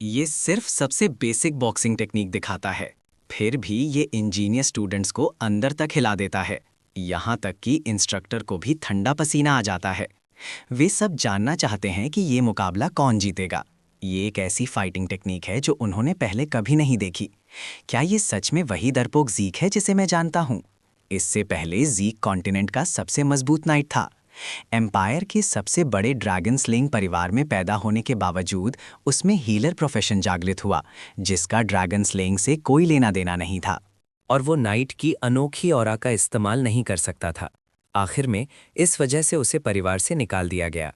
ये सिर्फ सबसे बेसिक बॉक्सिंग टेक्निक दिखाता है। फिर भी ये इंजीनियर स्टूडेंट्स को अंदर तक हिला देता है। यहाँ तक कि इंस्ट्रक्टर को भी ठंडा पसीना आ जाता है। वे सब जानना चाहते हैं कि ये मुकाबला कौन जीतेगा। ये एक ऐसी फाइटिंग टेक्निक है जो उन्होंने पहले कभी नहीं देखी। क्या ये सच में वही डरपोक ज़ीक है जिसे मैं जानता हूँ? इससे पहले ज़ीक कॉन्टिनेंट का सबसे मजबूत नाइट था। एम्पायर के सबसे बड़े ड्रैगन स्लेइंग परिवार में पैदा होने के बावजूद उसमें हीलर प्रोफेशन जागृत हुआ, जिसका ड्रैगन स्लेइंग से कोई लेना देना नहीं था। और वो नाइट की अनोखी ऑरा का इस्तेमाल नहीं कर सकता था। आखिर में इस वजह से उसे परिवार से निकाल दिया गया।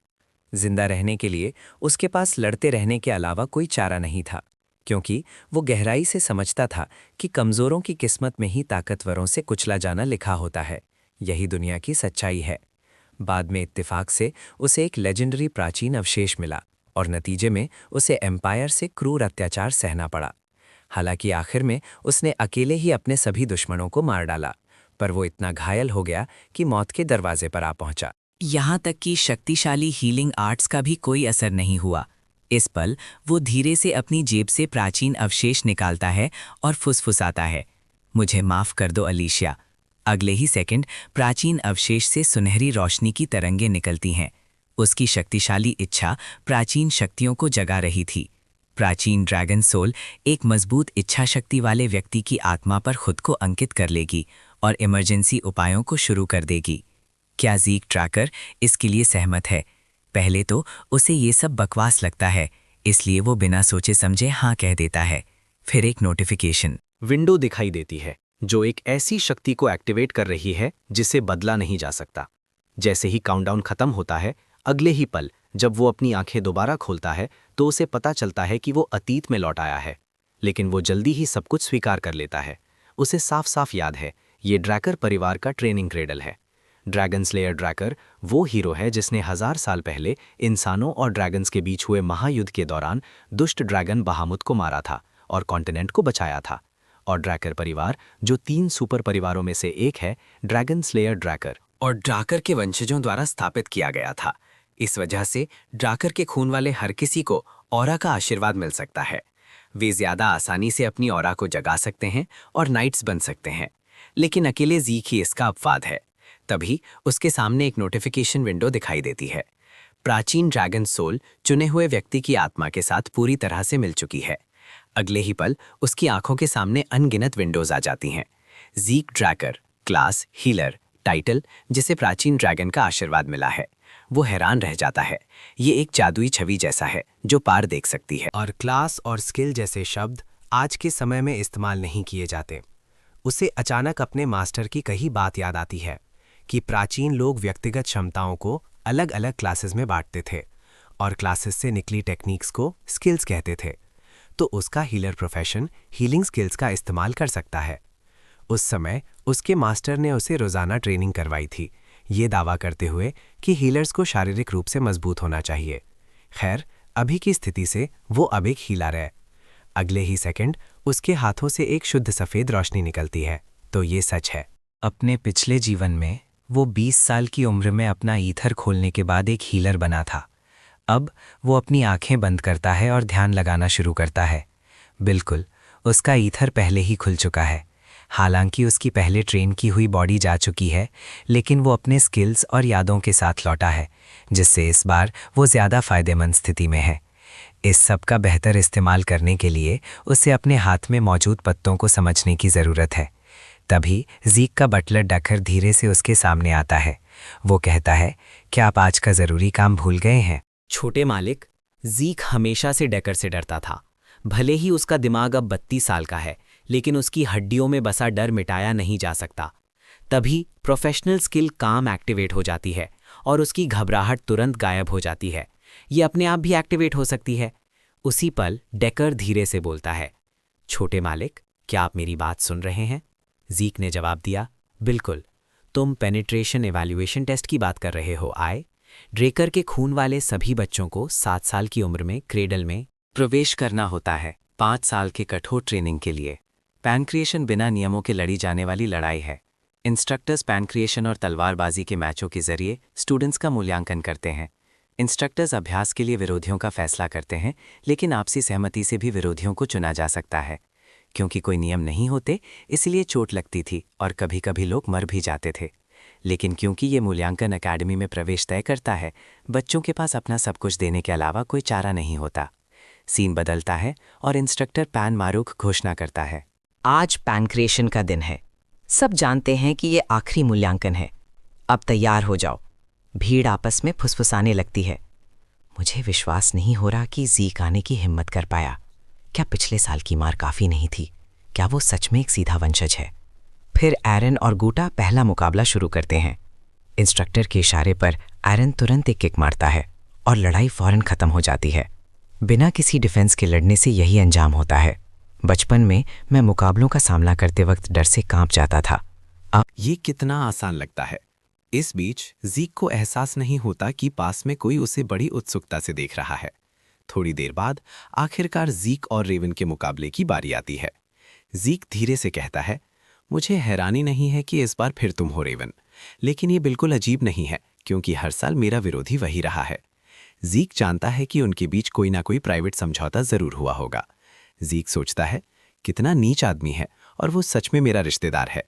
जिंदा रहने के लिए उसके पास लड़ते रहने के अलावा कोई चारा नहीं था, क्योंकि वो गहराई से समझता था कि कमज़ोरों की किस्मत में ही ताकतवरों से कुचला जाना लिखा होता है। यही दुनिया की सच्चाई है। बाद में इत्तेफाक से उसे एक लेजेंडरी प्राचीन अवशेष मिला और नतीजे में उसे एम्पायर से क्रूर अत्याचार सहना पड़ा। हालांकि आखिर में उसने अकेले ही अपने सभी दुश्मनों को मार डाला, पर वो इतना घायल हो गया कि मौत के दरवाजे पर आ पहुंचा। यहाँ तक कि शक्तिशाली हीलिंग आर्ट्स का भी कोई असर नहीं हुआ। इस पल वो धीरे से अपनी जेब से प्राचीन अवशेष निकालता है और फुसफुसाता है, मुझे माफ़ कर दो अलीशिया। अगले ही सेकंड प्राचीन अवशेष से सुनहरी रोशनी की तरंगें निकलती हैं। उसकी शक्तिशाली इच्छा प्राचीन शक्तियों को जगा रही थी। प्राचीन ड्रैगन सोल एक मजबूत इच्छा शक्ति वाले व्यक्ति की आत्मा पर खुद को अंकित कर लेगी और इमरजेंसी उपायों को शुरू कर देगी। क्या ज़ीक ट्रैकर इसके लिए सहमत है? पहले तो उसे ये सब बकवास लगता है, इसलिए वो बिना सोचे समझे हाँ कह देता है। फिर एक नोटिफिकेशन विंडो दिखाई देती है जो एक ऐसी शक्ति को एक्टिवेट कर रही है जिसे बदला नहीं जा सकता। जैसे ही काउंटडाउन खत्म होता है, अगले ही पल जब वो अपनी आंखें दोबारा खोलता है तो उसे पता चलता है कि वो अतीत में लौट आया है। लेकिन वो जल्दी ही सब कुछ स्वीकार कर लेता है। उसे साफ साफ याद है, ये ड्रैकर परिवार का ट्रेनिंग क्रेडल है। ड्रैगन स्लेयर ड्रैकर वो हीरो है जिसने 1000 साल पहले इंसानों और ड्रैगन्स के बीच हुए महायुद्ध के दौरान दुष्ट ड्रैगन बहामुत को मारा था और कॉन्टिनेंट को बचाया था। और ड्रैकर परिवार जो 3 सुपर परिवारों में से एक है, ड्रैगन स्लेयर ड्रैकर और ड्राकर के वंशजों द्वारा स्थापित किया गया था। इस वजह से ड्राकर के खून वाले हर किसी को ऑरा का आशीर्वाद मिल सकता है। वे ज्यादा आसानी से अपनी ऑरा को जगा सकते हैं और नाइट्स बन सकते हैं। लेकिन अकेले ज़ीक ही इसका अपवाद है। तभी उसके सामने एक नोटिफिकेशन विंडो दिखाई देती है। प्राचीन ड्रैगन सोल चुने हुए व्यक्ति की आत्मा के साथ पूरी तरह से मिल चुकी है। अगले ही पल उसकी आंखों के सामने अनगिनत विंडोज आ जाती हैं। ज़ीक ड्रैकर, क्लास, हीलर, टाइटल, जिसे प्राचीन ड्रैगन का आशीर्वाद मिला है। वो हैरान रह जाता है। ये एक जादुई छवि जैसा है जो पार देख सकती है। और क्लास और स्किल जैसे शब्द आज के समय में इस्तेमाल नहीं किए जाते। उसे अचानक अपने मास्टर की कही बात याद आती है कि प्राचीन लोग व्यक्तिगत क्षमताओं को अलग अलग क्लासेस में बांटते थे और क्लासेस से निकली टेक्निक्स को स्किल्स कहते थे। तो उसका हीलर प्रोफेशन हीलिंग स्किल्स का इस्तेमाल कर सकता है। उस समय उसके मास्टर ने उसे रोज़ाना ट्रेनिंग करवाई थी, ये दावा करते हुए कि हीलर्स को शारीरिक रूप से मजबूत होना चाहिए। खैर, अभी की स्थिति से वो अब एक हीलर है। अगले ही सेकंड उसके हाथों से एक शुद्ध सफ़ेद रोशनी निकलती है। तो ये सच है। अपने पिछले जीवन में वो 20 साल की उम्र में अपना ईथर खोलने के बाद एक हीलर बना था। अब वो अपनी आंखें बंद करता है और ध्यान लगाना शुरू करता है। बिल्कुल, उसका ईथर पहले ही खुल चुका है। हालांकि उसकी पहले ट्रेन की हुई बॉडी जा चुकी है, लेकिन वो अपने स्किल्स और यादों के साथ लौटा है, जिससे इस बार वो ज़्यादा फ़ायदेमंद स्थिति में है। इस सब का बेहतर इस्तेमाल करने के लिए उसे अपने हाथ में मौजूद पत्तों को समझने की ज़रूरत है। तभी ज़ीक का बटलर डकर धीरे से उसके सामने आता है। वो कहता है, क्या आप आज का ज़रूरी काम भूल गए हैं? छोटे मालिक, ज़ीक हमेशा से डेकर से डरता था। भले ही उसका दिमाग अब 32 साल का है, लेकिन उसकी हड्डियों में बसा डर मिटाया नहीं जा सकता। तभी प्रोफेशनल स्किल काम एक्टिवेट हो जाती है और उसकी घबराहट तुरंत गायब हो जाती है। ये अपने आप भी एक्टिवेट हो सकती है। उसी पल डेकर धीरे से बोलता है, छोटे मालिक, क्या आप मेरी बात सुन रहे हैं? ज़ीक ने जवाब दिया, बिल्कुल। तुम पेनिट्रेशन एवैल्यूएशन टेस्ट की बात कर रहे हो आए? ड्रेकर के खून वाले सभी बच्चों को 7 साल की उम्र में क्रेडल में प्रवेश करना होता है 5 साल के कठोर ट्रेनिंग के लिए। पैनक्रिएशन बिना नियमों के लड़ी जाने वाली लड़ाई है। इंस्ट्रक्टर्स पैनक्रिएशन और तलवारबाजी के मैचों के जरिए स्टूडेंट्स का मूल्यांकन करते हैं। इंस्ट्रक्टर्स अभ्यास के लिए विरोधियों का फैसला करते हैं, लेकिन आपसी सहमति से भी विरोधियों को चुना जा सकता है। क्योंकि कोई नियम नहीं होते, इसलिए चोट लगती थी और कभी कभी लोग मर भी जाते थे। लेकिन क्योंकि ये मूल्यांकन अकेडमी में प्रवेश तय करता है, बच्चों के पास अपना सब कुछ देने के अलावा कोई चारा नहीं होता। सीन बदलता है और इंस्ट्रक्टर पैन मारूख घोषणा करता है। आज पैनक्रेशन का दिन है। सब जानते हैं कि ये आखिरी मूल्यांकन है। अब तैयार हो जाओ। भीड़ आपस में फुसफुसाने लगती है। मुझे विश्वास नहीं हो रहा कि ज़ीक आने की हिम्मत कर पाया। क्या पिछले साल की मार काफ़ी नहीं थी? क्या वो सच में एक सीधा वंशज है? फिर एरन और गूटा पहला मुकाबला शुरू करते हैं। इंस्ट्रक्टर के इशारे पर एरन तुरंत एक किक मारता है और लड़ाई फौरन ख़त्म हो जाती है। बिना किसी डिफेंस के लड़ने से यही अंजाम होता है। बचपन में मैं मुकाबलों का सामना करते वक्त डर से कांप जाता था। ये कितना आसान लगता है। इस बीच ज़ीक को एहसास नहीं होता कि पास में कोई उसे बड़ी उत्सुकता से देख रहा है। थोड़ी देर बाद आखिरकार ज़ीक और रेवन के मुकाबले की बारी आती है। ज़ीक धीरे से कहता है, मुझे हैरानी नहीं है कि इस बार फिर तुम हो रेवन, लेकिन ये बिल्कुल अजीब नहीं है क्योंकि हर साल मेरा विरोधी वही रहा है। ज़ीक जानता है कि उनके बीच कोई ना कोई प्राइवेट समझौता ज़रूर हुआ होगा। ज़ीक सोचता है, कितना नीच आदमी है और वो सच में मेरा रिश्तेदार है।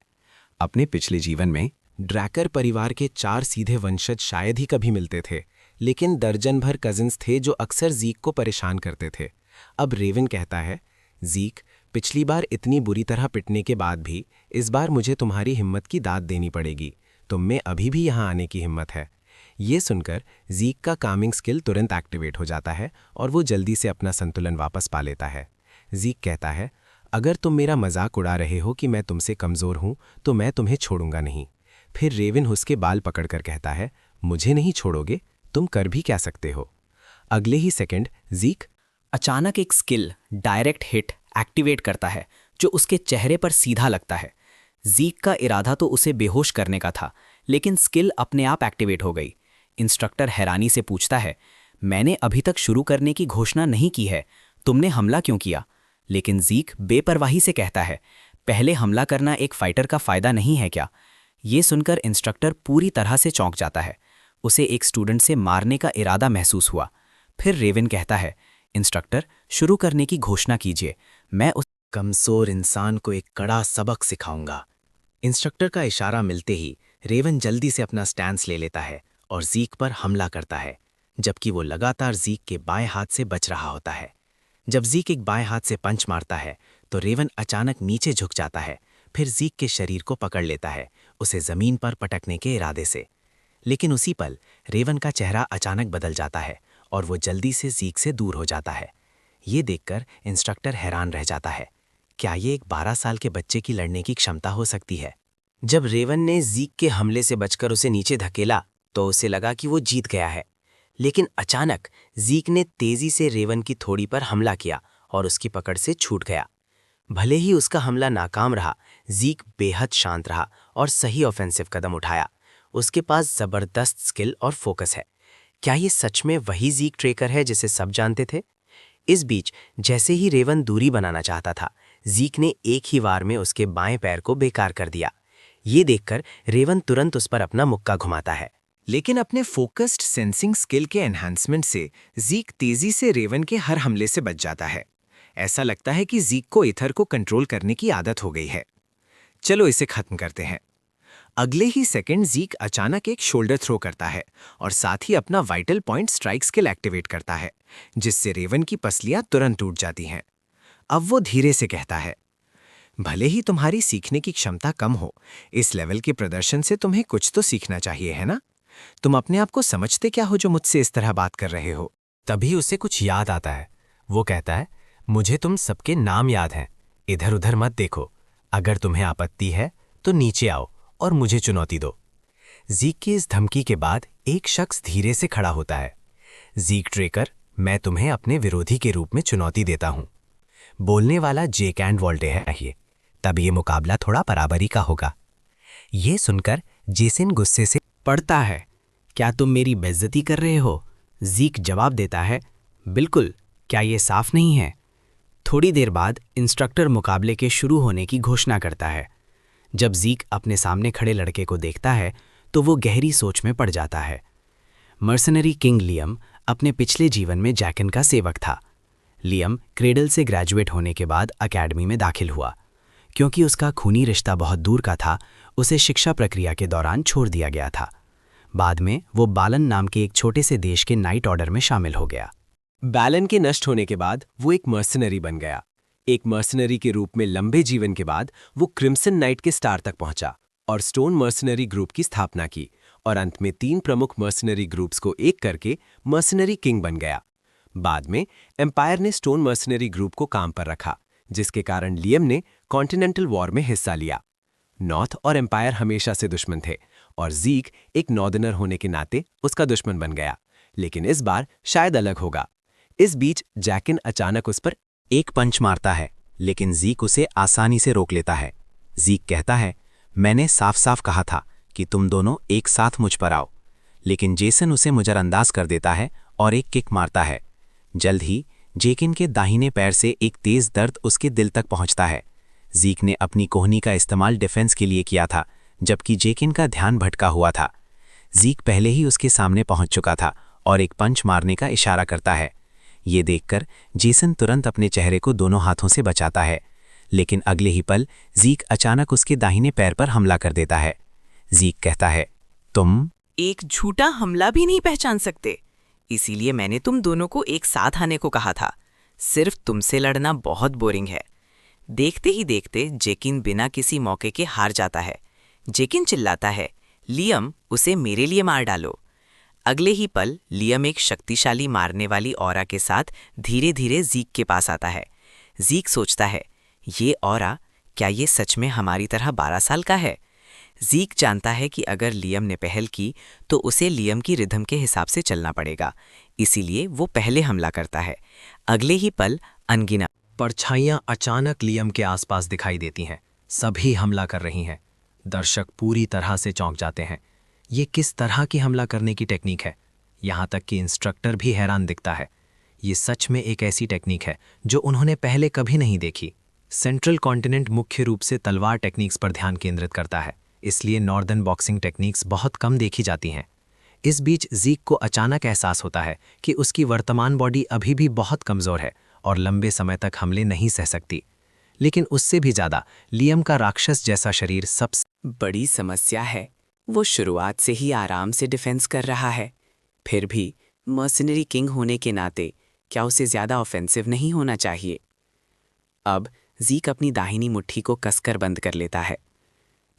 अपने पिछले जीवन में ड्रैकर परिवार के 4 सीधे वंशज शायद ही कभी मिलते थे, लेकिन दर्जन भर कजिन्स थे जो अक्सर ज़ीक को परेशान करते थे। अब रेवन कहता है, ज़ीक, पिछली बार इतनी बुरी तरह पिटने के बाद भी इस बार मुझे तुम्हारी हिम्मत की दाद देनी पड़ेगी। तुम में अभी भी यहाँ आने की हिम्मत है। ये सुनकर ज़ीक का कामिंग स्किल तुरंत एक्टिवेट हो जाता है और वो जल्दी से अपना संतुलन वापस पा लेता है। ज़ीक कहता है, अगर तुम मेरा मजाक उड़ा रहे हो कि मैं तुमसे कमज़ोर हूँ तो मैं तुम्हें छोड़ूंगा नहीं। फिर रेवन उसके बाल पकड़कर कहता है, मुझे नहीं छोड़ोगे? तुम कर भी क्या सकते हो? अगले ही सेकंड ज़ीक अचानक एक स्किल डायरेक्ट हिट एक्टिवेट करता है जो उसके चेहरे पर सीधा लगता है। ज़ीक का इरादा तो उसे बेहोश करने का था, लेकिन स्किल अपने आप एक्टिवेट हो गई। इंस्ट्रक्टर हैरानी से पूछता है, मैंने अभी तक शुरू करने की घोषणा नहीं की है, तुमने हमला क्यों किया? लेकिन ज़ीक बेपरवाही से कहता है, पहले हमला करना एक फाइटर का फायदा नहीं है क्या? ये सुनकर इंस्ट्रक्टर पूरी तरह से चौंक जाता है। उसे एक स्टूडेंट से मारने का इरादा महसूस हुआ। फिर रेवन कहता है, इंस्ट्रक्टर, शुरू करने की घोषणा कीजिए, मैं उस कमजोर इंसान को एक कड़ा सबक सिखाऊंगा। इंस्ट्रक्टर का इशारा मिलते ही रेवन जल्दी से अपना स्टैंस ले लेता है और ज़ीक पर हमला करता है, जबकि वो लगातार ज़ीक के बाएं हाथ से बच रहा होता है। जब ज़ीक एक बाएं हाथ से पंच मारता है तो रेवन अचानक नीचे झुक जाता है, फिर ज़ीक के शरीर को पकड़ लेता है, उसे ज़मीन पर पटकने के इरादे से। लेकिन उसी पल रेवन का चेहरा अचानक बदल जाता है और वो जल्दी से ज़ीक से दूर हो जाता है। ये देखकर इंस्ट्रक्टर हैरान रह जाता है, क्या ये एक 12 साल के बच्चे की लड़ने की क्षमता हो सकती है? जब रेवन ने ज़ीक के हमले से बचकर उसे नीचे धकेला तो उसे लगा कि वो जीत गया है। लेकिन अचानक ज़ीक ने तेजी से रेवन की थोड़ी पर हमला किया और उसकी पकड़ से छूट गया। भले ही उसका हमला नाकाम रहा, ज़ीक बेहद शांत रहा और सही ऑफेंसिव कदम उठाया। उसके पास ज़बरदस्त स्किल और फोकस है। क्या ये सच में वही ज़ीक ट्रेकर है जिसे सब जानते थे? इस बीच जैसे ही रेवन दूरी बनाना चाहता था, ज़ीक ने एक ही वार में उसके बाएं पैर को बेकार कर दिया। ये देखकर रेवन तुरंत उस पर अपना मुक्का घुमाता है। लेकिन अपने फोकस्ड सेंसिंग स्किल के एनहांसमेंट से ज़ीक तेजी से रेवन के हर हमले से बच जाता है। ऐसा लगता है कि ज़ीक को इथर को कंट्रोल करने की आदत हो गई है। चलो इसे खत्म करते हैं। अगले ही सेकंड ज़ीक अचानक एक शोल्डर थ्रो करता है और साथ ही अपना vital point strike skill activate करता है, जिससे रेवन की पसलियां तुरंत टूट जाती हैं। अब वो धीरे से कहता है, भले ही तुम्हारी सीखने की क्षमता कम हो, इस लेवल के प्रदर्शन से तुम्हें कुछ तो सीखना चाहिए, है ना? तुम अपने आप को समझते क्या हो जो मुझसे इस तरह बात कर रहे हो? तभी उसे कुछ याद आता है। वो कहता है, मुझे तुम सबके नाम याद हैं, इधर उधर मत देखो, अगर तुम्हें आपत्ति है तो नीचे आओ और मुझे चुनौती दो। ज़ीक की इस धमकी के बाद एक शख्स धीरे से खड़ा होता है। ज़ीक ट्रेकर, मैं तुम्हें अपने विरोधी के रूप में चुनौती देता हूं। बोलने वाला जेक एंड वॉल्टे है। तब ये मुकाबला थोड़ा बराबरी का होगा। ये सुनकर जेसन गुस्से से पड़ता है, क्या तुम मेरी बेइज्जती कर रहे हो? ज़ीक जवाब देता है, बिल्कुल, क्या ये साफ नहीं है? थोड़ी देर बाद इंस्ट्रक्टर मुकाबले के शुरू होने की घोषणा करता है। जब ज़ीक अपने सामने खड़े लड़के को देखता है तो वो गहरी सोच में पड़ जाता है। मर्सनरी किंग लियम अपने पिछले जीवन में जैकिन का सेवक था। लियम क्रेडल से ग्रेजुएट होने के बाद अकेडमी में दाखिल हुआ। क्योंकि उसका खूनी रिश्ता बहुत दूर का था, उसे शिक्षा प्रक्रिया के दौरान छोड़ दिया गया था। बाद में वो बालन नाम के एक छोटे से देश के नाइट ऑर्डर में शामिल हो गया। बैलन के नष्ट होने के बाद वो एक मर्सनरी बन गया। एक मर्सनरी के रूप में लंबे जीवन के बाद वो क्रिम्सन नाइट के स्टार तक पहुंचा और स्टोन मर्सनरी ग्रुप की स्थापना की और अंत में 3 प्रमुख मर्सनरी ग्रुप्स को एक करके मर्सनरी किंग बन गया। बाद में एम्पायर ने स्टोन मर्सनरी ग्रुप को काम पर रखा, जिसके कारण लियम ने कॉन्टिनेंटल वॉर में हिस्सा लिया। नॉर्थ और एम्पायर हमेशा से दुश्मन थे और ज़ीक एक नॉर्दर्नर होने के नाते उसका दुश्मन बन गया, लेकिन इस बार शायद अलग होगा। इस बीच जैकिन अचानक उस पर एक पंच मारता है, लेकिन ज़ीक उसे आसानी से रोक लेता है। ज़ीक कहता है, मैंने साफ साफ कहा था कि तुम दोनों एक साथ मुझ पर आओ, लेकिन जेसन उसे नज़रअंदाज कर देता है और एक किक मारता है। जल्द ही जैकिन के दाहिने पैर से एक तेज दर्द उसके दिल तक पहुंचता है। ज़ीक ने अपनी कोहनी का इस्तेमाल डिफेंस के लिए किया था, जबकि जैकिन का ध्यान भटका हुआ था। ज़ीक पहले ही उसके सामने पहुंच चुका था और एक पंच मारने का इशारा करता है। ये देखकर जेसन तुरंत अपने चेहरे को दोनों हाथों से बचाता है, लेकिन अगले ही पल ज़ीक अचानक उसके दाहिने पैर पर हमला कर देता है। ज़ीक कहता है, तुम एक झूठा हमला भी नहीं पहचान सकते, इसीलिए मैंने तुम दोनों को एक साथ आने को कहा था। सिर्फ तुमसे लड़ना बहुत बोरिंग है। देखते ही देखते जैकिन बिना किसी मौके के हार जाता है। जैकिन चिल्लाता है, लियम, उसे मेरे लिए मार डालो। अगले ही पल लियम एक शक्तिशाली मारने वाली ऑरा के साथ धीरे धीरे ज़ीक के पास आता है। ज़ीक सोचता है, ये ऑरा, क्या ये सच में हमारी तरह 12 साल का है? ज़ीक जानता है कि अगर लियम ने पहल की तो उसे लियम की रिदम के हिसाब से चलना पड़ेगा, इसीलिए वो पहले हमला करता है। अगले ही पल अनगिनत परछाइयां अचानक लियम के आसपास दिखाई देती हैं। सभी हमला कर रही हैं। दर्शक पूरी तरह से चौंक जाते हैं। ये किस तरह की हमला करने की टेक्निक है? यहाँ तक कि इंस्ट्रक्टर भी हैरान दिखता है। ये सच में एक ऐसी टेक्निक है जो उन्होंने पहले कभी नहीं देखी। सेंट्रल कॉन्टिनेंट मुख्य रूप से तलवार टेक्निक्स पर ध्यान केंद्रित करता है, इसलिए नॉर्दर्न बॉक्सिंग टेक्निक्स बहुत कम देखी जाती हैं। इस बीच ज़ीक को अचानक एहसास होता है कि उसकी वर्तमान बॉडी अभी भी बहुत कमज़ोर है और लंबे समय तक हमले नहीं सह सकती। लेकिन उससे भी ज़्यादा लियम का राक्षस जैसा शरीर सबसे बड़ी समस्या है। वो शुरुआत से ही आराम से डिफेंस कर रहा है, फिर भी मर्सनरी किंग होने के नाते क्या उसे ज़्यादा ऑफेंसिव नहीं होना चाहिए? अब ज़ीक अपनी दाहिनी मुट्ठी को कसकर बंद कर लेता है।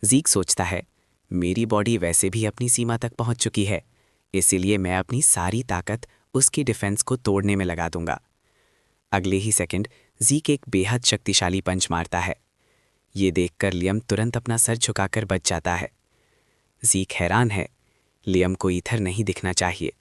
ज़ीक सोचता है, मेरी बॉडी वैसे भी अपनी सीमा तक पहुंच चुकी है, इसीलिए मैं अपनी सारी ताकत उसकी डिफेंस को तोड़ने में लगा दूंगा। अगले ही सेकंड ज़ीक एक बेहद शक्तिशाली पंच मारता है। ये देखकर लियम तुरंत अपना सर झुकाकर बच जाता है। ज़ीक हैरान है। लियम को ईथर नहीं दिखना चाहिए,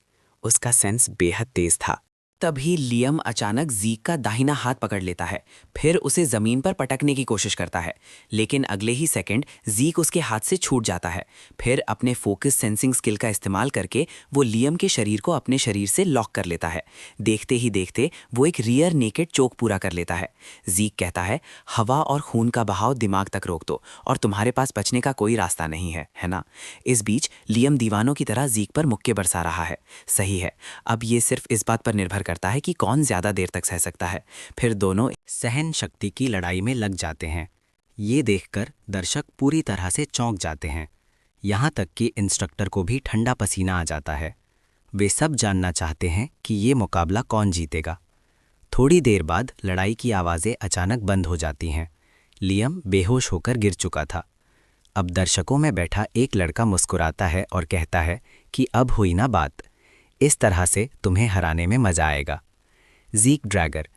उसका सेंस बेहद तेज था। तभी लियम अचानक ज़ीक का दाहिना हाथ पकड़ लेता है, फिर उसे ज़मीन पर पटकने की कोशिश करता है, लेकिन अगले ही सेकंड ज़ीक उसके हाथ से छूट जाता है। फिर अपने फोकस सेंसिंग स्किल का इस्तेमाल करके वो लियम के शरीर को अपने शरीर से लॉक कर लेता है। देखते ही देखते वो एक रियर नेकेड चोक पूरा कर लेता है। ज़ीक कहता है, हवा और खून का बहाव दिमाग तक रोक दो और तुम्हारे पास बचने का कोई रास्ता नहीं है, है ना? इस बीच लियम दीवानों की तरह ज़ीक पर मुक्के बरसा रहा है। सही है, अब ये सिर्फ इस बात पर निर्भर करता है कि कौन ज्यादा देर तक सह सकता है। फिर दोनों सहन शक्ति की लड़ाई में लग जाते हैं। ये देखकर दर्शक पूरी तरह से चौंक जाते हैं। यहाँ तक कि इंस्ट्रक्टर को भी ठंडा पसीना आ जाता है। वे सब जानना चाहते हैं कि ये मुकाबला कौन जीतेगा। थोड़ी देर बाद लड़ाई की आवाज़ें अचानक बंद हो जाती हैं। लियम बेहोश होकर गिर चुका था। अब दर्शकों में बैठा एक लड़का मुस्कुराता है और कहता है कि अब हुई ना बात, इस तरह से तुम्हें हराने में मज़ा आएगा। ज़ीक ड्रैगर।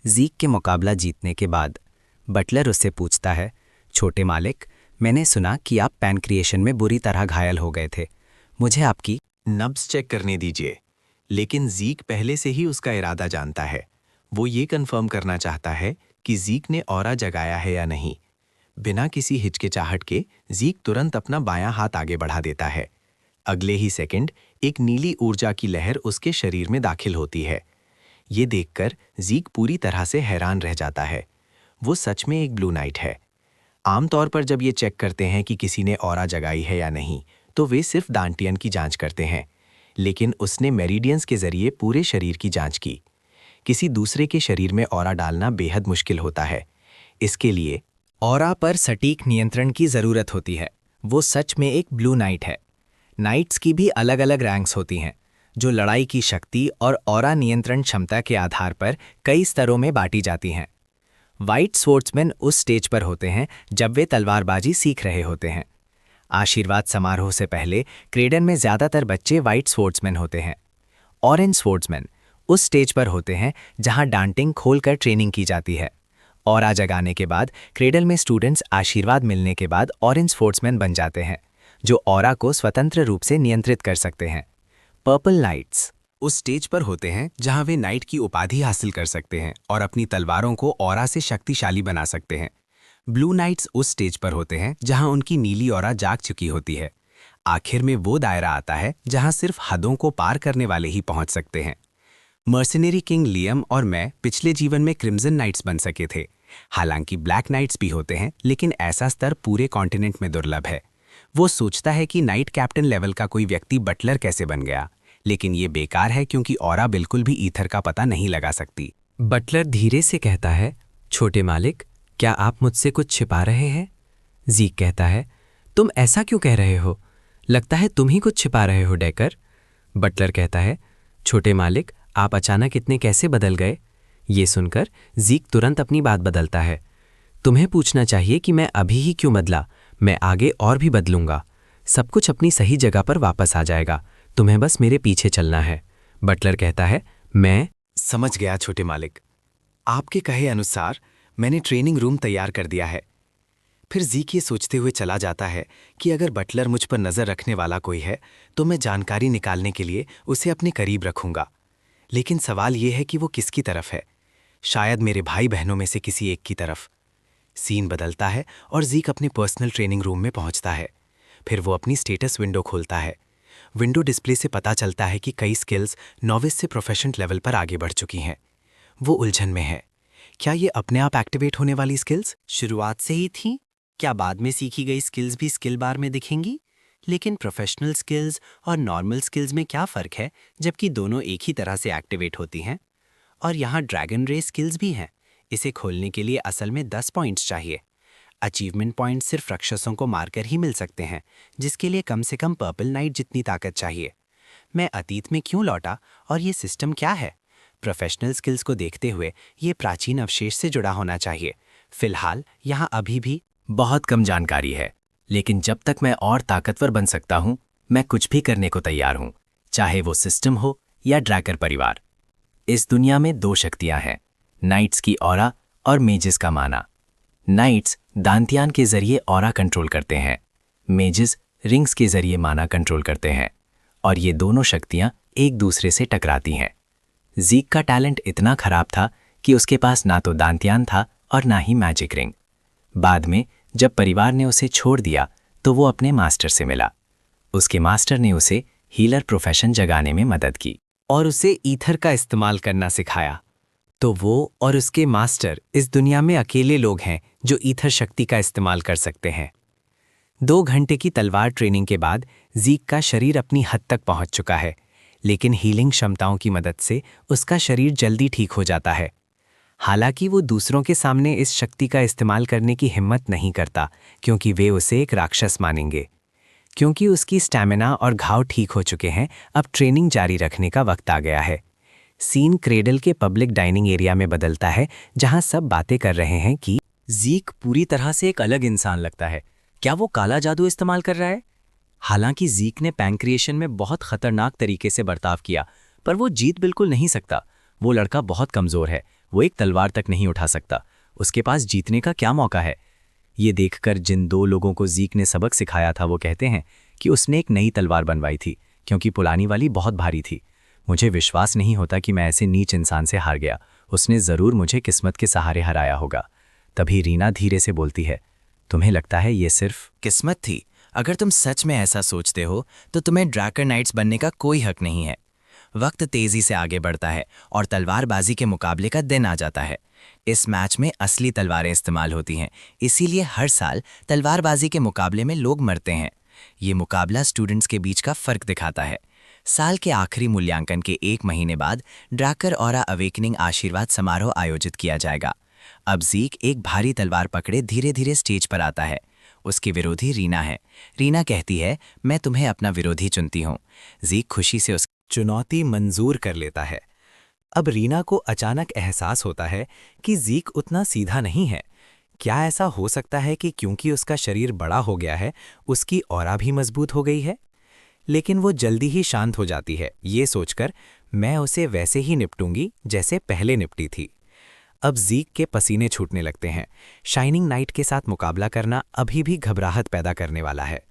ज़ीक के मुकाबला जीतने के बाद बटलर उससे पूछता है, छोटे मालिक, मैंने सुना कि आप पैनक्रिएशन में बुरी तरह घायल हो गए थे। मुझे आपकी नब्ज चेक करने दीजिए। लेकिन ज़ीक पहले से ही उसका इरादा जानता है। वो ये कंफर्म करना चाहता है कि ज़ीक ने ऑरा जगाया है या नहीं। बिना किसी हिचकिचाहट के ज़ीक तुरंत अपना बायां हाथ आगे बढ़ा देता है। अगले ही सेकंड एक नीली ऊर्जा की लहर उसके शरीर में दाखिल होती है। ये देखकर ज़ीक पूरी तरह से हैरान रह जाता है। वो सच में एक ब्लू नाइट है। आमतौर पर जब ये चेक करते हैं कि किसी ने ऑरा जगाई है या नहीं, तो वे सिर्फ दांटियन की जांच करते हैं। लेकिन उसने मेरिडियंस के जरिए पूरे शरीर की जांच की। किसी दूसरे के शरीर में ऑरा डालना बेहद मुश्किल होता है। इसके लिए ऑरा पर सटीक नियंत्रण की ज़रूरत होती है। वो सच में एक ब्लू नाइट है। नाइट्स की भी अलग अलग रैंक्स होती हैं, जो लड़ाई की शक्ति और ऑरा नियंत्रण क्षमता के आधार पर कई स्तरों में बांटी जाती हैं। वाइट स्वॉर्ड्समैन उस स्टेज पर होते हैं जब वे तलवारबाजी सीख रहे होते हैं। आशीर्वाद समारोह से पहले क्रेडन में ज़्यादातर बच्चे वाइट स्वॉर्ड्समैन होते हैं। ऑरेंज स्वॉर्ड्समैन उस स्टेज पर होते हैं जहां डांटिंग खोलकर ट्रेनिंग की जाती है। ऑरा जगाने के बाद क्रेडल में स्टूडेंट्स आशीर्वाद मिलने के बाद ऑरेंज स्वॉर्ड्समैन बन जाते हैं, जो ऑरा को स्वतंत्र रूप से नियंत्रित कर सकते हैं। पर्पल नाइट्स उस स्टेज पर होते हैं जहां वे नाइट की उपाधि हासिल कर सकते हैं और अपनी तलवारों को ऑरा से शक्तिशाली बना सकते हैं। ब्लू नाइट्स उस स्टेज पर होते हैं जहां उनकी नीली ऑरा जाग चुकी होती है। आखिर में वो दायरा आता है जहां सिर्फ हदों को पार करने वाले ही पहुंच सकते हैं। मर्सिनरी किंग लियम और मैं पिछले जीवन में क्रिम्सन नाइट्स बन सके थे। हालांकि ब्लैक नाइट्स भी होते हैं, लेकिन ऐसा स्तर पूरे कॉन्टिनेंट में दुर्लभ है। वो सोचता है कि नाइट कैप्टन लेवल का कोई व्यक्ति बटलर कैसे बन गया, लेकिन ये बेकार है क्योंकि ऑरा बिल्कुल भी ईथर का पता नहीं लगा सकती। बटलर धीरे से कहता है, छोटे मालिक, क्या आप मुझसे कुछ छिपा रहे हैं? ज़ीक कहता है, तुम ऐसा क्यों कह रहे हो? लगता है तुम ही कुछ छिपा रहे हो, डेकर। बटलर कहता है, छोटे मालिक, आप अचानक इतने कैसे बदल गए? ये सुनकर ज़ीक तुरंत अपनी बात बदलता है। तुम्हें पूछना चाहिए कि मैं अभी ही क्यों बदला। मैं आगे और भी बदलूंगा। सब कुछ अपनी सही जगह पर वापस आ जाएगा। तुम्हें बस मेरे पीछे चलना है। बटलर कहता है, मैं समझ गया छोटे मालिक। आपके कहे अनुसार मैंने ट्रेनिंग रूम तैयार कर दिया है। फिर ज़ीक ये सोचते हुए चला जाता है कि अगर बटलर मुझ पर नज़र रखने वाला कोई है तो मैं जानकारी निकालने के लिए उसे अपने करीब रखूंगा। लेकिन सवाल ये है कि वो किसकी तरफ है? शायद मेरे भाई बहनों में से किसी एक की तरफ। सीन बदलता है और ज़ीक अपने पर्सनल ट्रेनिंग रूम में पहुंचता है। फिर वो अपनी स्टेटस विंडो खोलता है। विंडो डिस्प्ले से पता चलता है कि कई स्किल्स नॉविस से प्रोफेशनल लेवल पर आगे बढ़ चुकी हैं। वो उलझन में है। क्या ये अपने आप एक्टिवेट होने वाली स्किल्स शुरुआत से ही थीं? क्या बाद में सीखी गई स्किल्स भी स्किल बार में दिखेंगी? लेकिन प्रोफेशनल स्किल्स और नॉर्मल स्किल्स में क्या फ़र्क है, जबकि दोनों एक ही तरह से एक्टिवेट होती हैं? और यहाँ ड्रैगन रेस स्किल्स भी हैं। इसे खोलने के लिए असल में 10 पॉइंट्स चाहिए। अचीवमेंट पॉइंट सिर्फ राक्षसों को मारकर ही मिल सकते हैं, जिसके लिए कम से कम पर्पल नाइट जितनी ताकत चाहिए। मैं अतीत में क्यों लौटा और ये सिस्टम क्या है? प्रोफेशनल स्किल्स को देखते हुए ये प्राचीन अवशेष से जुड़ा होना चाहिए। फिलहाल यहाँ अभी भी बहुत कम जानकारी है, लेकिन जब तक मैं और ताकतवर बन सकता हूं, मैं कुछ भी करने को तैयार हूं, चाहे वो सिस्टम हो या ड्रैकर परिवार। इस दुनिया में 2 शक्तियां हैं, नाइट्स की ऑरा और मेजिस का माना। नाइट्स दांतियान के जरिए ऑरा कंट्रोल करते हैं, मेजिस रिंग्स के जरिए माना कंट्रोल करते हैं, और ये दोनों शक्तियां एक दूसरे से टकराती हैं। ज़ीक का टैलेंट इतना खराब था कि उसके पास ना तो दांतियान था और ना ही मैजिक रिंग। बाद में जब परिवार ने उसे छोड़ दिया तो वो अपने मास्टर से मिला। उसके मास्टर ने उसे हीलर प्रोफेशन जगाने में मदद की और उसे ईथर का इस्तेमाल करना सिखाया। तो वो और उसके मास्टर इस दुनिया में अकेले लोग हैं जो ईथर शक्ति का इस्तेमाल कर सकते हैं। 2 घंटे की तलवार ट्रेनिंग के बाद ज़ीक का शरीर अपनी हद तक पहुंच चुका है, लेकिन हीलिंग क्षमताओं की मदद से उसका शरीर जल्दी ठीक हो जाता है। हालांकि वो दूसरों के सामने इस शक्ति का इस्तेमाल करने की हिम्मत नहीं करता, क्योंकि वे उसे एक राक्षस मानेंगे। क्योंकि उसकी स्टैमिना और घाव ठीक हो चुके हैं, अब ट्रेनिंग जारी रखने का वक्त आ गया है। सीन क्रेडल के पब्लिक डाइनिंग एरिया में बदलता है, जहां सब बातें कर रहे हैं कि ज़ीक पूरी तरह से एक अलग इंसान लगता है। क्या वो काला जादू इस्तेमाल कर रहा है? हालांकि ज़ीक ने पैंक्रिएशन में बहुत खतरनाक तरीके से बर्ताव किया, पर वो जीत बिल्कुल नहीं सकता। वो लड़का बहुत कमज़ोर है, वो एक तलवार तक नहीं उठा सकता। उसके पास जीतने का क्या मौका है? ये देखकर जिन 2 लोगों को ज़ीक ने सबक सिखाया था वो कहते हैं कि उसने एक नई तलवार बनवाई थी, क्योंकि पुरानी वाली बहुत भारी थी। मुझे विश्वास नहीं होता कि मैं ऐसे नीच इंसान से हार गया। उसने ज़रूर मुझे किस्मत के सहारे हराया होगा। तभी रीना धीरे से बोलती है, तुम्हें लगता है ये सिर्फ किस्मत थी? अगर तुम सच में ऐसा सोचते हो तो तुम्हें ड्रैकर नाइट्स बनने का कोई हक नहीं है। वक्त तेजी से आगे बढ़ता है और तलवारबाजी के मुकाबले का दिन आ जाता है। इस मैच में असली तलवारें इस्तेमाल होती हैं, इसीलिए हर साल तलवारबाजी के मुकाबले में लोग मरते हैं। ये मुकाबला स्टूडेंट्स के बीच का फ़र्क दिखाता है। साल के आखिरी मूल्यांकन के 1 महीने बाद ड्राकर ऑरा अवेकनिंग आशीर्वाद समारोह आयोजित किया जाएगा। अब ज़ीक एक भारी तलवार पकड़े धीरे धीरे स्टेज पर आता है। उसकी विरोधी रीना है। रीना कहती है, मैं तुम्हें अपना विरोधी चुनती हूँ। ज़ीक खुशी से उस चुनौती मंजूर कर लेता है। अब रीना को अचानक एहसास होता है कि ज़ीक उतना सीधा नहीं है। क्या ऐसा हो सकता है कि क्योंकि उसका शरीर बड़ा हो गया है, उसकी ऑरा भी मजबूत हो गई है? लेकिन वो जल्दी ही शांत हो जाती है, ये सोचकर मैं उसे वैसे ही निपटूंगी जैसे पहले निपटी थी। अब ज़ीक के पसीने छूटने लगते हैं। शाइनिंग नाइट के साथ मुकाबला करना अभी भी घबराहट पैदा करने वाला है।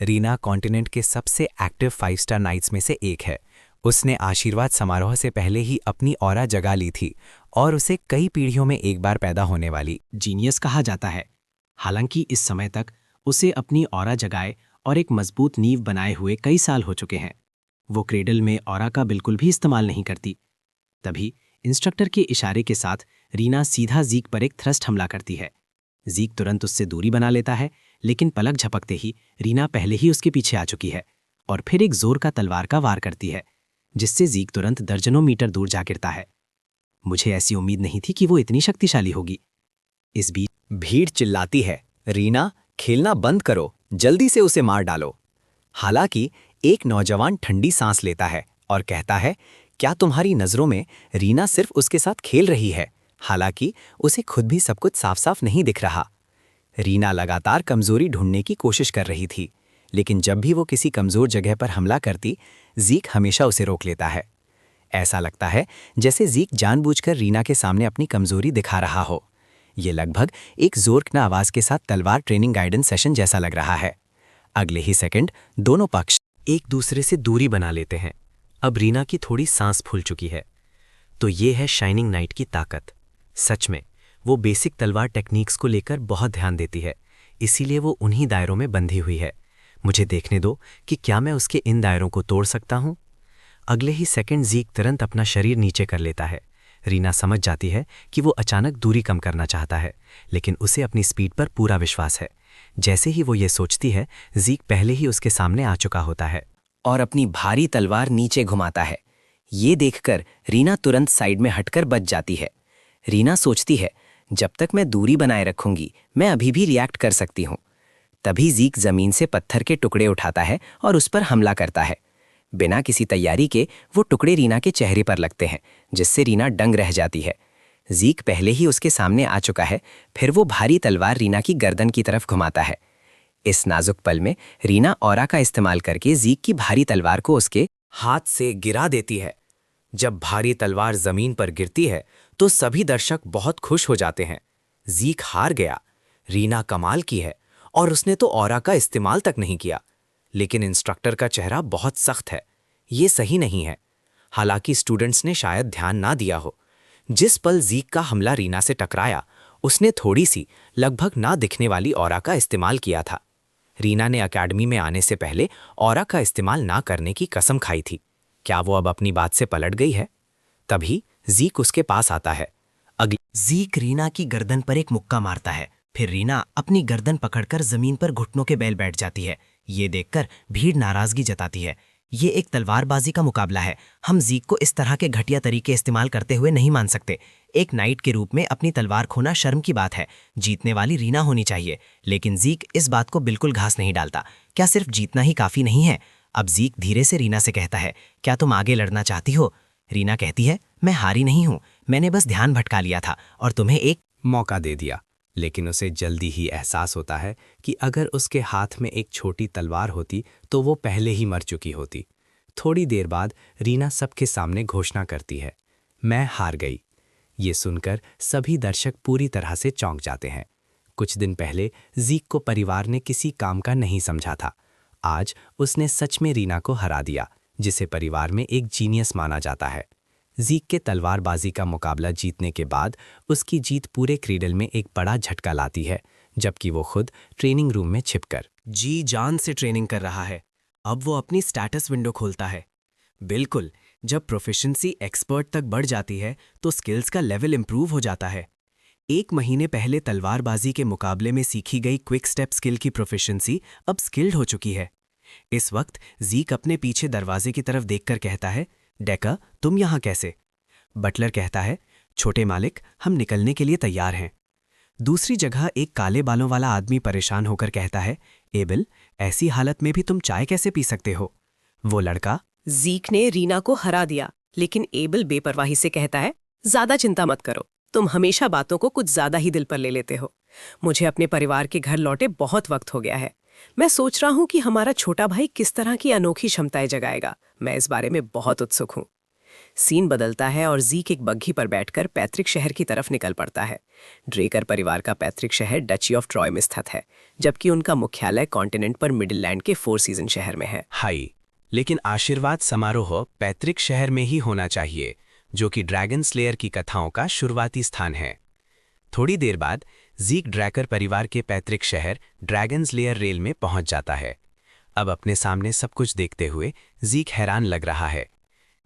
रीना कॉन्टिनेंट के सबसे एक्टिव 5 स्टार नाइट्स में से एक है। उसने आशीर्वाद समारोह से पहले ही अपनी ऑरा जगा ली थी और उसे कई पीढ़ियों में एक बार पैदा होने वाली जीनियस कहा जाता है। हालांकि इस समय तक उसे अपनी ऑरा जगाए और एक मजबूत नींव बनाए हुए कई साल हो चुके हैं। वो क्रेडल में ऑरा का बिल्कुल भी इस्तेमाल नहीं करती। तभी इंस्ट्रक्टर के इशारे के साथ रीना सीधा ज़ीक पर एक थ्रस्ट हमला करती है। ज़ीक तुरंत उससे दूरी बना लेता है, लेकिन पलक झपकते ही रीना पहले ही उसके पीछे आ चुकी है और फिर एक जोर का तलवार का वार करती है, जिससे ज़ीक तुरंत दर्जनों मीटर दूर जा गिरता है। मुझे ऐसी उम्मीद नहीं थी कि वो इतनी शक्तिशाली होगी। इस बीच भीड़ चिल्लाती है, रीना, खेलना बंद करो, जल्दी से उसे मार डालो। हालांकि एक नौजवान ठंडी सांस लेता है और कहता है, क्या तुम्हारी नज़रों में रीना सिर्फ उसके साथ खेल रही है? हालांकि उसे खुद भी सब कुछ साफ साफ नहीं दिख रहा। रीना लगातार कमजोरी ढूंढने की कोशिश कर रही थी, लेकिन जब भी वो किसी कमजोर जगह पर हमला करती, ज़ीक हमेशा उसे रोक लेता है। ऐसा लगता है जैसे ज़ीक जानबूझकर रीना के सामने अपनी कमजोरी दिखा रहा हो। ये लगभग एक जोरदार आवाज के साथ तलवार ट्रेनिंग गाइडेंस सेशन जैसा लग रहा है। अगले ही सेकंड दोनों पक्ष एक दूसरे से दूरी बना लेते हैं। अब रीना की थोड़ी सांस फूल चुकी है। तो ये है शाइनिंग नाइट की ताकत। सच में वो बेसिक तलवार टेक्निक्स को लेकर बहुत ध्यान देती है, इसीलिए वो उन्हीं दायरों में बंधी हुई है। मुझे देखने दो कि क्या मैं उसके इन दायरों को तोड़ सकता हूं। अगले ही सेकंड ज़ीक तुरंत अपना शरीर नीचे कर लेता है। रीना समझ जाती है कि वो अचानक दूरी कम करना चाहता है, लेकिन उसे अपनी स्पीड पर पूरा विश्वास है। जैसे ही वो ये सोचती है, ज़ीक पहले ही उसके सामने आ चुका होता है और अपनी भारी तलवार नीचे घुमाता है। ये देखकर रीना तुरंत साइड में हटकर बच जाती है। रीना सोचती है, जब तक मैं दूरी बनाए रखूंगी, मैं अभी भी रिएक्ट कर सकती हूँ। तभी ज़ीक जमीन से पत्थर के टुकड़े उठाता है और उस पर हमला करता है। बिना किसी तैयारी के वो टुकड़े रीना के चेहरे पर लगते हैं, जिससे रीना दंग रह जाती है। ज़ीक पहले ही उसके सामने आ चुका है, फिर वो भारी तलवार रीना की गर्दन की तरफ घुमाता है। इस नाजुक पल में रीना ऑरा का इस्तेमाल करके ज़ीक की भारी तलवार को उसके हाथ से गिरा देती है। जब भारी तलवार जमीन पर गिरती है तो सभी दर्शक बहुत खुश हो जाते हैं। ज़ीक हार गया। रीना कमाल की है और उसने तो ऑरा का इस्तेमाल तक नहीं किया। लेकिन इंस्ट्रक्टर का चेहरा बहुत सख्त है। ये सही नहीं है। हालांकि स्टूडेंट्स ने शायद ध्यान ना दिया हो। जिस पल ज़ीक का हमला रीना से टकराया, उसने थोड़ी सी लगभग ना दिखने वाली ऑरा का इस्तेमाल किया था। रीना ने अकेडमी में आने से पहले ऑरा का इस्तेमाल ना करने की कसम खाई थी। क्या वो अब अपनी बात से पलट गई है? तभी ज़ीक उसके पास आता है। ज़ीक रीना की गर्दन पर एक मुक्का मारता है। फिर रीना अपनी गर्दन पकड़कर जमीन पर घुटनों के बैल बैठ जाती है। ये देखकर भीड़ नाराजगी जताती है। ये एक तलवारबाजी का मुकाबला है। हम ज़ीक को इस तरह के घटिया तरीके इस्तेमाल करते हुए नहीं मान सकते। एक नाइट के रूप में अपनी तलवार खोना शर्म की बात है। जीतने वाली रीना होनी चाहिए। लेकिन ज़ीक इस बात को बिल्कुल घास नहीं डालता। क्या सिर्फ जीतना ही काफ़ी नहीं है? अब ज़ीक धीरे से रीना से कहता है, क्या तुम आगे लड़ना चाहती हो? रीना कहती है, मैं हारी नहीं हूँ, मैंने बस ध्यान भटका लिया था और तुम्हें एक मौका दे दिया। लेकिन उसे जल्दी ही एहसास होता है कि अगर उसके हाथ में एक छोटी तलवार होती तो वो पहले ही मर चुकी होती। थोड़ी देर बाद रीना सबके सामने घोषणा करती है, मैं हार गई। ये सुनकर सभी दर्शक पूरी तरह से चौंक जाते हैं। कुछ दिन पहले ज़ीक को परिवार ने किसी काम का नहीं समझा था। आज उसने सच में रीना को हरा दिया, जिसे परिवार में एक जीनियस माना जाता है। ज़ीक के तलवारबाजी का मुकाबला जीतने के बाद उसकी जीत पूरे क्रीडल में एक बड़ा झटका लाती है, जबकि वो खुद ट्रेनिंग रूम में छिपकर जी जान से ट्रेनिंग कर रहा है। अब वो अपनी स्टेटस विंडो खोलता है। बिल्कुल, जब प्रोफिशिएंसी एक्सपर्ट तक बढ़ जाती है तो स्किल्स का लेवल इंप्रूव हो जाता है। 1 महीने पहले तलवारबाजी के मुकाबले में सीखी गई क्विक स्टेप स्किल की प्रोफिशिएंसी अब स्किल्ड हो चुकी है। इस वक्त जीक अपने पीछे दरवाजे की तरफ देखकर कहता है, डेका, तुम यहाँ कैसे? बटलर कहता है, छोटे मालिक, हम निकलने के लिए तैयार हैं। दूसरी जगह एक काले बालों वाला आदमी परेशान होकर कहता है, एबल, ऐसी हालत में भी तुम चाय कैसे पी सकते हो? वो लड़का, जीक ने रीना को हरा दिया, लेकिन एबल बेपरवाही से कहता है, ज्यादा चिंता मत करो, तुम हमेशा बातों को कुछ ज्यादा ही दिल पर ले लेते हो। मुझे अपने परिवार के घर लौटे बहुत वक्त हो गया है। मैं सोच रहा हूं कि हमारा छोटा भाई किस तरह की अनोखी क्षमताएं जगाएगा। मैं इस बारे में बहुत उत्सुक हूं। सीन बदलता है और जीक एक बग्घी पर बैठकर पैतृक शहर की तरफ निकल पड़ता है। ड्रेकर परिवार का पैतृक शहर डची ऑफ ट्रॉय में स्थित है, जबकि उनका मुख्यालय कॉन्टिनेंट पर मिडिललैंड के 4 सीजन शहर में है। हाई, लेकिन आशीर्वाद समारोह पैतृक शहर में ही होना चाहिए, जो कि ड्रैगन स्लेयर की कथाओं का शुरुआती स्थान है। थोड़ी देर बाद जीक ड्रैकर परिवार के पैतृक शहर ड्रैगन स्लेयर रेल में पहुंच जाता है। अब अपने सामने सब कुछ देखते हुए जीक हैरान लग रहा है।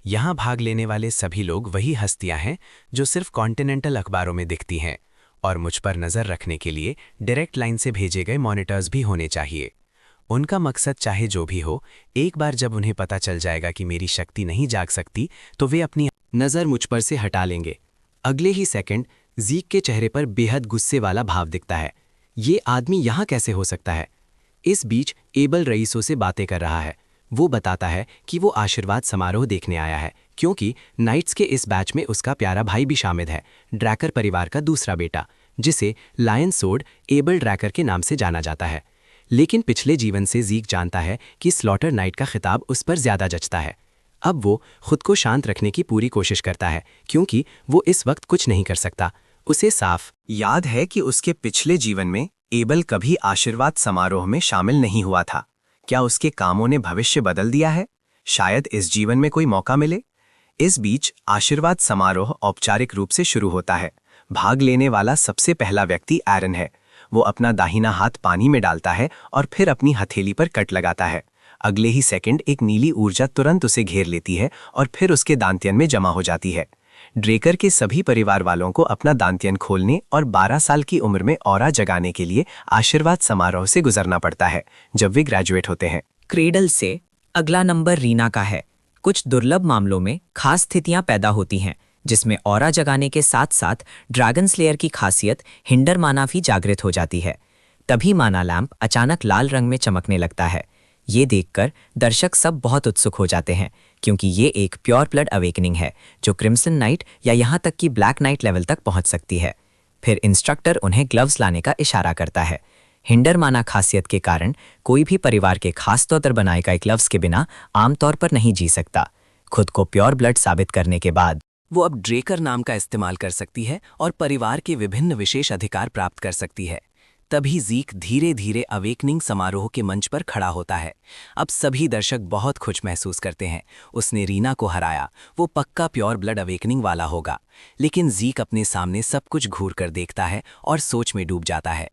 यहाँ भाग लेने वाले सभी लोग वही हस्तियां हैं जो सिर्फ कॉन्टिनेंटल अखबारों में दिखती हैं, और मुझ पर नज़र रखने के लिए डायरेक्ट लाइन से भेजे गए मॉनिटर्स भी होने चाहिए। उनका मकसद चाहे जो भी हो, एक बार जब उन्हें पता चल जाएगा कि मेरी शक्ति नहीं जाग सकती, तो वे अपनी नज़र मुझ पर से हटा लेंगे। अगले ही सेकंड जीक के चेहरे पर बेहद गुस्से वाला भाव दिखता है। ये आदमी यहाँ कैसे हो सकता है? इस बीच एबल रईसों से बातें कर रहा है। वो बताता है कि वो आशीर्वाद समारोह देखने आया है, क्योंकि नाइट्स के इस बैच में उसका प्यारा भाई भी शामिल है, ड्रैकर परिवार का दूसरा बेटा, जिसे लायन सोर्ड एबल ड्रैकर के नाम से जाना जाता है। लेकिन पिछले जीवन से जीक जानता है कि स्लॉटर नाइट का खिताब उस पर ज्यादा जचता है। अब वो खुद को शांत रखने की पूरी कोशिश करता है, क्योंकि वो इस वक्त कुछ नहीं कर सकता। उसे साफ याद है कि उसके पिछले जीवन में एबल कभी आशीर्वाद समारोह में शामिल नहीं हुआ था। क्या उसके कामों ने भविष्य बदल दिया है? शायद इस जीवन में कोई मौका मिले। इस बीच आशीर्वाद समारोह औपचारिक रूप से शुरू होता है। भाग लेने वाला सबसे पहला व्यक्ति एरन है। वो अपना दाहिना हाथ पानी में डालता है और फिर अपनी हथेली पर कट लगाता है। अगले ही सेकंड एक नीली ऊर्जा तुरंत उसे घेर लेती है और फिर उसके दांत्यन में जमा हो जाती है। ड्रेकर के सभी परिवार वालों को अपना दांत्यन खोलने और 12 साल की उम्र में ऑरा जगाने के लिए आशीर्वाद समारोह से गुजरना पड़ता है जब वे ग्रेजुएट होते हैं। क्रेडल से अगला नंबर रीना का है। कुछ दुर्लभ मामलों में खास स्थितियां पैदा होती हैं, जिसमें ऑरा जगाने के साथ साथ ड्रैगन स्लेयर की खासियत हिंडर माना भी जागृत हो जाती है। तभी माना लैंप अचानक लाल रंग में चमकने लगता है। ये देखकर दर्शक सब बहुत उत्सुक हो जाते हैं, क्योंकि ये एक प्योर ब्लड अवेकनिंग है जो क्रिम्सन नाइट या यहाँ तक कि ब्लैक नाइट लेवल तक पहुँच सकती है। फिर इंस्ट्रक्टर उन्हें ग्लव्स लाने का इशारा करता है। हिंडर माना खासियत के कारण कोई भी परिवार के खास तौर पर बनाए गए ग्लव्स के बिना आमतौर पर नहीं जी सकता। खुद को प्योर ब्लड साबित करने के बाद वो अब ड्रेकर नाम का इस्तेमाल कर सकती है और परिवार के विभिन्न विशेष अधिकार प्राप्त कर सकती है। तभी जीक धीरे धीरे अवेकनिंग समारोह के मंच पर खड़ा होता है। अब सभी दर्शक बहुत खुश महसूस करते हैं। उसने रीना को हराया, वो पक्का प्योर ब्लड अवेकनिंग वाला होगा। लेकिन जीक अपने सामने सब कुछ घूर कर देखता है और सोच में डूब जाता है।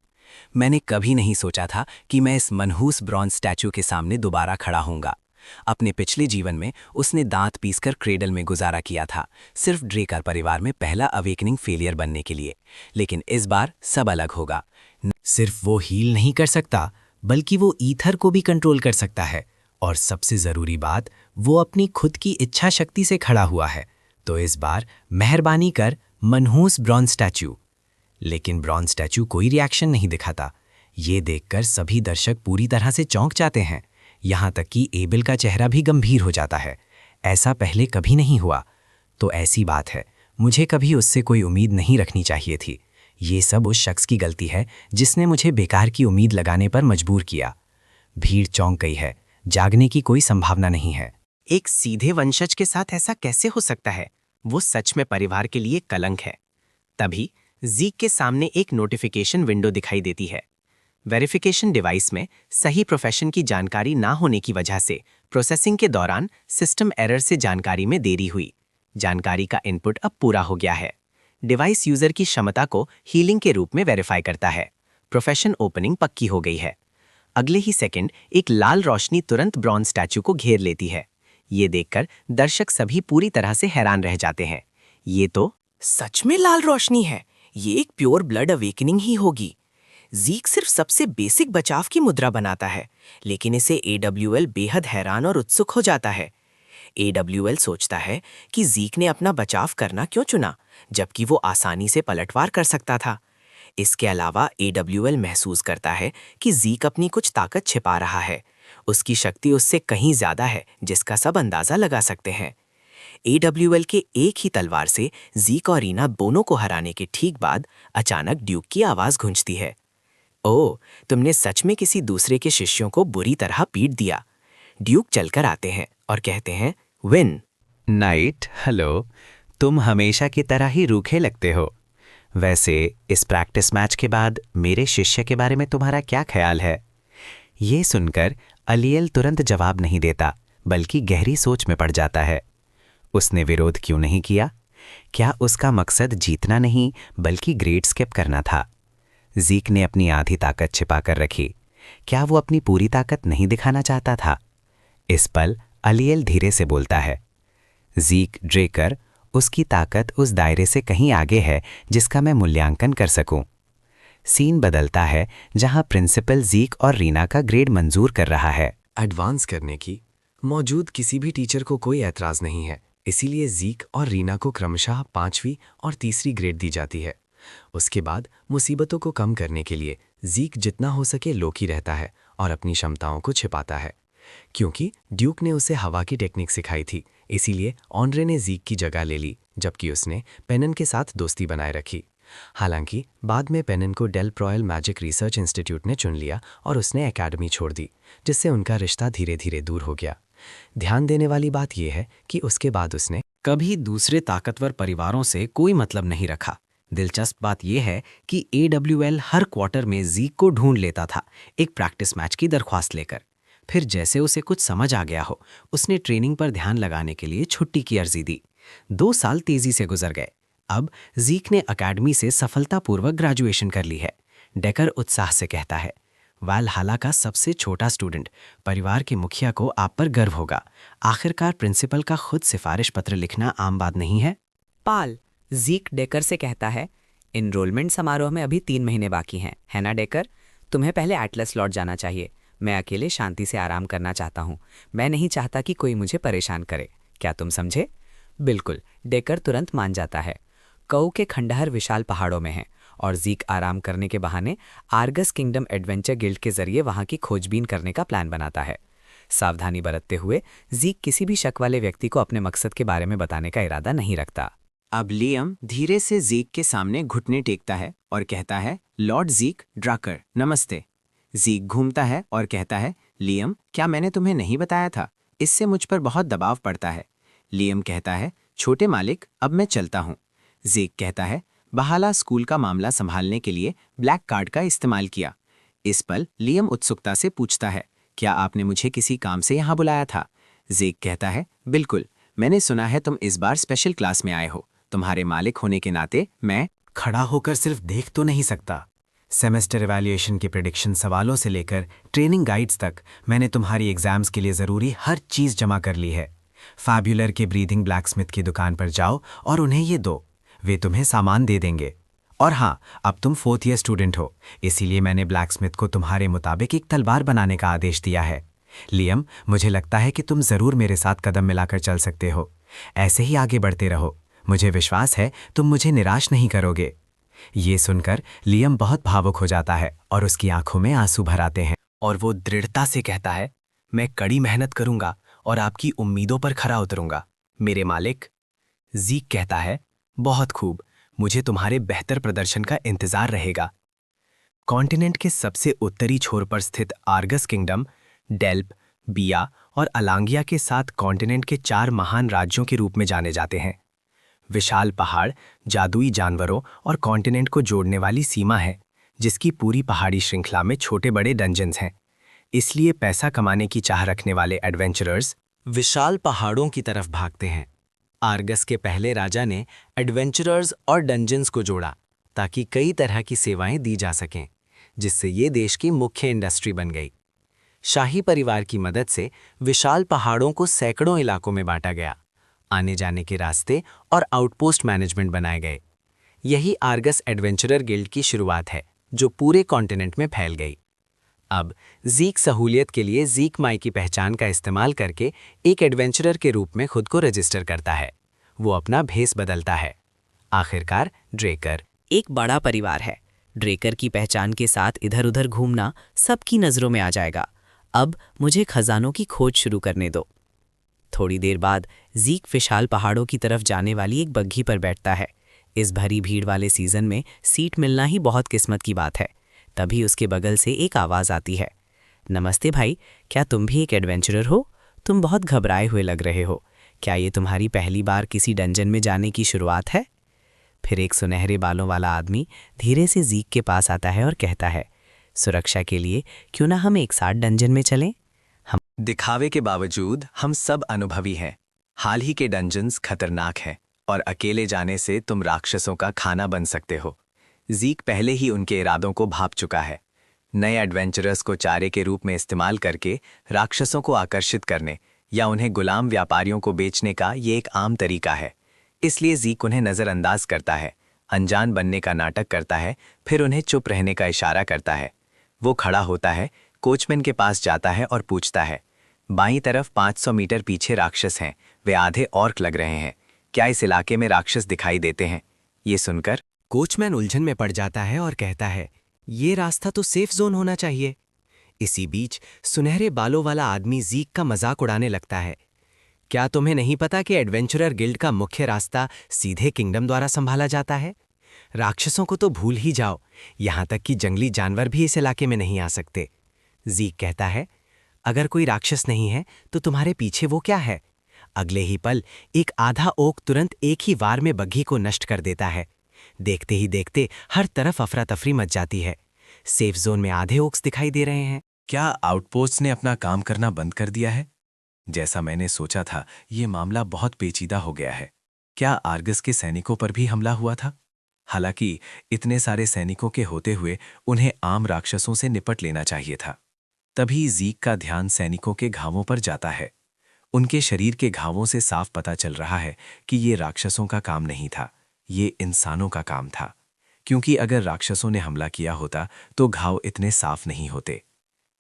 मैंने कभी नहीं सोचा था कि मैं इस मनहूस ब्रॉन्ज स्टैचू के सामने दोबारा खड़ा होऊंगा। अपने पिछले जीवन में उसने दांत पीसकर क्रेडल में गुजारा किया था, सिर्फ ड्रेकर परिवार में पहला अवेकनिंग फेलियर बनने के लिए। लेकिन इस बार सब अलग होगा। सिर्फ वो हील नहीं कर सकता, बल्कि वो ईथर को भी कंट्रोल कर सकता है। और सबसे जरूरी बात, वो अपनी खुद की इच्छा शक्ति से खड़ा हुआ है। तो इस बार मेहरबानी कर मनहूस ब्रॉन्ज स्टैचू। लेकिन ब्रॉन्ज स्टैचू कोई रिएक्शन नहीं दिखाता। ये देखकर सभी दर्शक पूरी तरह से चौंक जाते हैं। यहाँ तक कि एबल का चेहरा भी गंभीर हो जाता है। ऐसा पहले कभी नहीं हुआ। तो ऐसी बात है, मुझे कभी उससे कोई उम्मीद नहीं रखनी चाहिए थी। ये सब उस शख्स की गलती है जिसने मुझे बेकार की उम्मीद लगाने पर मजबूर किया। भीड़ चौंक गई है। जागने की कोई संभावना नहीं है। एक सीधे वंशज के साथ ऐसा कैसे हो सकता है? वो सच में परिवार के लिए कलंक है। तभी जीक के सामने एक नोटिफिकेशन विंडो दिखाई देती है। वेरिफिकेशन डिवाइस में सही प्रोफेशन की जानकारी ना होने की वजह से प्रोसेसिंग के दौरान सिस्टम एरर से जानकारी में देरी हुई। जानकारी का इनपुट अब पूरा हो गया है। डिवाइस यूजर की क्षमता को हीलिंग के रूप में वेरीफाई करता है। प्रोफेशन ओपनिंग पक्की हो गई है। अगले ही सेकंड एक लाल रोशनी तुरंत ब्रॉन्ज स्टैचू को घेर लेती है। ये देखकर दर्शक सभी पूरी तरह से हैरान रह जाते हैं। ये तो सच में लाल रोशनी है। ये एक प्योर ब्लड अवेकनिंग ही होगी। ज़ीक सिर्फ सबसे बेसिक बचाव की मुद्रा बनाता है, लेकिन इसे AWL बेहद हैरान और उत्सुक हो जाता है। AWL सोचता है कि ज़ीक ने अपना बचाव करना क्यों चुना, जबकि वो आसानी से पलटवार कर सकता था। इसके अलावा AWL महसूस करता है कि ज़ीक अपनी कुछ ताकत छिपा रहा है। उसकी शक्ति उससे कहीं ज़्यादा है, जिसका सब अंदाज़ा लगा सकते हैं। AWL के एक ही तलवार से ज़ीक और रीना दोनों को हराने के ठीक बाद अचानक ड्यूक की आवाज़ गूंजती है। ओह, तुमने सच में किसी दूसरे के शिष्यों को बुरी तरह पीट दिया। ड्यूक चलकर आते हैं और कहते हैं, विन। Night, hello. तुम हमेशा की तरह ही रूखे लगते हो। वैसे इस प्रैक्टिस मैच के बाद मेरे शिष्य के बारे में तुम्हारा क्या ख्याल है? ये सुनकर अलियल तुरंत जवाब नहीं देता, बल्कि गहरी सोच में पड़ जाता है। उसने विरोध क्यों नहीं किया? क्या उसका मकसद जीतना नहीं, बल्कि ग्रेड स्किप करना था? ज़ीक ने अपनी आधी ताकत छिपा कर रखी। क्या वो अपनी पूरी ताकत नहीं दिखाना चाहता था? इस पल अलियल धीरे से बोलता है, ज़ीक ड्रेकर, उसकी ताकत उस दायरे से कहीं आगे है जिसका मैं मूल्यांकन कर सकूं। सीन बदलता है, जहां प्रिंसिपल ज़ीक और रीना का ग्रेड मंजूर कर रहा है। एडवांस करने की मौजूद किसी भी टीचर को कोई ऐतराज़ नहीं है, इसीलिए ज़ीक और रीना को क्रमशः 5वीं और तीसरी ग्रेड दी जाती है। उसके बाद मुसीबतों को कम करने के लिए ज़ीक जितना हो सके लोकी रहता है और अपनी क्षमताओं को छिपाता है। क्योंकि ड्यूक ने उसे हवा की टेक्निक सिखाई थी, इसीलिए ऑनरे ने ज़ीक की जगह ले ली, जबकि उसने पेनन के साथ दोस्ती बनाए रखी। हालांकि बाद में पेनन को Del Royal Magic Research Institute ने चुन लिया और उसने एकेडमी छोड़ दी, जिससे उनका रिश्ता धीरे धीरे दूर हो गया। ध्यान देने वाली बात यह है कि उसके बाद उसने कभी दूसरे ताकतवर परिवारों से कोई मतलब नहीं रखा। दिलचस्प बात यह है कि AWL हर क्वार्टर में ज़ीक को ढूंढ लेता था, एक प्रैक्टिस मैच की दरख्वास्त लेकर। फिर जैसे उसे कुछ समझ आ गया हो, उसने ट्रेनिंग पर ध्यान लगाने के लिए छुट्टी की अर्जी दी। 2 साल तेजी से गुजर गए। अब ज़ीक ने अकेडमी से सफलतापूर्वक ग्रेजुएशन कर ली है। डेकर उत्साह से कहता है, वालहाला का सबसे छोटा स्टूडेंट, परिवार के मुखिया को आप पर गर्व होगा। आखिरकार प्रिंसिपल का खुद सिफारिश पत्र लिखना आम बात नहीं है। पाल, ज़ीक डेकर से कहता है, इनरोलमेंट समारोह में अभी 3 महीने बाकी हैं, है ना डेकर? तुम्हें पहले एटलस लौट जाना चाहिए। मैं अकेले शांति से आराम करना चाहता हूँ। मैं नहीं चाहता कि कोई मुझे परेशान करे। क्या तुम समझे? बिल्कुल, डेकर तुरंत मान जाता है। कऊ के खंडहर विशाल पहाड़ों में हैं और ज़ीक आराम करने के बहाने आर्गस किंगडम एडवेंचर गिल्ड के जरिए वहाँ की खोजबीन करने का प्लान बनाता है। सावधानी बरतते हुए ज़ीक किसी भी शक वाले व्यक्ति को अपने मकसद के बारे में बताने का इरादा नहीं रखता। अब लियम धीरे से ज़ीक के सामने घुटने टेकता है और कहता है, लॉर्ड ज़ीक ड्राकर, नमस्ते। ज़ीक घूमता है और कहता है, लियम, क्या मैंने तुम्हें नहीं बताया था? इससे मुझ पर बहुत दबाव पड़ता है। लियम कहता है, छोटे मालिक, अब मैं चलता हूँ। ज़ीक कहता है, बहाला स्कूल का मामला संभालने के लिए ब्लैक कार्ड का इस्तेमाल किया। इस पल लियम उत्सुकता से पूछता है, क्या आपने मुझे किसी काम से यहाँ बुलाया था? ज़ीक कहता है, बिल्कुल, मैंने सुना है तुम इस बार स्पेशल क्लास में आए हो। तुम्हारे मालिक होने के नाते मैं खड़ा होकर सिर्फ देख तो नहीं सकता। सेमेस्टर इवैल्यूएशन के प्रेडिक्शन सवालों से लेकर ट्रेनिंग गाइड्स तक मैंने तुम्हारी एग्जाम्स के लिए ज़रूरी हर चीज़ जमा कर ली है। फैब्युलर के ब्रीदिंग ब्लैकस्मिथ की दुकान पर जाओ और उन्हें ये दो, वे तुम्हें सामान दे देंगे। और हाँ, अब तुम 4th ईयर स्टूडेंट हो, इसीलिए मैंने ब्लैकस्मिथ को तुम्हारे मुताबिक एक तलवार बनाने का आदेश दिया है। लियम, मुझे लगता है कि तुम ज़रूर मेरे साथ कदम मिलाकर चल सकते हो। ऐसे ही आगे बढ़ते रहो, मुझे विश्वास है तुम मुझे निराश नहीं करोगे। ये सुनकर लियम बहुत भावुक हो जाता है और उसकी आंखों में आंसू भर आते हैं और वो दृढ़ता से कहता है, मैं कड़ी मेहनत करूंगा और आपकी उम्मीदों पर खरा उतरूंगा, मेरे मालिक। ज़ीक कहता है, बहुत खूब, मुझे तुम्हारे बेहतर प्रदर्शन का इंतजार रहेगा। कॉन्टिनेंट के सबसे उत्तरी छोर पर स्थित आर्गस किंगडम, डेल्प, बिया और अलांगिया के साथ कॉन्टिनेंट के 4 महान राज्यों के रूप में जाने जाते हैं। विशाल पहाड़, जादुई जानवरों और कॉन्टिनेंट को जोड़ने वाली सीमा है, जिसकी पूरी पहाड़ी श्रृंखला में छोटे बड़े डंजन्स हैं। इसलिए पैसा कमाने की चाह रखने वाले एडवेंचरर्स विशाल पहाड़ों की तरफ भागते हैं। आर्गस के पहले राजा ने एडवेंचरर्स और डंजन्स को जोड़ा ताकि कई तरह की सेवाएं दी जा सकें, जिससे ये देश की मुख्य इंडस्ट्री बन गई। शाही परिवार की मदद से विशाल पहाड़ों को सैकड़ों इलाकों में बांटा गया। आने जाने के रास्ते और आउटपोस्ट मैनेजमेंट बनाए गए। यही आर्गस एडवेंचरर गिल्ड की शुरुआत है, जो पूरे कॉन्टिनेंट में फैल गई। अब ज़ीक सहूलियत के लिए ज़ीक माई की पहचान का इस्तेमाल करके एक एडवेंचरर के रूप में खुद को रजिस्टर करता है। वो अपना भेस बदलता है। आखिरकार ड्रेकर एक बड़ा परिवार है। ड्रेकर की पहचान के साथ इधर उधर घूमना सबकी नज़रों में आ जाएगा। अब मुझे खजानों की खोज शुरू करने दो। थोड़ी देर बाद ज़ीक विशाल पहाड़ों की तरफ जाने वाली एक बग्घी पर बैठता है। इस भरी भीड़ वाले सीज़न में सीट मिलना ही बहुत किस्मत की बात है। तभी उसके बगल से एक आवाज़ आती है। नमस्ते भाई, क्या तुम भी एक एडवेंचरर हो? तुम बहुत घबराए हुए लग रहे हो। क्या ये तुम्हारी पहली बार किसी डंजन में जाने की शुरुआत है? फिर एक सुनहरे बालों वाला आदमी धीरे से ज़ीक के पास आता है और कहता है, सुरक्षा के लिए क्यों ना हम एक साथ डंजन में चलें? दिखावे के बावजूद हम सब अनुभवी हैं। हाल ही के डंजन्स खतरनाक हैं और अकेले जाने से तुम राक्षसों का खाना बन सकते हो। ज़ीक पहले ही उनके इरादों को भांप चुका है। नए एडवेंचरर्स को चारे के रूप में इस्तेमाल करके राक्षसों को आकर्षित करने या उन्हें गुलाम व्यापारियों को बेचने का ये एक आम तरीका है। इसलिए ज़ीक उन्हें नज़रअंदाज करता है, अनजान बनने का नाटक करता है, फिर उन्हें चुप रहने का इशारा करता है। वो खड़ा होता है, कोचमैन के पास जाता है और पूछता है, बाईं तरफ 500 मीटर पीछे राक्षस हैं, वे आधे ऑर्क लग रहे हैं। क्या इस इलाके में राक्षस दिखाई देते हैं? ये सुनकर कोचमैन उलझन में पड़ जाता है और कहता है, ये रास्ता तो सेफ जोन होना चाहिए। इसी बीच सुनहरे बालों वाला आदमी ज़ीक का मजाक उड़ाने लगता है। क्या तुम्हें नहीं पता कि एडवेंचरर गिल्ड का मुख्य रास्ता सीधे किंगडम द्वारा संभाला जाता है? राक्षसों को तो भूल ही जाओ, यहां तक कि जंगली जानवर भी इस इलाके में नहीं आ सकते। ज़ीक कहता है, अगर कोई राक्षस नहीं है तो तुम्हारे पीछे वो क्या है? अगले ही पल एक आधा ओक तुरंत एक ही वार में बग्घी को नष्ट कर देता है। देखते ही देखते हर तरफ अफरा तफरी मच जाती है। सेफ जोन में आधे ओक्स दिखाई दे रहे हैं। क्या आउटपोस्ट ने अपना काम करना बंद कर दिया है? जैसा मैंने सोचा था, ये मामला बहुत पेचीदा हो गया है। क्या आर्गस के सैनिकों पर भी हमला हुआ था? हालांकि इतने सारे सैनिकों के होते हुए उन्हें आम राक्षसों से निपट लेना चाहिए था। तभी ज़ीक का ध्यान सैनिकों के घावों पर जाता है। उनके शरीर के घावों से साफ पता चल रहा है कि ये राक्षसों का काम नहीं था, ये इंसानों का काम था। क्योंकि अगर राक्षसों ने हमला किया होता तो घाव इतने साफ नहीं होते।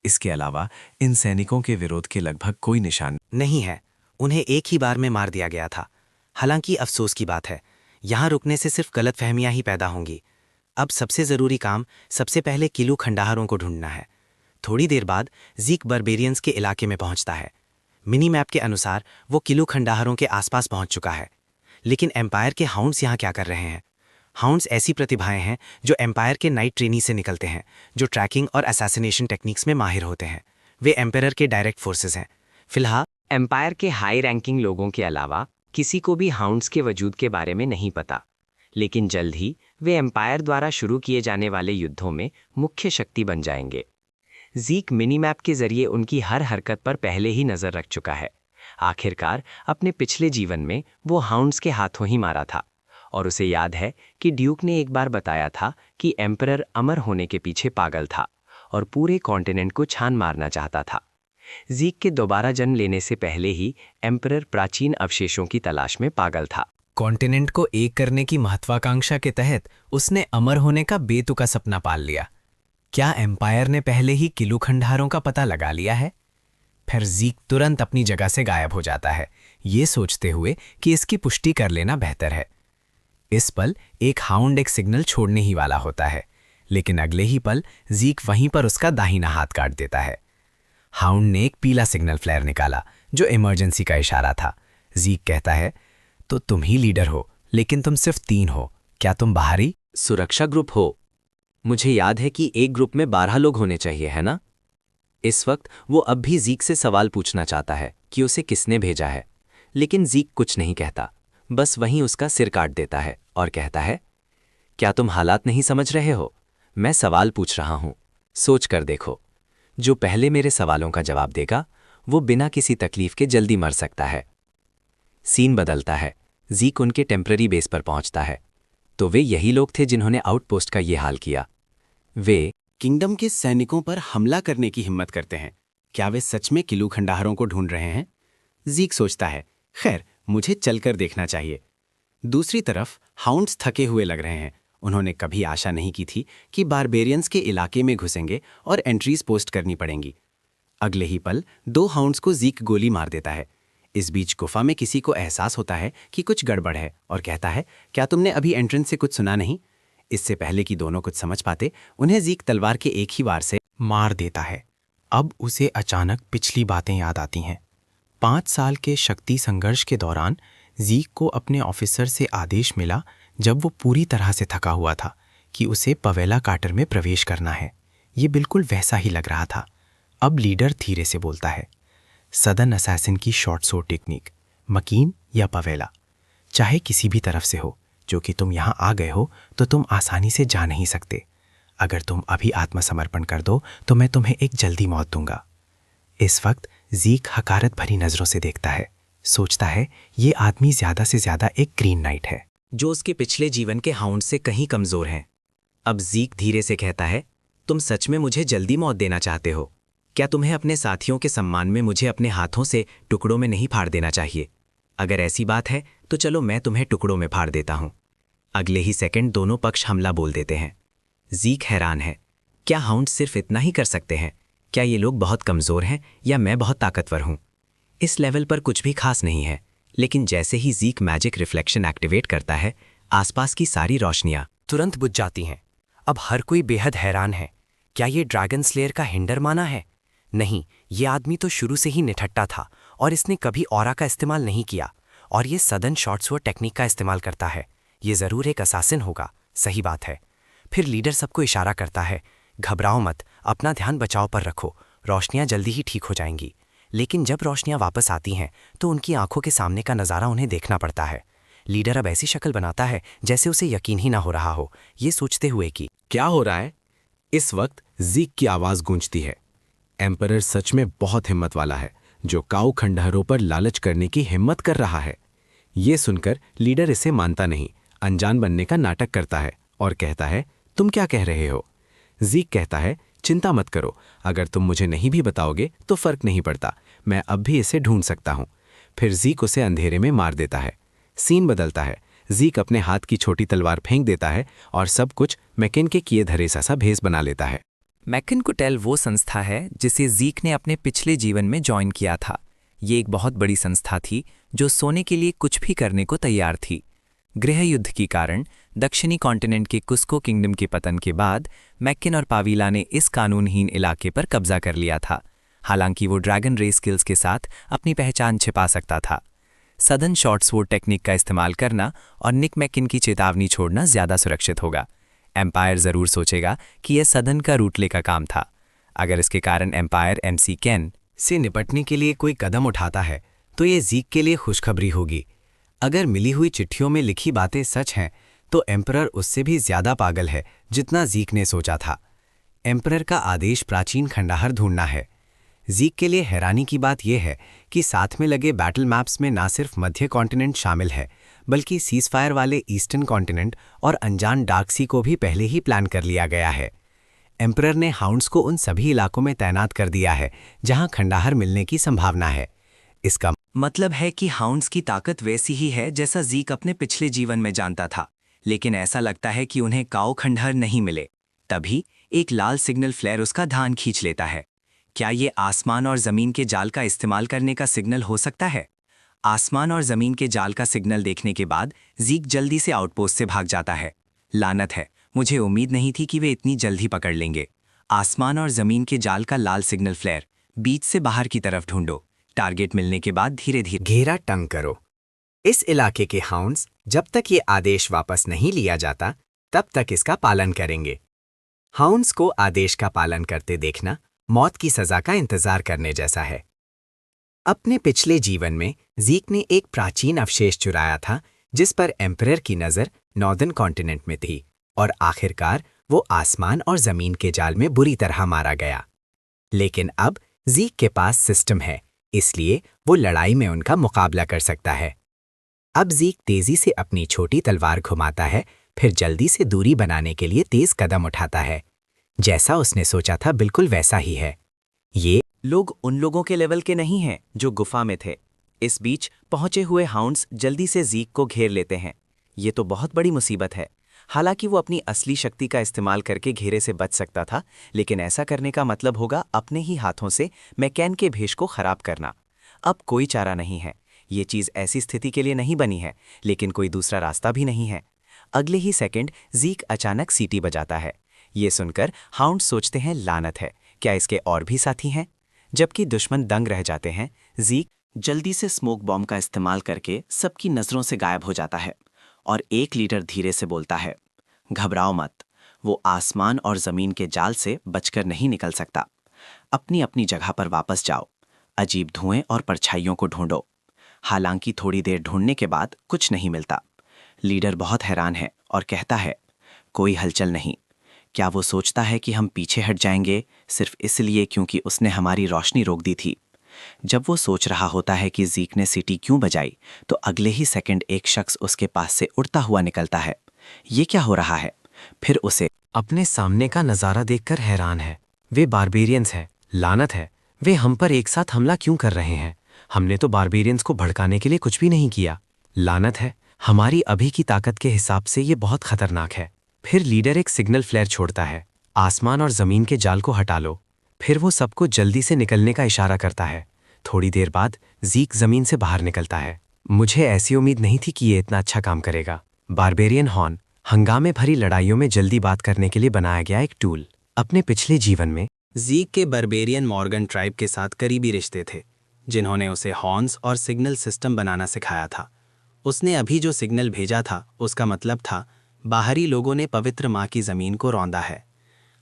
इसके अलावा इन सैनिकों के विरोध के लगभग कोई निशान नहीं है। उन्हें एक ही बार में मार दिया गया था। हालांकि अफसोस की बात है, यहाँ रुकने से सिर्फ गलतफहमियां ही पैदा होंगी। अब सबसे ज़रूरी काम सबसे पहले किलू खंडाहरों को ढूंढना है। थोड़ी देर बाद ज़ीक बर्बेरियंस के इलाके में पहुंचता है। मिनी मैप के अनुसार वो किलू खंडाहरों के आसपास पहुंच चुका है। लेकिन एम्पायर के हाउंड्स यहाँ क्या कर रहे हैं? हाउंड्स ऐसी प्रतिभाएं हैं जो एम्पायर के नाइट ट्रेनी से निकलते हैं, जो ट्रैकिंग और असैसिनेशन टेक्निक्स में माहिर होते हैं। वे एम्पायर के डायरेक्ट फोर्सेस हैं। फिलहाल एम्पायर के हाई रैंकिंग लोगों के अलावा किसी को भी हाउंड्स के वजूद के बारे में नहीं पता। लेकिन जल्द ही वे एम्पायर द्वारा शुरू किए जाने वाले युद्धों में मुख्य शक्ति बन जाएंगे। ज़ीक मिनी मैप के जरिए उनकी हर हरकत पर पहले ही नज़र रख चुका है। आखिरकार अपने पिछले जीवन में वो हाउंड्स के हाथों ही मारा था और उसे याद है कि ड्यूक ने एक बार बताया था कि एम्परर अमर होने के पीछे पागल था और पूरे कॉन्टिनेंट को छान मारना चाहता था। ज़ीक के दोबारा जन्म लेने से पहले ही एम्परर प्राचीन अवशेषों की तलाश में पागल था। कॉन्टिनेंट को एक करने की महत्वाकांक्षा के तहत उसने अमर होने का बेतुका सपना पाल लिया। क्या एम्पायर ने पहले ही किलू खंडारों का पता लगा लिया है? फिर ज़ीक तुरंत अपनी जगह से गायब हो जाता है, ये सोचते हुए कि इसकी पुष्टि कर लेना बेहतर है। इस पल एक हाउंड एक सिग्नल छोड़ने ही वाला होता है, लेकिन अगले ही पल ज़ीक वहीं पर उसका दाहिना हाथ काट देता है। हाउंड ने एक पीला सिग्नल फ्लेयर निकाला जो इमरजेंसी का इशारा था। ज़ीक कहता है, तो तुम ही लीडर हो, लेकिन तुम सिर्फ 3 हो। क्या तुम बाहरी सुरक्षा ग्रुप हो? मुझे याद है कि एक ग्रुप में 12 लोग होने चाहिए, है ना? इस वक्त वो अब भी ज़ीक से सवाल पूछना चाहता है कि उसे किसने भेजा है, लेकिन ज़ीक कुछ नहीं कहता, बस वहीं उसका सिर काट देता है और कहता है, क्या तुम हालात नहीं समझ रहे हो? मैं सवाल पूछ रहा हूं, सोच कर देखो। जो पहले मेरे सवालों का जवाब देगा वो बिना किसी तकलीफ के जल्दी मर सकता है। सीन बदलता है। ज़ीक उनके टेम्पररी बेस पर पहुंचता है तो वे यही लोग थे जिन्होंने आउटपोस्ट का ये हाल किया। वे किंगडम के सैनिकों पर हमला करने की हिम्मत करते हैं। क्या वे सच में किलू खंडाहरों को ढूंढ रहे हैं? ज़ीक सोचता है, खैर मुझे चलकर देखना चाहिए। दूसरी तरफ हाउंड्स थके हुए लग रहे हैं उन्होंने कभी आशा नहीं की थी कि बारबेरियंस के इलाके में घुसेंगे और एंट्रीज पोस्ट करनी पड़ेंगी। अगले ही पल 2 हाउंड्स को ज़ीक गोली मार देता है। इस बीच गुफा में किसी को एहसास होता है कि कुछ गड़बड़ है और कहता है, क्या तुमने अभी एंट्रेंस से कुछ सुना नहीं? इससे पहले कि दोनों कुछ समझ पाते, उन्हें ज़ीक तलवार के एक ही वार से मार देता है। अब उसे अचानक पिछली बातें याद आती हैं। 5 साल के शक्ति संघर्ष के दौरान ज़ीक को अपने ऑफिसर से आदेश मिला, जब वो पूरी तरह से थका हुआ था, कि उसे पवेला कार्टर में प्रवेश करना है। ये बिल्कुल वैसा ही लग रहा था। अब लीडर धीरे से बोलता है, सदन असैसिन की शॉर्ट सोर्ड टेक्निक, मकीन या पवेला, चाहे किसी भी तरफ से हो, जो कि तुम यहाँ आ गए हो तो तुम आसानी से जा नहीं सकते। अगर तुम अभी आत्मसमर्पण कर दो तो मैं तुम्हें एक जल्दी मौत दूंगा। इस वक्त ज़ीक हकारत भरी नज़रों से देखता है, सोचता है ये आदमी ज़्यादा से ज़्यादा एक ग्रीन नाइट है जो उसके पिछले जीवन के हाउंड से कहीं कमज़ोर हैं। अब ज़ीक धीरे से कहता है, तुम सच में मुझे जल्दी मौत देना चाहते हो? क्या तुम्हें अपने साथियों के सम्मान में मुझे अपने हाथों से टुकड़ों में नहीं फाड़ देना चाहिए? अगर ऐसी बात है तो चलो मैं तुम्हें टुकड़ों में फाड़ देता हूं। अगले ही सेकंड दोनों पक्ष हमला बोल देते हैं। ज़ीक हैरान है, क्या हाउंड सिर्फ इतना ही कर सकते हैं? क्या ये लोग बहुत कमज़ोर हैं या मैं बहुत ताकतवर हूं? इस लेवल पर कुछ भी खास नहीं है, लेकिन जैसे ही ज़ीक मैजिक रिफ्लेक्शन एक्टिवेट करता है, आसपास की सारी रोशनियां तुरंत बुझ जाती हैं। अब हर कोई बेहद हैरान है। क्या ये ड्रैगन स्लेयर का हिंडर माना है? नहीं, ये आदमी तो शुरू से ही निठट्टा था और इसने कभी ऑरा का इस्तेमाल नहीं किया, और ये सदन शॉर्ट स्वॉर्ड टेक्निक का इस्तेमाल करता है। ये ज़रूर एक असासिन होगा। सही बात है। फिर लीडर सबको इशारा करता है, घबराओ मत, अपना ध्यान बचाव पर रखो, रोशनियां जल्दी ही ठीक हो जाएंगी। लेकिन जब रोशनियां वापस आती हैं तो उनकी आंखों के सामने का नज़ारा उन्हें देखना पड़ता है। लीडर अब ऐसी शक्ल बनाता है जैसे उसे यकीन ही ना हो रहा हो, ये सोचते हुए कि क्या हो रहा है। इस वक्त ज़ीक की आवाज़ गूंजती है, एम्परर सच में बहुत हिम्मत वाला है, जो काऊ खंडहरों पर लालच करने की हिम्मत कर रहा है। ये सुनकर लीडर इसे मानता नहीं, अनजान बनने का नाटक करता है और कहता है, तुम क्या कह रहे हो? ज़ीक कहता है, चिंता मत करो, अगर तुम मुझे नहीं भी बताओगे तो फर्क नहीं पड़ता, मैं अब भी इसे ढूंढ सकता हूं। फिर ज़ीक उसे अंधेरे में मार देता है। सीन बदलता है। ज़ीक अपने हाथ की छोटी तलवार फेंक देता है और सब कुछ मैकिन के किए धरे सा भेस बना लेता है। मैकिन कुटेल वो संस्था है जिसे ज़ीक ने अपने पिछले जीवन में ज्वाइन किया था। ये एक बहुत बड़ी संस्था थी जो सोने के लिए कुछ भी करने को तैयार थी। गृह युद्ध के कारण दक्षिणी कॉन्टिनेंट के कुस्को किंगडम के पतन के बाद मैकिन और पावीला ने इस कानूनहीन इलाके पर कब्जा कर लिया था। हालांकि वो ड्रैगन रे स्किल्स के साथ अपनी पहचान छिपा सकता था। सदन शॉर्ट स्वॉर्ड टेक्निक का इस्तेमाल करना और निक मैकिन की चेतावनी छोड़ना ज़्यादा सुरक्षित होगा। एम्पायर ज़रूर सोचेगा कि यह सदन का रूटले का काम था। अगर इसके कारण एम्पायर MC केन से निपटने के लिए कोई कदम उठाता है तो ये ज़ीक के लिए खुशखबरी होगी। अगर मिली हुई चिट्ठियों में लिखी बातें सच हैं तो एम्परर उससे भी ज़्यादा पागल है जितना ज़ीक ने सोचा था। एम्परर का आदेश प्राचीन खंडहर ढूंढना है। ज़ीक के लिए हैरानी की बात यह है कि साथ में लगे बैटल मैप्स में ना सिर्फ मध्य कॉन्टिनेंट शामिल है, बल्कि सीज़फायर वाले ईस्टर्न कॉन्टिनेंट और अनजान डार्क सी को भी पहले ही प्लान कर लिया गया है। एम्परर ने हाउंड्स को उन सभी इलाकों में तैनात कर दिया है जहां खंडहर मिलने की संभावना है। इसका मतलब है कि हाउंड्स की ताकत वैसी ही है जैसा ज़ीक अपने पिछले जीवन में जानता था, लेकिन ऐसा लगता है कि उन्हें काऊ खंडहर नहीं मिले। तभी एक लाल सिग्नल फ्लेयर उसका ध्यान खींच लेता है। क्या ये आसमान और ज़मीन के जाल का इस्तेमाल करने का सिग्नल हो सकता है? आसमान और ज़मीन के जाल का सिग्नल देखने के बाद ज़ीक जल्दी से आउटपोस्ट से भाग जाता है। लानत है, मुझे उम्मीद नहीं थी कि वे इतनी जल्दी पकड़ लेंगे। आसमान और ज़मीन के जाल का लाल सिग्नल फ्लेयर, बीच से बाहर की तरफ ढूंढो। टारगेट मिलने के बाद धीरे धीरे घेरा टंग करो। इस इलाके के हाउंड्स जब तक ये आदेश वापस नहीं लिया जाता तब तक इसका पालन करेंगे। हाउंड्स को आदेश का पालन करते देखना मौत की सजा का इंतजार करने जैसा है। अपने पिछले जीवन में ज़ीक ने एक प्राचीन अवशेष चुराया था जिस पर एम्परर की नज़र नॉर्दर्न कॉन्टिनेंट में थी, और आखिरकार वो आसमान और ज़मीन के जाल में बुरी तरह मारा गया। लेकिन अब ज़ीक के पास सिस्टम है, इसलिए वो लड़ाई में उनका मुकाबला कर सकता है। अब ज़ीक तेजी से अपनी छोटी तलवार घुमाता है, फिर जल्दी से दूरी बनाने के लिए तेज कदम उठाता है। जैसा उसने सोचा था बिल्कुल वैसा ही है। ये लोग उन लोगों के लेवल के नहीं हैं जो गुफा में थे। इस बीच पहुंचे हुए हाउंड्स जल्दी से ज़ीक को घेर लेते हैं। ये तो बहुत बड़ी मुसीबत है। हालांकि वो अपनी असली शक्ति का इस्तेमाल करके घेरे से बच सकता था, लेकिन ऐसा करने का मतलब होगा अपने ही हाथों से मैकेन के भेष को खराब करना। अब कोई चारा नहीं है। ये चीज़ ऐसी स्थिति के लिए नहीं बनी है, लेकिन कोई दूसरा रास्ता भी नहीं है। अगले ही सेकंड ज़ीक अचानक सीटी बजाता है। ये सुनकर हाउंड सोचते हैं लानत है, क्या इसके और भी साथी हैं? जबकि दुश्मन दंग रह जाते हैं, ज़ीक जल्दी से स्मोक बॉम्ब का इस्तेमाल करके सबकी नज़रों से गायब हो जाता है और एक लीडर धीरे से बोलता है, घबराओ मत, वो आसमान और ज़मीन के जाल से बचकर नहीं निकल सकता। अपनी अपनी जगह पर वापस जाओ, अजीब धुएं और परछाइयों को ढूंढो। हालांकि थोड़ी देर ढूंढने के बाद कुछ नहीं मिलता। लीडर बहुत हैरान है और कहता है, कोई हलचल नहीं। क्या वो सोचता है कि हम पीछे हट जाएंगे सिर्फ इसलिए क्योंकि उसने हमारी रोशनी रोक दी थी? जब वो सोच रहा होता है कि ज़ीक ने सीटी क्यों बजाई, तो अगले ही सेकंड एक शख्स उसके पास से उड़ता हुआ निकलता है। ये क्या हो रहा है? फिर उसे अपने सामने का नज़ारा देखकर हैरान है। वे बारबेरियंस हैं। लानत है, वे हम पर एक साथ हमला क्यों कर रहे हैं? हमने तो बारबेरियंस को भड़काने के लिए कुछ भी नहीं किया। लानत है, हमारी अभी की ताकत के हिसाब से ये बहुत खतरनाक है। फिर लीडर एक सिग्नल फ्लेयर छोड़ता है, आसमान और ज़मीन के जाल को हटा लो। फिर वो सबको जल्दी से निकलने का इशारा करता है। थोड़ी देर बाद ज़ीक ज़मीन से बाहर निकलता है। मुझे ऐसी उम्मीद नहीं थी कि ये इतना अच्छा काम करेगा। बारबेरियन हॉर्न हंगामे भरी लड़ाइयों में जल्दी बात करने के लिए बनाया गया एक टूल। अपने पिछले जीवन में ज़ीक के बारबेरियन मॉर्गन ट्राइब के साथ करीबी रिश्ते थे, जिन्होंने उसे हॉर्न्स और सिग्नल सिस्टम बनाना सिखाया था। उसने अभी जो सिग्नल भेजा था उसका मतलब था बाहरी लोगों ने पवित्र माँ की ज़मीन को रौंदा है।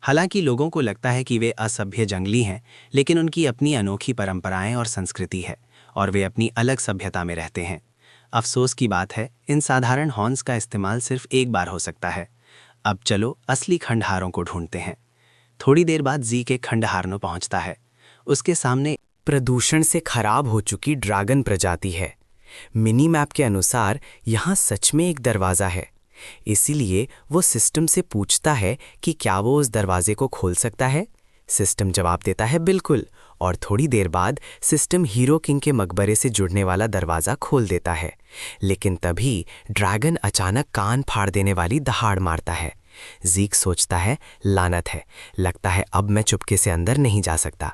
हालांकि लोगों को लगता है कि वे असभ्य जंगली हैं, लेकिन उनकी अपनी अनोखी परंपराएं और संस्कृति है और वे अपनी अलग सभ्यता में रहते हैं। अफसोस की बात है, इन साधारण हॉर्न्स का इस्तेमाल सिर्फ एक बार हो सकता है। अब चलो असली खंडहारों को ढूंढते हैं। थोड़ी देर बाद ज़ीक एक खंडहारनो पहुंचता है। उसके सामने प्रदूषण से खराब हो चुकी ड्रैगन प्रजाति है। मिनी मैप के अनुसार यहाँ सच में एक दरवाज़ा है। इसीलिए वो सिस्टम से पूछता है कि क्या वो उस दरवाजे को खोल सकता है। सिस्टम जवाब देता है बिल्कुल, और थोड़ी देर बाद सिस्टम हीरो किंग के मकबरे से जुड़ने वाला दरवाज़ा खोल देता है। लेकिन तभी ड्रैगन अचानक कान फाड़ देने वाली दहाड़ मारता है। ज़ीक सोचता है, लानत है, लगता है अब मैं चुपके से अंदर नहीं जा सकता।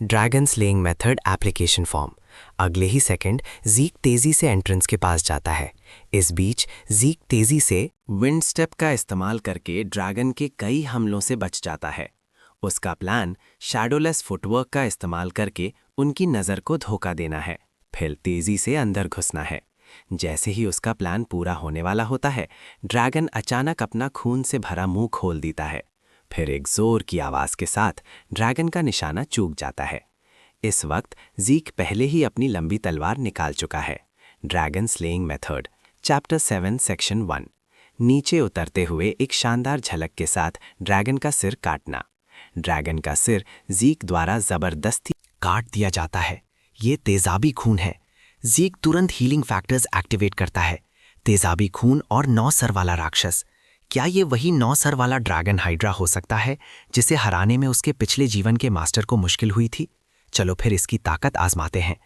Dragon slaying method application form. अगले ही सेकंड ज़ीक तेज़ी से एंट्रेंस के पास जाता है। इस बीच ज़ीक तेज़ी से विंड स्टेप का इस्तेमाल करके ड्रैगन के कई हमलों से बच जाता है। उसका प्लान शैडोलेस फुटवर्क का इस्तेमाल करके उनकी नज़र को धोखा देना है, फिर तेज़ी से अंदर घुसना है। जैसे ही उसका प्लान पूरा होने वाला होता है, ड्रैगन अचानक अपना खून से भरा मुंह खोल देता है। फिर एक जोर की आवाज़ के साथ ड्रैगन का निशाना चूक जाता है। इस वक्त ज़ीक पहले ही अपनी लंबी तलवार निकाल चुका है। Dragon slaying method chapter 7 section 1। नीचे उतरते हुए एक शानदार झलक के साथ ड्रैगन का सिर काटना। ड्रैगन का सिर ज़ीक द्वारा ज़बरदस्ती काट दिया जाता है। ये तेजाबी खून है। ज़ीक तुरंत हीलिंग फैक्टर्स एक्टिवेट करता है। तेजाबी खून और 9 सर वाला राक्षस। क्या ये वही 9 सर वाला ड्रैगन हाइड्रा हो सकता है जिसे हराने में उसके पिछले जीवन के मास्टर को मुश्किल हुई थी? चलो फिर इसकी ताकत आजमाते हैं।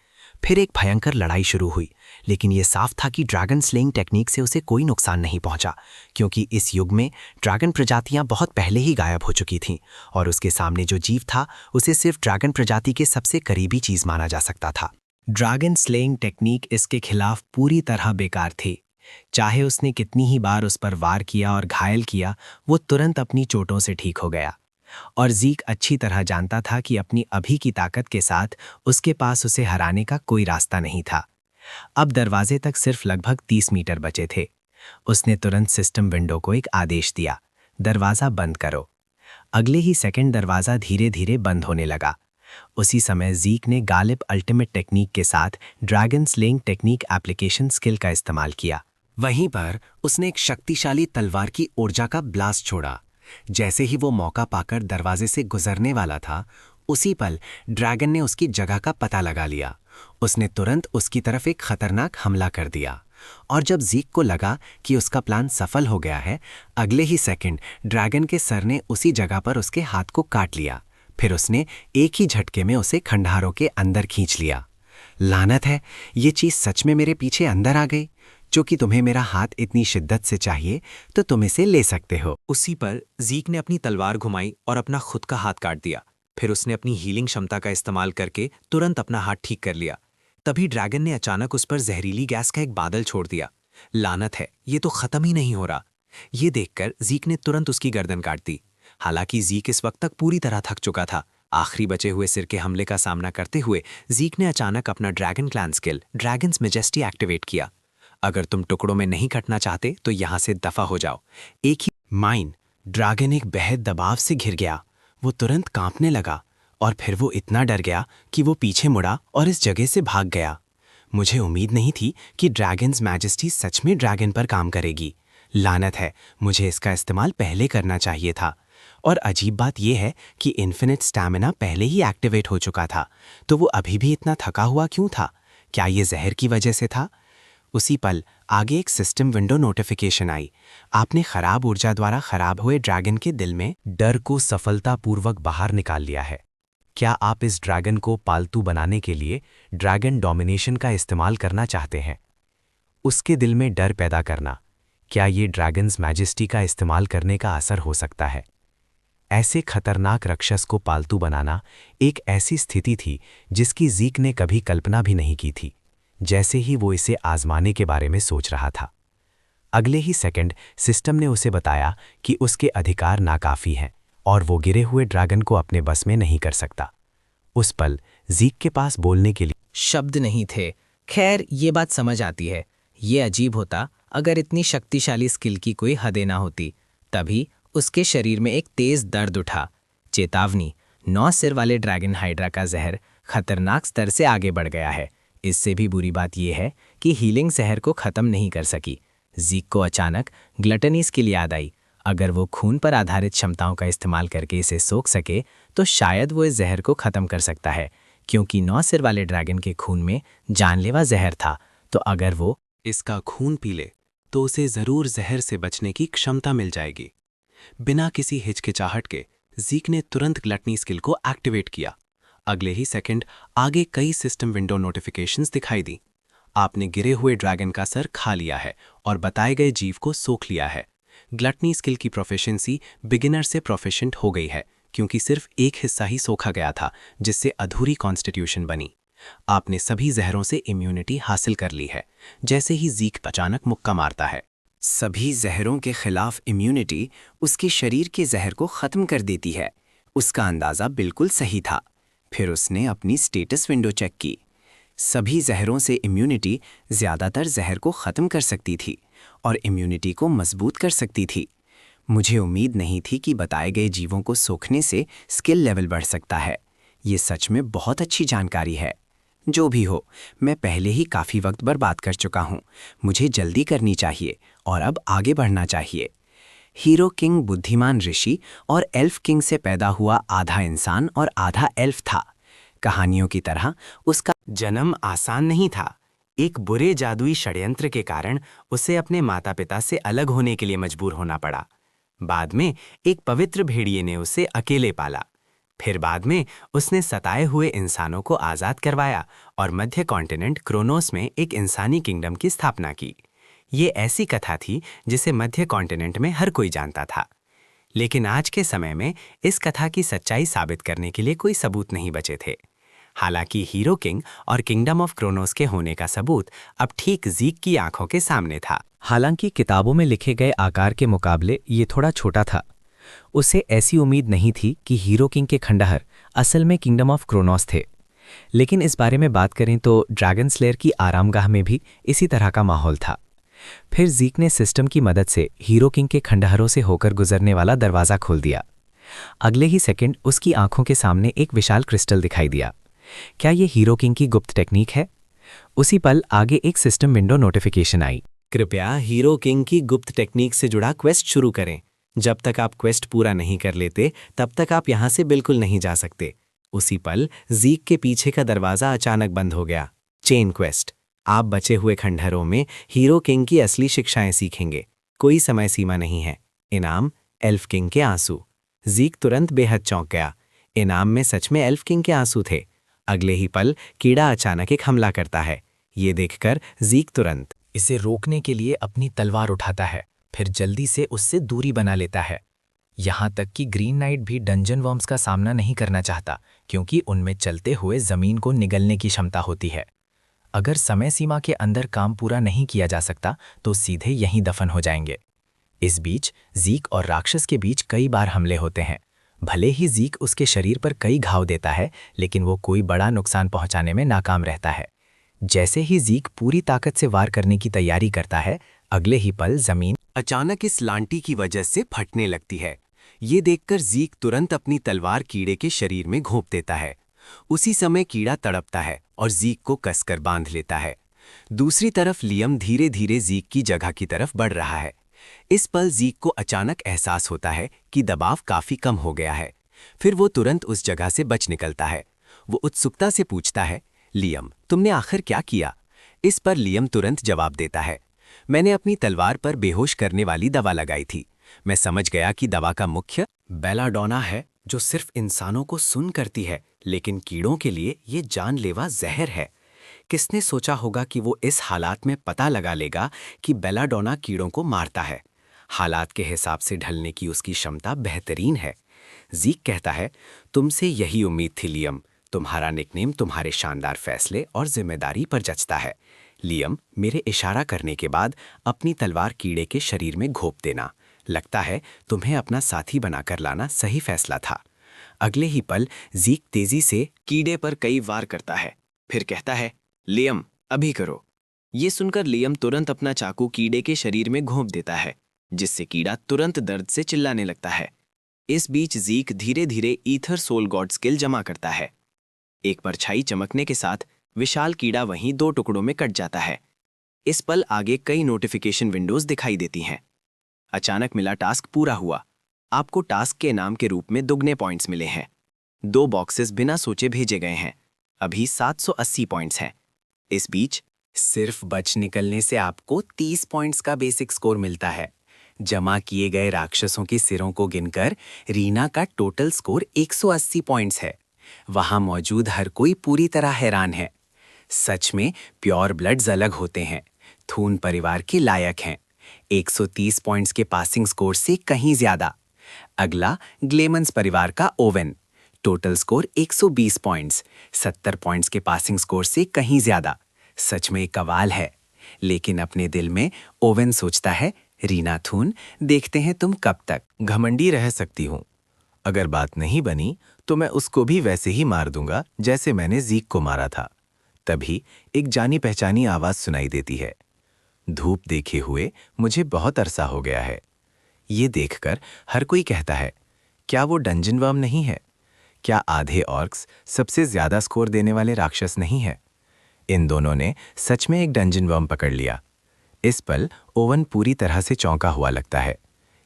फिर एक भयंकर लड़ाई शुरू हुई, लेकिन ये साफ था कि ड्रैगन स्लेइंग टेक्निक से उसे कोई नुकसान नहीं पहुंचा, क्योंकि इस युग में ड्रैगन प्रजातियां बहुत पहले ही गायब हो चुकी थीं और उसके सामने जो जीव था उसे सिर्फ ड्रैगन प्रजाति के सबसे करीबी चीज माना जा सकता था। ड्रैगन स्लेइंग टेक्निक इसके खिलाफ पूरी तरह बेकार थी। चाहे उसने कितनी ही बार उस पर वार किया और घायल किया, वो तुरंत अपनी चोटों से ठीक हो गया। और ज़ीक अच्छी तरह जानता था कि अपनी अभी की ताकत के साथ उसके पास उसे हराने का कोई रास्ता नहीं था। अब दरवाजे तक सिर्फ लगभग 30 मीटर बचे थे। उसने तुरंत सिस्टम विंडो को एक आदेश दिया, दरवाज़ा बंद करो। अगले ही सेकंड दरवाज़ा धीरे धीरे बंद होने लगा। उसी समय ज़ीक ने गालिब अल्टीमेट टेक्निक के साथ dragon slaying technique application skill का इस्तेमाल किया। वहीं पर उसने एक शक्तिशाली तलवार की ऊर्जा का ब्लास्ट छोड़ा। जैसे ही वो मौका पाकर दरवाजे से गुजरने वाला था, उसी पल ड्रैगन ने उसकी जगह का पता लगा लिया। उसने तुरंत उसकी तरफ एक खतरनाक हमला कर दिया, और जब ज़ीक को लगा कि उसका प्लान सफल हो गया है, अगले ही सेकंड ड्रैगन के सर ने उसी जगह पर उसके हाथ को काट लिया। फिर उसने एक ही झटके में उसे खंडहारों के अंदर खींच लिया। लानत है, ये चीज़ सच में मेरे पीछे अंदर आ गई। कि तुम्हें मेरा हाथ इतनी शिद्दत से चाहिए तो तुम इसे ले सकते हो। उसी पर जीक ने अपनी तलवार घुमाई और अपना खुद का हाथ काट दिया। फिर उसने अपनी हीलिंग क्षमता का इस्तेमाल करके तुरंत अपना हाथ ठीक कर लिया। तभी ड्रैगन ने अचानक उस पर जहरीली गैस का एक बादल छोड़ दिया। लानत है, ये तो खत्म ही नहीं हो रहा। ये देखकर जीक ने तुरंत उसकी गर्दन काट दी। हालांकि जीक इस वक्त तक पूरी तरह थक चुका था। आखिरी बचे हुए सिर के हमले का सामना करते हुए जीक ने अचानक अपना dragon clan skill dragons majesty activate किया। अगर तुम टुकड़ों में नहीं कटना चाहते तो यहां से दफा हो जाओ। एक ही माइन, ड्रैगन एक बेहद दबाव से घिर गया। वो तुरंत कांपने लगा और फिर वो इतना डर गया कि वो पीछे मुड़ा और इस जगह से भाग गया। मुझे उम्मीद नहीं थी कि ड्रैगन्स मैजेस्टी सच में ड्रैगन पर काम करेगी। लानत है, मुझे इसका इस्तेमाल पहले करना चाहिए था। और अजीब बात यह है कि इन्फिनिट स्टैमिना पहले ही एक्टिवेट हो चुका था, तो वो अभी भी इतना थका हुआ क्यों था? क्या ये जहर की वजह से था? उसी पल आगे एक सिस्टम विंडो नोटिफिकेशन आई। आपने खराब ऊर्जा द्वारा खराब हुए ड्रैगन के दिल में डर को सफलतापूर्वक बाहर निकाल लिया है। क्या आप इस ड्रैगन को पालतू बनाने के लिए ड्रैगन डोमिनेशन का इस्तेमाल करना चाहते हैं? उसके दिल में डर पैदा करना, क्या ये ड्रैगन्स मैजेस्टी का इस्तेमाल करने का असर हो सकता है? ऐसे खतरनाक राक्षस को पालतू बनाना एक ऐसी स्थिति थी जिसकी जीक ने कभी कल्पना भी नहीं की थी। जैसे ही वो इसे आजमाने के बारे में सोच रहा था, अगले ही सेकंड सिस्टम ने उसे बताया कि उसके अधिकार नाकाफी हैं और वो गिरे हुए ड्रैगन को अपने बस में नहीं कर सकता। उस पल जीक के पास बोलने के लिए शब्द नहीं थे। खैर, ये बात समझ आती है। ये अजीब होता अगर इतनी शक्तिशाली स्किल की कोई हदें ना होती। तभी उसके शरीर में एक तेज दर्द उठा। चेतावनी, 9 सिर वाले ड्रैगन हाइड्रा का जहर खतरनाक स्तर से आगे बढ़ गया है। इससे भी बुरी बात यह है कि हीलिंग जहर को खत्म नहीं कर सकी। जीक को अचानक ग्लटनी स्किल याद आई। अगर वो खून पर आधारित क्षमताओं का इस्तेमाल करके इसे सोख सके तो शायद वो इस जहर को खत्म कर सकता है, क्योंकि 9 सिर वाले ड्रैगन के खून में जानलेवा जहर था। तो अगर वो इसका खून पी ले तो उसे जरूर जहर से बचने की क्षमता मिल जाएगी। बिना किसी हिचकिचाहट के जीक ने तुरंत ग्लटनी स्किल को एक्टिवेट किया। अगले ही सेकंड आगे कई सिस्टम विंडो नोटिफिकेशंस दिखाई दी। आपने गिरे हुए ड्रैगन का सर खा लिया है और बताए गए जीव को सोख लिया है। ग्लटनी स्किल की प्रोफिशिएंसी बिगिनर से प्रोफिशिएंट हो गई है, क्योंकि सिर्फ एक हिस्सा ही सोखा गया था, जिससे अधूरी कॉन्स्टिट्यूशन बनी। आपने सभी जहरों से इम्यूनिटी हासिल कर ली है। जैसे ही जीक अचानक मुक्का मारता है, सभी जहरों के खिलाफ इम्यूनिटी उसके शरीर के जहर को खत्म कर देती है। उसका अंदाजा बिल्कुल सही था। फिर उसने अपनी स्टेटस विंडो चेक की। सभी जहरों से इम्यूनिटी ज़्यादातर जहर को ख़त्म कर सकती थी और इम्यूनिटी को मजबूत कर सकती थी। मुझे उम्मीद नहीं थी कि बताए गए जीवों को सोखने से स्किल लेवल बढ़ सकता है। ये सच में बहुत अच्छी जानकारी है। जो भी हो, मैं पहले ही काफ़ी वक्त बर्बाद कर चुका हूँ। मुझे जल्दी करनी चाहिए और अब आगे बढ़ना चाहिए। हीरो किंग बुद्धिमान ऋषि और एल्फ किंग से पैदा हुआ आधा इंसान और आधा एल्फ था। कहानियों की तरह उसका जन्म आसान नहीं था। एक बुरे जादुई षड्यंत्र के कारण उसे अपने माता पिता से अलग होने के लिए मजबूर होना पड़ा। बाद में एक पवित्र भेड़िए ने उसे अकेले पाला। फिर बाद में उसने सताए हुए इंसानों को आज़ाद करवाया और मध्य कॉन्टिनेंट क्रोनोस में एक इंसानी किंगडम की स्थापना की। ये ऐसी कथा थी जिसे मध्य कॉन्टिनेंट में हर कोई जानता था। लेकिन आज के समय में इस कथा की सच्चाई साबित करने के लिए कोई सबूत नहीं बचे थे। हालांकि हीरो किंग और किंगडम ऑफ क्रोनोस के होने का सबूत अब ठीक जीक की आंखों के सामने था। हालांकि किताबों में लिखे गए आकार के मुकाबले ये थोड़ा छोटा था। उसे ऐसी उम्मीद नहीं थी कि हीरो किंग के खंडहर असल में किंगडम ऑफ क्रोनोस थे। लेकिन इस बारे में बात करें तो ड्रैगन स्लेयर की आरामगाह में भी इसी तरह का माहौल था। फिर जीक ने सिस्टम की मदद से हीरो किंग के खंडहरों से होकर गुजरने वाला दरवाज़ा खोल दिया। अगले ही सेकंड उसकी आंखों के सामने एक विशाल क्रिस्टल दिखाई दिया। क्या ये हीरो किंग की गुप्त टेक्निक है? उसी पल आगे एक सिस्टम विंडो नोटिफिकेशन आई। कृपया हीरो किंग की गुप्त टेक्निक से जुड़ा क्वेस्ट शुरू करें। जब तक आप क्वेस्ट पूरा नहीं कर लेते तब तक आप यहां से बिल्कुल नहीं जा सकते। उसी पल जीक के पीछे का दरवाजा अचानक बंद हो गया। Chain quest. आप बचे हुए खंडहरों में हीरो किंग की असली शिक्षाएं सीखेंगे। कोई समय सीमा नहीं है। इनाम एल्फ किंग के आंसू। जीक तुरंत बेहद चौंक गया। इनाम में सच में एल्फ किंग के आंसू थे। अगले ही पल कीड़ा अचानक एक हमला करता है। ये देखकर जीक तुरंत इसे रोकने के लिए अपनी तलवार उठाता है, फिर जल्दी से उससे दूरी बना लेता है। यहाँ तक कि ग्रीन नाइट भी डंजन वर्म्स का सामना नहीं करना चाहता, क्योंकि उनमें चलते हुए जमीन को निगलने की क्षमता होती है। अगर समय सीमा के अंदर काम पूरा नहीं किया जा सकता तो सीधे यहीं दफन हो जाएंगे। इस बीच जीक और राक्षस के बीच कई बार हमले होते हैं। भले ही जीक उसके शरीर पर कई घाव देता है, लेकिन वो कोई बड़ा नुकसान पहुंचाने में नाकाम रहता है। जैसे ही जीक पूरी ताकत से वार करने की तैयारी करता है, अगले ही पल जमीन अचानक इस लांटी की वजह से फटने लगती है। ये देखकर जीक तुरंत अपनी तलवार कीड़े के शरीर में घोंप देता है। उसी समय कीड़ा तड़पता है और जीक को कसकर बांध लेता है। दूसरी तरफ लियम धीरे धीरे जीक की जगह की तरफ बढ़ रहा है। इस पल जीक को अचानक एहसास होता है कि दबाव काफी कम हो गया है। फिर वो तुरंत उस जगह से बच निकलता है। वो उत्सुकता से पूछता है, लियम, तुमने आखिर क्या किया? इस पर लियम तुरंत जवाब देता है, मैंने अपनी तलवार पर बेहोश करने वाली दवा लगाई थी। मैं समझ गया कि दवा का मुख्य बेलाडोना है, जो सिर्फ इंसानों को सुन करती है, लेकिन कीड़ों के लिए ये जानलेवा जहर है। किसने सोचा होगा कि वो इस हालात में पता लगा लेगा कि बेलाडोना कीड़ों को मारता है। हालात के हिसाब से ढलने की उसकी क्षमता बेहतरीन है। जीक कहता है, तुमसे यही उम्मीद थी लियम। तुम्हारा निकनेम तुम्हारे शानदार फैसले और जिम्मेदारी पर जचता है। लियम, मेरे इशारा करने के बाद अपनी तलवार कीड़े के शरीर में घोंप देना। लगता है तुम्हें अपना साथी बनाकर लाना सही फैसला था। अगले ही पल जीक तेजी से कीड़े पर कई वार करता है, फिर कहता है, लियम, अभी करो। ये सुनकर लियम तुरंत अपना चाकू कीड़े के शरीर में घोंप देता है, जिससे कीड़ा तुरंत दर्द से चिल्लाने लगता है। इस बीच जीक धीरे धीरे ईथर सोल गॉड स्किल जमा करता है। एक परछाई चमकने के साथ विशाल कीड़ा वहीं 2 टुकड़ों में कट जाता है। इस पल आगे कई नोटिफिकेशन विंडोज दिखाई देती हैं। अचानक मिला टास्क पूरा हुआ। आपको टास्क के इनाम के रूप में दुगने पॉइंट्स मिले हैं। 2 बॉक्सेस बिना सोचे भेजे गए हैं। अभी 780 पॉइंट्स हैं। इस बीच सिर्फ बच निकलने से आपको 30 पॉइंट्स का बेसिक स्कोर मिलता है। जमा किए गए राक्षसों के सिरों को गिनकर रीना का टोटल स्कोर 180 पॉइंट्स है। वहां मौजूद हर कोई पूरी तरह हैरान है। सच में प्योर ब्लड्स अलग होते हैं। थून परिवार के लायक हैं। 130 पॉइंट्स के पासिंग स्कोर से कहीं ज्यादा। अगला ग्लेमन्स परिवार का Owen, total score 120 points, 70 points के पासिंग स्कोर से कहीं ज्यादा। सच में कमाल है। लेकिन अपने दिल में ओवेन सोचता है, रीना थून, देखते हैं तुम कब तक घमंडी रह सकती हूँ। अगर बात नहीं बनी तो मैं उसको भी वैसे ही मार दूंगा जैसे मैंने जीक को मारा था। तभी एक जानी पहचानी आवाज सुनाई देती है, धूप देखे हुए मुझे बहुत अरसा हो गया है। ये देखकर हर कोई कहता है, क्या वो डंजन वर्म नहीं है? क्या आधे ऑर्क्स सबसे ज्यादा स्कोर देने वाले राक्षस नहीं है? इन दोनों ने सच में एक डंजन वर्म पकड़ लिया। इस पल ओवन पूरी तरह से चौंका हुआ लगता है।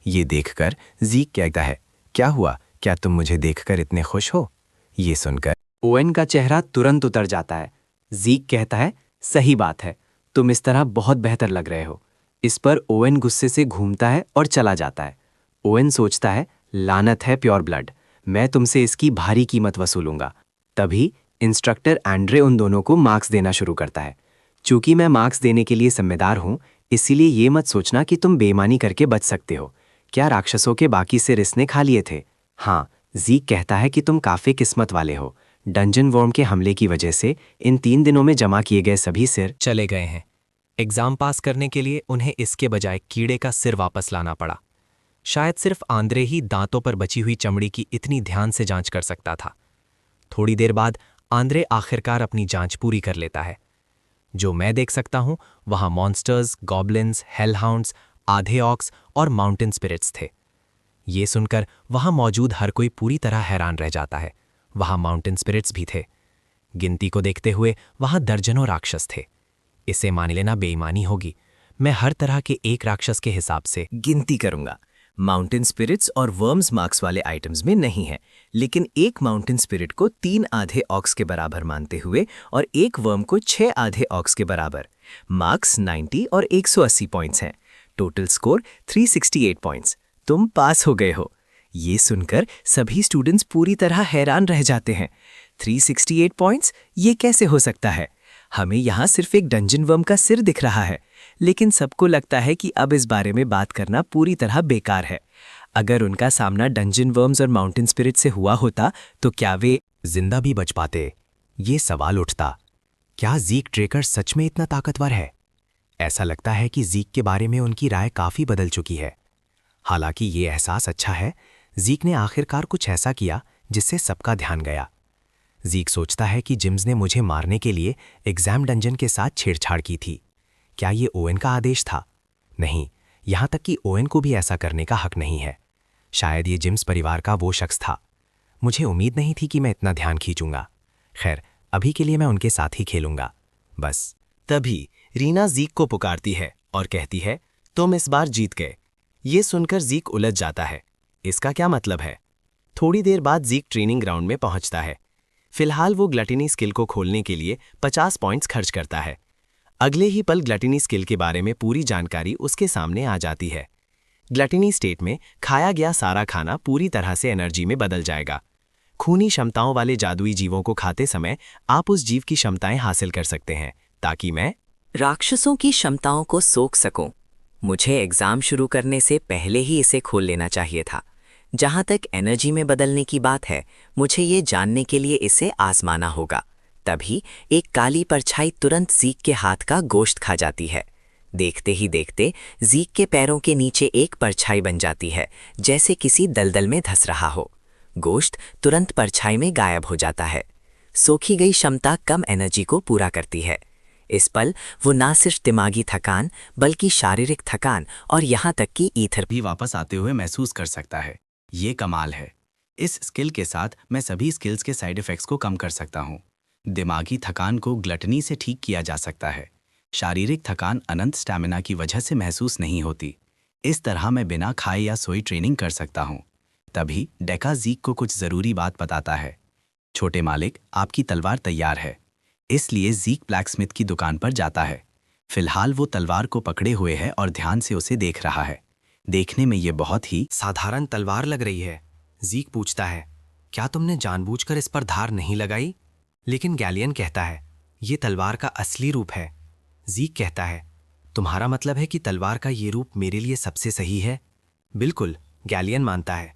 ये देखकर जीक कहता है, क्या हुआ? क्या तुम मुझे देखकर इतने खुश हो? ये सुनकर ओवेन का चेहरा तुरंत उतर जाता है। जीक कहता है, सही बात है, तुम इस तरह बहुत बेहतर लग रहे हो। इस पर ओवेन गुस्से से घूमता है और चला जाता है। ओवेन सोचता है, लानत है प्योर ब्लड, मैं तुमसे इसकी भारी कीमत वसूलूंगा। तभी इंस्ट्रक्टर एंड्रे उन दोनों को मार्क्स देना शुरू करता है। चूंकि मैं मार्क्स देने के लिए जिम्मेदार हूं, इसीलिए ये मत सोचना कि तुम बेईमानी करके बच सकते हो। क्या राक्षसों के बाकी सिर इसने खा लिए थे? हाँ, जीक कहता है कि तुम काफी किस्मत वाले हो। डंजन वॉर्म के हमले की वजह से इन 3 दिनों में जमा किए गए सभी सिर चले गए हैं। एग्जाम पास करने के लिए उन्हें इसके बजाय कीड़े का सिर वापस लाना पड़ा। शायद सिर्फ आंद्रे ही दांतों पर बची हुई चमड़ी की इतनी ध्यान से जांच कर सकता था। थोड़ी देर बाद आंद्रे आखिरकार अपनी जांच पूरी कर लेता है। जो मैं देख सकता हूं, वहां मॉन्स्टर्स, गॉब्लिन्स, हेलहाउंड्स, आधे ऑक्स और माउंटेन स्पिरिट्स थे। ये सुनकर वहां मौजूद हर कोई पूरी तरह हैरान रह जाता है। वहां माउंटेन स्पिरिट्स भी थे। गिनती को देखते हुए वहां दर्जनों राक्षस थे। इसे मान लेना बेईमानी होगी। मैं हर तरह के एक राक्षस के हिसाब से गिनती करूंगा। माउंटेन स्पिरिट्स और वर्म्स मार्क्स वाले आइटम्स में नहीं है, लेकिन एक माउंटेन स्पिरिट को 3 आधे ऑक्स के बराबर मानते हुए और एक वर्म को 6 आधे ऑक्स के बराबर। मार्क्स 90 और 180 पॉइंट्स हैं। Total score 368 points. तुम पास हो गए हो। ये सुनकर सभी स्टूडेंट्स पूरी तरह हैरान रह जाते हैं। 368 पॉइंट्स, ये कैसे हो सकता है? हमें यहाँ सिर्फ एक डंजन वर्म का सिर दिख रहा है, लेकिन सबको लगता है कि अब इस बारे में बात करना पूरी तरह बेकार है। अगर उनका सामना डंजन वर्म्स और माउंटेन स्पिरिट से हुआ होता तो क्या वे जिंदा भी बच पाते? ये सवाल उठता, क्या ज़ीक ड्रेकर सच में इतना ताकतवर है? ऐसा लगता है कि ज़ीक के बारे में उनकी राय काफ़ी बदल चुकी है। हालांकि ये एहसास अच्छा है, ज़ीक ने आखिरकार कुछ ऐसा किया जिससे सबका ध्यान गया। ज़ीक सोचता है कि जिम्स ने मुझे मारने के लिए एग्जाम डंजन के साथ छेड़छाड़ की थी। क्या ये ओवेन का आदेश था? नहीं, यहाँ तक कि ओवेन को भी ऐसा करने का हक नहीं है। शायद ये जिम्स परिवार का वो शख्स था। मुझे उम्मीद नहीं थी कि मैं इतना ध्यान खींचूंगा। खैर, अभी के लिए मैं उनके साथ ही खेलूंगा, बस। तभी रीना ज़ीक को पुकारती है और कहती है, तुम इस बार जीत गए। ये सुनकर ज़ीक उलझ जाता है, इसका क्या मतलब है? थोड़ी देर बाद ज़ीक ट्रेनिंग ग्राउंड में पहुंचता है। फिलहाल वो ग्लटिनी स्किल को खोलने के लिए 50 पॉइंट्स खर्च करता है। अगले ही पल ग्लटिनी स्किल के बारे में पूरी जानकारी उसके सामने आ जाती है। ग्लटिनी स्टेट में खाया गया सारा खाना पूरी तरह से एनर्जी में बदल जाएगा। खूनी क्षमताओं वाले जादुई जीवों को खाते समय आप उस जीव की क्षमताएं हासिल कर सकते हैं, ताकि मैं राक्षसों की क्षमताओं को सोख सकूं। मुझे एग्जाम शुरू करने से पहले ही इसे खोल लेना चाहिए था। जहां तक एनर्जी में बदलने की बात है, मुझे ये जानने के लिए इसे आजमाना होगा। तभी एक काली परछाई तुरंत ज़ीक के हाथ का गोश्त खा जाती है। देखते ही देखते ज़ीक के पैरों के नीचे एक परछाई बन जाती है, जैसे किसी दलदल में धंस रहा हो। गोश्त तुरंत परछाई में गायब हो जाता है। सोखी गई क्षमता कम एनर्जी को पूरा करती है। इस पल वो ना सिर्फ दिमागी थकान बल्कि शारीरिक थकान और यहाँ तक कि ईथर भी वापस आते हुए महसूस कर सकता है। ये कमाल है। इस स्किल के साथ मैं सभी स्किल्स के साइड इफ़ेक्ट्स को कम कर सकता हूँ। दिमागी थकान को ग्लटनी से ठीक किया जा सकता है। शारीरिक थकान अनंत स्टैमिना की वजह से महसूस नहीं होती। इस तरह मैं बिना खाए या सोई ट्रेनिंग कर सकता हूँ। तभी डेका ज़ीक को कुछ ज़रूरी बात बताता है। छोटे मालिक, आपकी तलवार तैयार है। इसलिए ज़ीक ब्लैकस्मिथ की दुकान पर जाता है। फिलहाल वो तलवार को पकड़े हुए है और ध्यान से उसे देख रहा है। देखने में ये बहुत ही साधारण तलवार लग रही है। ज़ीक पूछता है, क्या तुमने जानबूझकर इस पर धार नहीं लगाई? लेकिन गैलियन कहता है, ये तलवार का असली रूप है। ज़ीक कहता है, तुम्हारा मतलब है कि तलवार का ये रूप मेरे लिए सबसे सही है? बिल्कुल, गैलियन मानता है।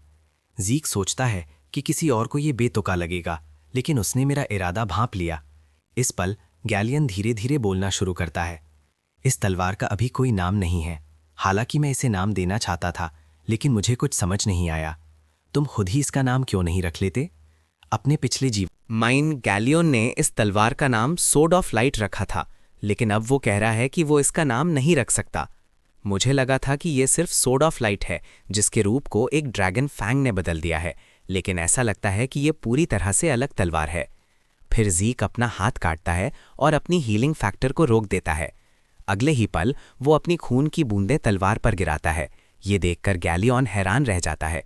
ज़ीक सोचता है कि किसी और को ये बेतुका लगेगा, लेकिन उसने मेरा इरादा भांप लिया। इस पल गैलियन धीरे धीरे बोलना शुरू करता है। इस तलवार का अभी कोई नाम नहीं है। हालांकि मैं इसे नाम देना चाहता था, लेकिन मुझे कुछ समझ नहीं आया। तुम खुद ही इसका नाम क्यों नहीं रख लेते? अपने पिछले माइन गैलियन ने इस तलवार का नाम सोर्ड ऑफ लाइट रखा था, लेकिन अब वो कह रहा है कि वो इसका नाम नहीं रख सकता। मुझे लगा था कि ये सिर्फ सोर्ड ऑफ लाइट है, जिसके रूप को एक ड्रैगन फैंग ने बदल दिया है, लेकिन ऐसा लगता है कि ये पूरी तरह से अलग तलवार है। फिर ज़ीक अपना हाथ काटता है और अपनी हीलिंग फैक्टर को रोक देता है। अगले ही पल वो अपनी खून की बूंदें तलवार पर गिराता है। ये देखकर गैलियन हैरान रह जाता है।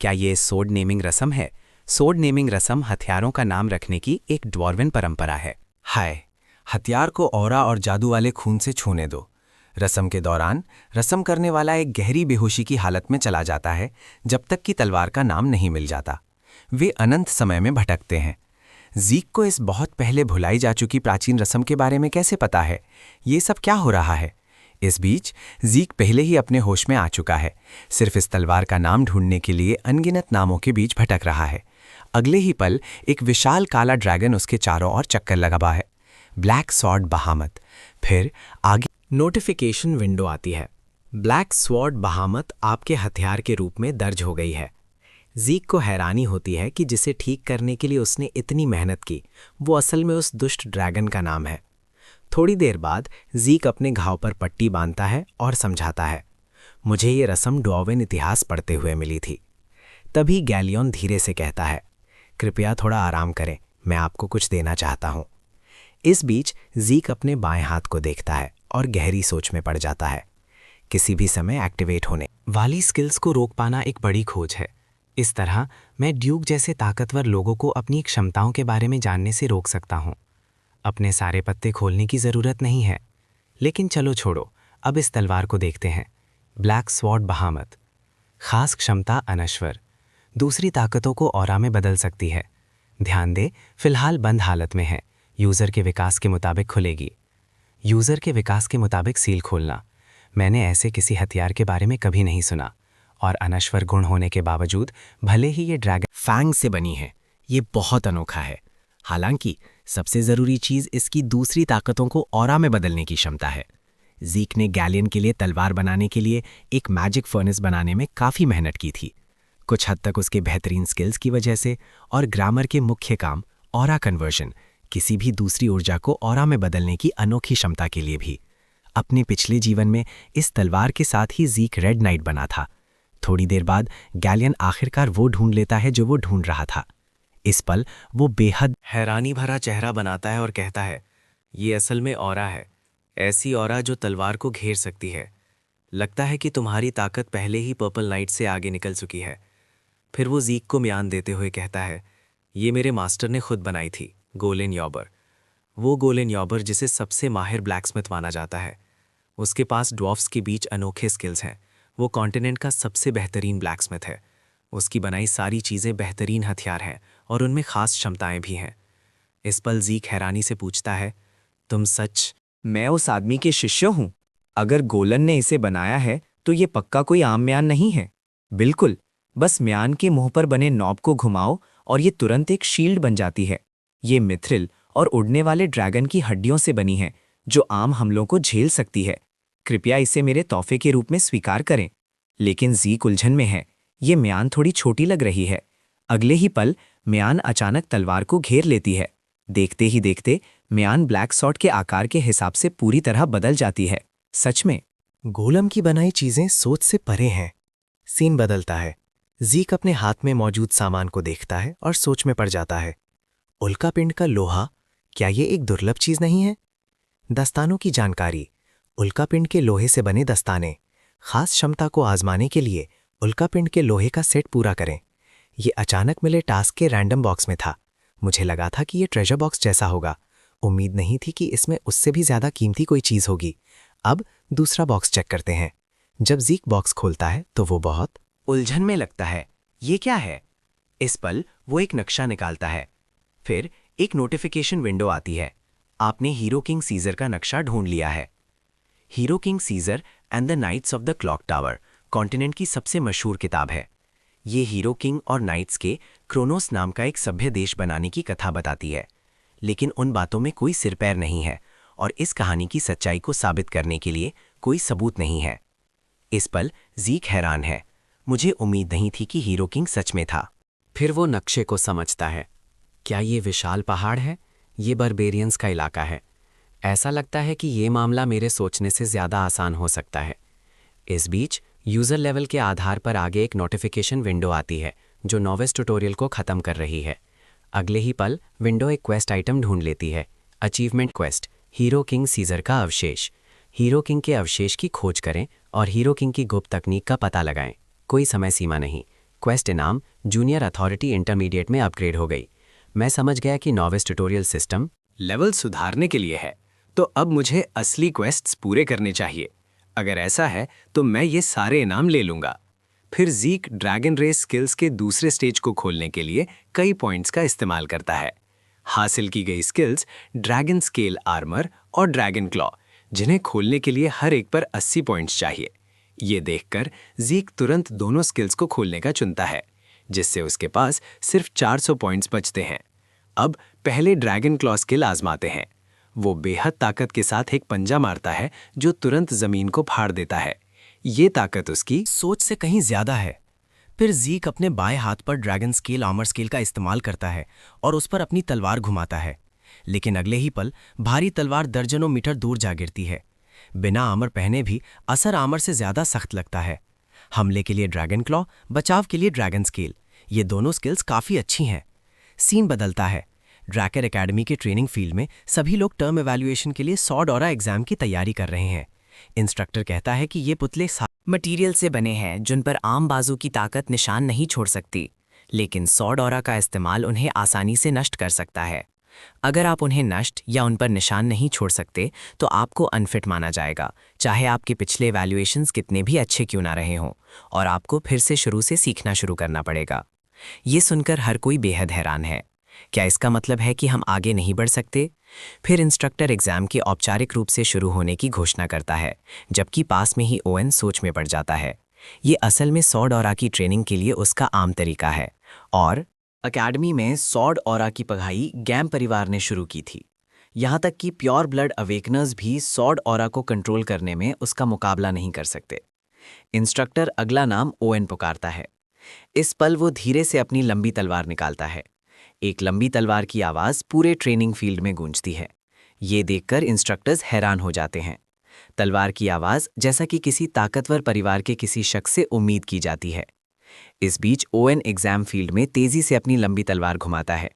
क्या ये सोर्ड नेमिंग रस्म है? सोर्ड नेमिंग रस्म हथियारों का नाम रखने की एक ड्वार्विन परंपरा है। हाय, हथियार को औरा और जादू वाले खून से छूने दो। रस्म के दौरान रस्म करने वाला एक गहरी बेहोशी की हालत में चला जाता है, जब तक कि तलवार का नाम नहीं मिल जाता। वे अनंत समय में भटकते हैं। ज़ीक को इस बहुत पहले भुलाई जा चुकी प्राचीन रस्म के बारे में कैसे पता है? ये सब क्या हो रहा है? इस बीच ज़ीक पहले ही अपने होश में आ चुका है, सिर्फ इस तलवार का नाम ढूंढने के लिए अनगिनत नामों के बीच भटक रहा है। अगले ही पल एक विशाल काला ड्रैगन उसके चारों ओर चक्कर लगा है। ब्लैक स्वॉर्ड बहामत। फिर आगे नोटिफिकेशन विंडो आती है। ब्लैक स्वॉर्ड बहामत आपके हथियार के रूप में दर्ज हो गई है। ज़ीक को हैरानी होती है कि जिसे ठीक करने के लिए उसने इतनी मेहनत की, वो असल में उस दुष्ट ड्रैगन का नाम है। थोड़ी देर बाद ज़ीक अपने घाव पर पट्टी बांधता है और समझाता है, मुझे ये रस्म ड्वार्विन इतिहास पढ़ते हुए मिली थी। तभी गैलियन धीरे से कहता है, कृपया थोड़ा आराम करें, मैं आपको कुछ देना चाहता हूँ। इस बीच ज़ीक अपने बाएं हाथ को देखता है और गहरी सोच में पड़ जाता है। किसी भी समय एक्टिवेट होने वाली स्किल्स को रोक पाना एक बड़ी खोज है। इस तरह मैं ड्यूक जैसे ताकतवर लोगों को अपनी क्षमताओं के बारे में जानने से रोक सकता हूँ। अपने सारे पत्ते खोलने की ज़रूरत नहीं है। लेकिन चलो छोड़ो, अब इस तलवार को देखते हैं। ब्लैक स्वॉर्ड बहामत। खास क्षमता अनश्वर, दूसरी ताकतों को ऑरा में बदल सकती है। ध्यान दे, फिलहाल बंद हालत में है, यूज़र के विकास के मुताबिक खुलेगी। यूज़र के विकास के मुताबिक सील खोलना, मैंने ऐसे किसी हथियार के बारे में कभी नहीं सुना। और अनश्वर गुण होने के बावजूद भले ही ये ड्रैगन फैंग से बनी है, ये बहुत अनोखा है। हालांकि सबसे ज़रूरी चीज़ इसकी दूसरी ताकतों को ऑरा में बदलने की क्षमता है। ज़ीक ने गैलियन के लिए तलवार बनाने के लिए एक मैजिक फर्नेस बनाने में काफ़ी मेहनत की थी, कुछ हद तक उसके बेहतरीन स्किल्स की वजह से, और ग्रामर के मुख्य काम ऑरा कन्वर्जन, किसी भी दूसरी ऊर्जा को ऑरा में बदलने की अनोखी क्षमता के लिए भी। अपने पिछले जीवन में इस तलवार के साथ ही ज़ीक रेड नाइट बना था। थोड़ी देर बाद गैलियन आखिरकार वो ढूंढ लेता है जो वो ढूंढ रहा था। इस पल वो बेहद हैरानी भरा चेहरा बनाता है और कहता है, ये असल में ऑरा है, ऐसी ऑरा जो तलवार को घेर सकती है। लगता है कि तुम्हारी ताकत पहले ही पर्पल नाइट से आगे निकल चुकी है। फिर वो ज़ीक को म्यान देते हुए कहता है, ये मेरे मास्टर ने खुद बनाई थी, गोलेन यॉबर। वो गोलेन यॉबर जिसे सबसे माहिर ब्लैकस्मिथ माना जाता है। उसके पास ड्वार्फ्स के बीच अनोखे स्किल्स हैं। वो कॉन्टिनेंट का सबसे बेहतरीन ब्लैकस्मिथ है। उसकी बनाई सारी चीज़ें बेहतरीन हथियार हैं और उनमें ख़ास क्षमताएं भी हैं। इस पल ज़ीक हैरानी से पूछता है, तुम सच? मैं उस आदमी के शिष्य हूँ। अगर गोलन ने इसे बनाया है तो ये पक्का कोई आम म्यान नहीं है। बिल्कुल, बस म्यान के मुंह पर बने नॉब को घुमाओ और ये तुरंत एक शील्ड बन जाती है। ये मिथ्रिल और उड़ने वाले ड्रैगन की हड्डियों से बनी है जो आम हमलों को झेल सकती है। कृपया इसे मेरे तोहफे के रूप में स्वीकार करें। लेकिन ज़ीक उलझन में है। ये म्यान थोड़ी छोटी लग रही है। अगले ही पल म्यान अचानक तलवार को घेर लेती है। देखते ही देखते म्यान ब्लैक सॉर्ड के आकार के हिसाब से पूरी तरह बदल जाती है। सच में गोलम की बनाई चीजें सोच से परे हैं। सीन बदलता है। ज़ीक अपने हाथ में मौजूद सामान को देखता है और सोच में पड़ जाता है। उल्कापिंड का लोहा, क्या ये एक दुर्लभ चीज नहीं है? दस्तानों की जानकारी। उल्कापिंड के लोहे से बने दस्ताने। खास क्षमता को आजमाने के लिए उल्कापिंड के लोहे का सेट पूरा करें। ये अचानक मिले टास्क के रैंडम बॉक्स में था। मुझे लगा था कि ये ट्रेजर बॉक्स जैसा होगा। उम्मीद नहीं थी कि इसमें उससे भी ज्यादा कीमती कोई चीज होगी। अब दूसरा बॉक्स चेक करते हैं। जब ज़ीक बॉक्स खोलता है तो वो बहुत उलझन में लगता है। ये क्या है? इस पल वो एक नक्शा निकालता है। फिर एक नोटिफिकेशन विंडो आती है। आपने हीरो किंग सीजर का नक्शा ढूंढ लिया है। Hero king Caesar and the knights of the clock tower continent की सबसे मशहूर किताब है। ये हीरो किंग और नाइट्स के क्रोनोस नाम का एक सभ्य देश बनाने की कथा बताती है। लेकिन उन बातों में कोई सिर पैर नहीं है और इस कहानी की सच्चाई को साबित करने के लिए कोई सबूत नहीं है। इस पल ज़ीक हैरान है। मुझे उम्मीद नहीं थी कि हीरो किंग सच में था। फिर वो नक्शे को समझता है। क्या ये विशाल पहाड़ है? ये बर्बेरियंस का इलाका है। ऐसा लगता है कि ये मामला मेरे सोचने से ज़्यादा आसान हो सकता है। इस बीच यूज़र लेवल के आधार पर आगे एक नोटिफिकेशन विंडो आती है जो नोविस ट्यूटोरियल को ख़त्म कर रही है। अगले ही पल विंडो एक क्वेस्ट आइटम ढूंढ लेती है। Achievement quest, hero king Caesar का अवशेष। हीरो किंग के अवशेष की खोज करें और हीरो किंग की गुप्त तकनीक का पता लगाएं। कोई समय सीमा नहीं। क्वेस्ट इनाम जूनियर अथॉरिटी इंटरमीडिएट में अपग्रेड हो गई। मैं समझ गया कि नोविस ट्यूटोरियल सिस्टम लेवल सुधारने के लिए है, तो अब मुझे असली क्वेस्ट्स पूरे करने चाहिए। अगर ऐसा है तो मैं ये सारे इनाम ले लूंगा। फिर ज़ीक ड्रैगन रेस स्किल्स के दूसरे स्टेज को खोलने के लिए कई पॉइंट्स का इस्तेमाल करता है। हासिल की गई स्किल्स ड्रैगन स्केल आर्मर और ड्रैगन क्लॉ, जिन्हें खोलने के लिए हर एक पर 80 पॉइंट्स चाहिए। ये देखकर ज़ीक तुरंत दोनों स्किल्स को खोलने का चुनता है, जिससे उसके पास सिर्फ 400 पॉइंट्स बचते हैं। अब पहले ड्रैगन क्लॉ स्किल आजमाते हैं। वो बेहद ताकत के साथ एक पंजा मारता है जो तुरंत जमीन को फाड़ देता है। ये ताकत उसकी सोच से कहीं ज्यादा है। फिर ज़ीक अपने बाएं हाथ पर ड्रैगन स्केल आर्मर स्केल का इस्तेमाल करता है और उस पर अपनी तलवार घुमाता है। लेकिन अगले ही पल भारी तलवार दर्जनों मीटर दूर जा गिरती है। बिना आर्मर पहने भी असर आर्मर से ज्यादा सख्त लगता है। हमले के लिए ड्रैगन क्लॉ, बचाव के लिए ड्रैगन स्केल, ये दोनों स्किल्स काफी अच्छी हैं। सीन बदलता है। ड्रैकर एकेडमी के ट्रेनिंग फील्ड में सभी लोग टर्म एवैल्यूएशन के लिए 100 डॉरा एग्जाम की तैयारी कर रहे हैं। इंस्ट्रक्टर कहता है कि ये पुतले मटीरियल से बने हैं जिन पर आम बाजू की ताकत निशान नहीं छोड़ सकती, लेकिन 100 डॉरा का इस्तेमाल उन्हें आसानी से नष्ट कर सकता है। अगर आप उन्हें नष्ट या उन पर निशान नहीं छोड़ सकते तो आपको अनफिट माना जाएगा, चाहे आपके पिछले एवैल्यूएशंस कितने भी अच्छे क्यों ना रहे हों, और आपको फिर से शुरू से सीखना शुरू करना पड़ेगा। ये सुनकर हर कोई बेहद हैरान है। क्या इसका मतलब है कि हम आगे नहीं बढ़ सकते? फिर इंस्ट्रक्टर एग्जाम के औपचारिक रूप से शुरू होने की घोषणा करता है, जबकि पास में ही ओवेन सोच में पड़ जाता है। ये असल में सॉर्ड ऑरा की ट्रेनिंग के लिए उसका आम तरीका है, और अकेडमी में सॉर्ड ऑरा की पढ़ाई गैम परिवार ने शुरू की थी। यहाँ तक कि प्योर ब्लड अवेकनर्स भी सॉर्ड ऑरा को कंट्रोल करने में उसका मुकाबला नहीं कर सकते। इंस्ट्रक्टर अगला नाम ओवेन पुकारता है। इस पल वो धीरे से अपनी लंबी तलवार निकालता है। एक लंबी तलवार की आवाज़ पूरे ट्रेनिंग फील्ड में गूंजती है। ये देखकर इंस्ट्रक्टर्स हैरान हो जाते हैं। तलवार की आवाज़ जैसा कि किसी ताकतवर परिवार के किसी शख्स से उम्मीद की जाती है। इस बीच ओवेन एग्जाम फील्ड में तेजी से अपनी लंबी तलवार घुमाता है।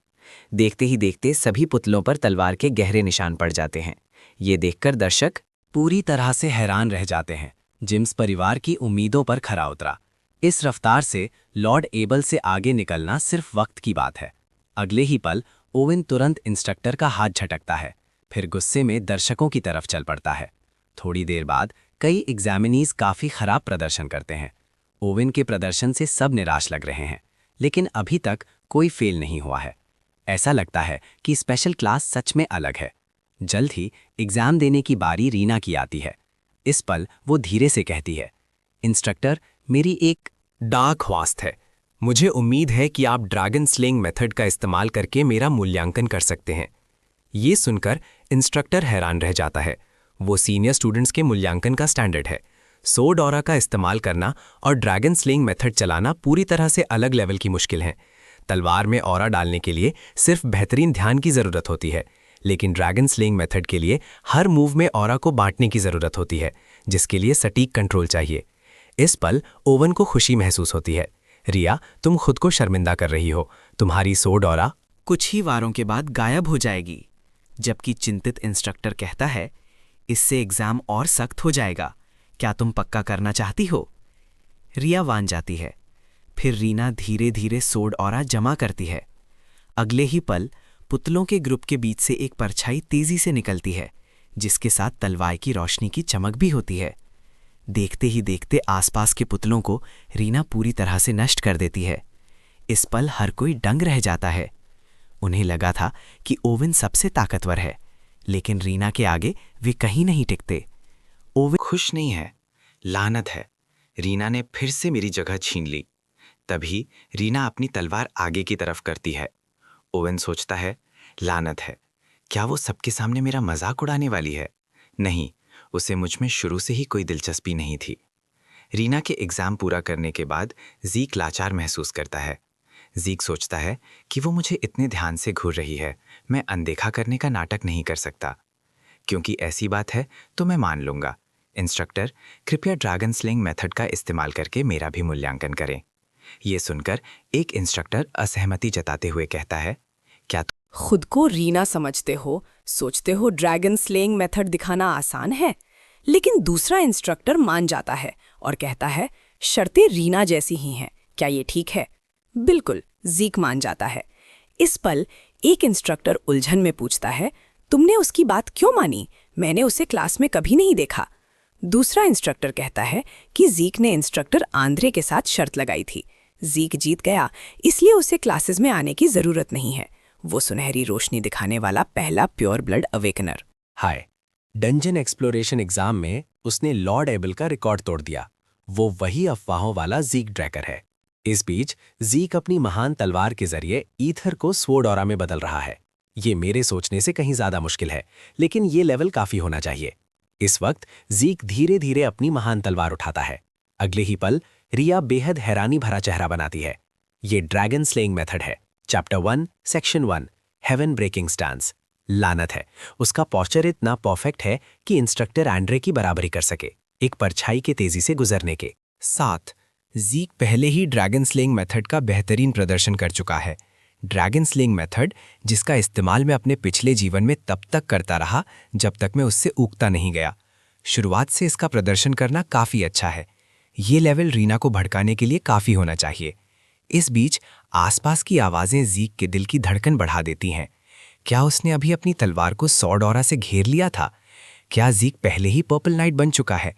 देखते ही देखते सभी पुतलों पर तलवार के गहरे निशान पड़ जाते हैं। ये देखकर दर्शक पूरी तरह से हैरान रह जाते हैं। जिम्स परिवार की उम्मीदों पर खरा उतरा। इस रफ्तार से लॉर्ड एबल से आगे निकलना सिर्फ वक्त की बात है। अगले ही पल ओवेन तुरंत इंस्ट्रक्टर का हाथ झटकता है, फिर गुस्से में दर्शकों की तरफ चल पड़ता है। थोड़ी देर बाद कई एग्जामिनीज काफ़ी खराब प्रदर्शन करते हैं। ओवेन के प्रदर्शन से सब निराश लग रहे हैं, लेकिन अभी तक कोई फेल नहीं हुआ है। ऐसा लगता है कि स्पेशल क्लास सच में अलग है। जल्द ही एग्जाम देने की बारी रीना की आती है। इस पल वो धीरे से कहती है, इंस्ट्रक्टर, मेरी एक डार्क ख्वास्त है। मुझे उम्मीद है कि आप ड्रैगन स्लेइंग मेथड का इस्तेमाल करके मेरा मूल्यांकन कर सकते हैं। ये सुनकर इंस्ट्रक्टर हैरान रह जाता है। वो सीनियर स्टूडेंट्स के मूल्यांकन का स्टैंडर्ड है। सोर्ड ऑरा का इस्तेमाल करना और ड्रैगन स्लेइंग मेथड चलाना पूरी तरह से अलग लेवल की मुश्किल है। तलवार में ऑरा डालने के लिए सिर्फ बेहतरीन ध्यान की ज़रूरत होती है, लेकिन ड्रैगन स्लेइंग मेथड के लिए हर मूव में ऑरा को बांटने की ज़रूरत होती है, जिसके लिए सटीक कंट्रोल चाहिए। इस पल ओवन को खुशी महसूस होती है। रिया, तुम खुद को शर्मिंदा कर रही हो। तुम्हारी सोर्ड ऑरा कुछ ही वारों के बाद गायब हो जाएगी। जबकि चिंतित इंस्ट्रक्टर कहता है, इससे एग्जाम और सख्त हो जाएगा। क्या तुम पक्का करना चाहती हो? रिया मान जाती है। फिर रीना धीरे धीरे सोर्ड ऑरा जमा करती है। अगले ही पल पुतलों के ग्रुप के बीच से एक परछाई तेजी से निकलती है, जिसके साथ तलवार की रोशनी की चमक भी होती है। देखते ही देखते आसपास के पुतलों को रीना पूरी तरह से नष्ट कर देती है। इस पल हर कोई दंग रह जाता है। उन्हें लगा था कि ओवेन सबसे ताकतवर है, लेकिन रीना के आगे वे कहीं नहीं टिकते। ओवेन खुश नहीं है। लानत है, रीना ने फिर से मेरी जगह छीन ली। तभी रीना अपनी तलवार आगे की तरफ करती है। ओवेन सोचता है, लानत है, क्या वो सबके सामने मेरा मजाक उड़ाने वाली है? नहीं, उसे मुझ में शुरू से ही कोई दिलचस्पी नहीं थी। रीना के एग्जाम पूरा करने के बाद ज़ीक लाचार महसूस करता है। ज़ीक सोचता है कि वो मुझे इतने ध्यान से घूर रही है, मैं अनदेखा करने का नाटक नहीं कर सकता। क्योंकि ऐसी बात है तो मैं मान लूँगा। इंस्ट्रक्टर, कृपया ड्रैगन स्लेइंग मेथड का इस्तेमाल करके मेरा भी मूल्यांकन करें। ये सुनकर एक इंस्ट्रक्टर असहमति जताते हुए कहता है, क्या खुद को रीना समझते हो? सोचते हो ड्रैगन स्लेइंग मेथड दिखाना आसान है? लेकिन दूसरा इंस्ट्रक्टर मान जाता है और कहता है, शर्तें रीना जैसी ही हैं, क्या ये ठीक है? बिल्कुल, ज़ीक मान जाता है। इस पल एक इंस्ट्रक्टर उलझन में पूछता है, तुमने उसकी बात क्यों मानी? मैंने उसे क्लास में कभी नहीं देखा। दूसरा इंस्ट्रक्टर कहता है कि ज़ीक ने इंस्ट्रक्टर आंद्रे के साथ शर्त लगाई थी। ज़ीक जीत गया, इसलिए उसे क्लासेस में आने की ज़रूरत नहीं है। वो सुनहरी रोशनी दिखाने वाला पहला प्योर ब्लड अवेकनर। हाय, डंजन एक्सप्लोरेशन एग्जाम में उसने लॉर्ड एबल का रिकॉर्ड तोड़ दिया। वो वही अफवाहों वाला ज़ीक ड्रैकर है। इस बीच ज़ीक अपनी महान तलवार के जरिए ईथर को स्वॉर्ड ऑरा में बदल रहा है। ये मेरे सोचने से कहीं ज्यादा मुश्किल है, लेकिन ये लेवल काफी होना चाहिए। इस वक्त ज़ीक धीरे धीरे अपनी महान तलवार उठाता है। अगले ही पल रिया बेहद हैरानी भरा चेहरा बनाती है। ये ड्रैगन स्लेइंग मेथड है। Chapter 1 section 1 heaven breaking stance. लानत है, उसका पॉस्चर इतना परफेक्ट है कि इंस्ट्रक्टर एंड्रे की बराबरी कर सके, एक परछाई के तेजी से गुजरने के साथ। ज़ीक पहले ही ड्रैगन स्लेइंग मेथड का बेहतरीन प्रदर्शन कर चुका है। ड्रैगन स्लेइंग मेथड जिसका इस्तेमाल मैं अपने पिछले जीवन में तब तक करता रहा जब तक मैं उससे ऊगता नहीं गया। शुरुआत से इसका प्रदर्शन करना काफ़ी अच्छा है। ये लेवल रीना को भड़काने के लिए काफ़ी होना चाहिए। इस बीच आसपास की आवाज़ें ज़ीक के दिल की धड़कन बढ़ा देती हैं। क्या उसने अभी अपनी तलवार को स्वॉर्ड ऑरा से घेर लिया था? क्या ज़ीक पहले ही पर्पल नाइट बन चुका है?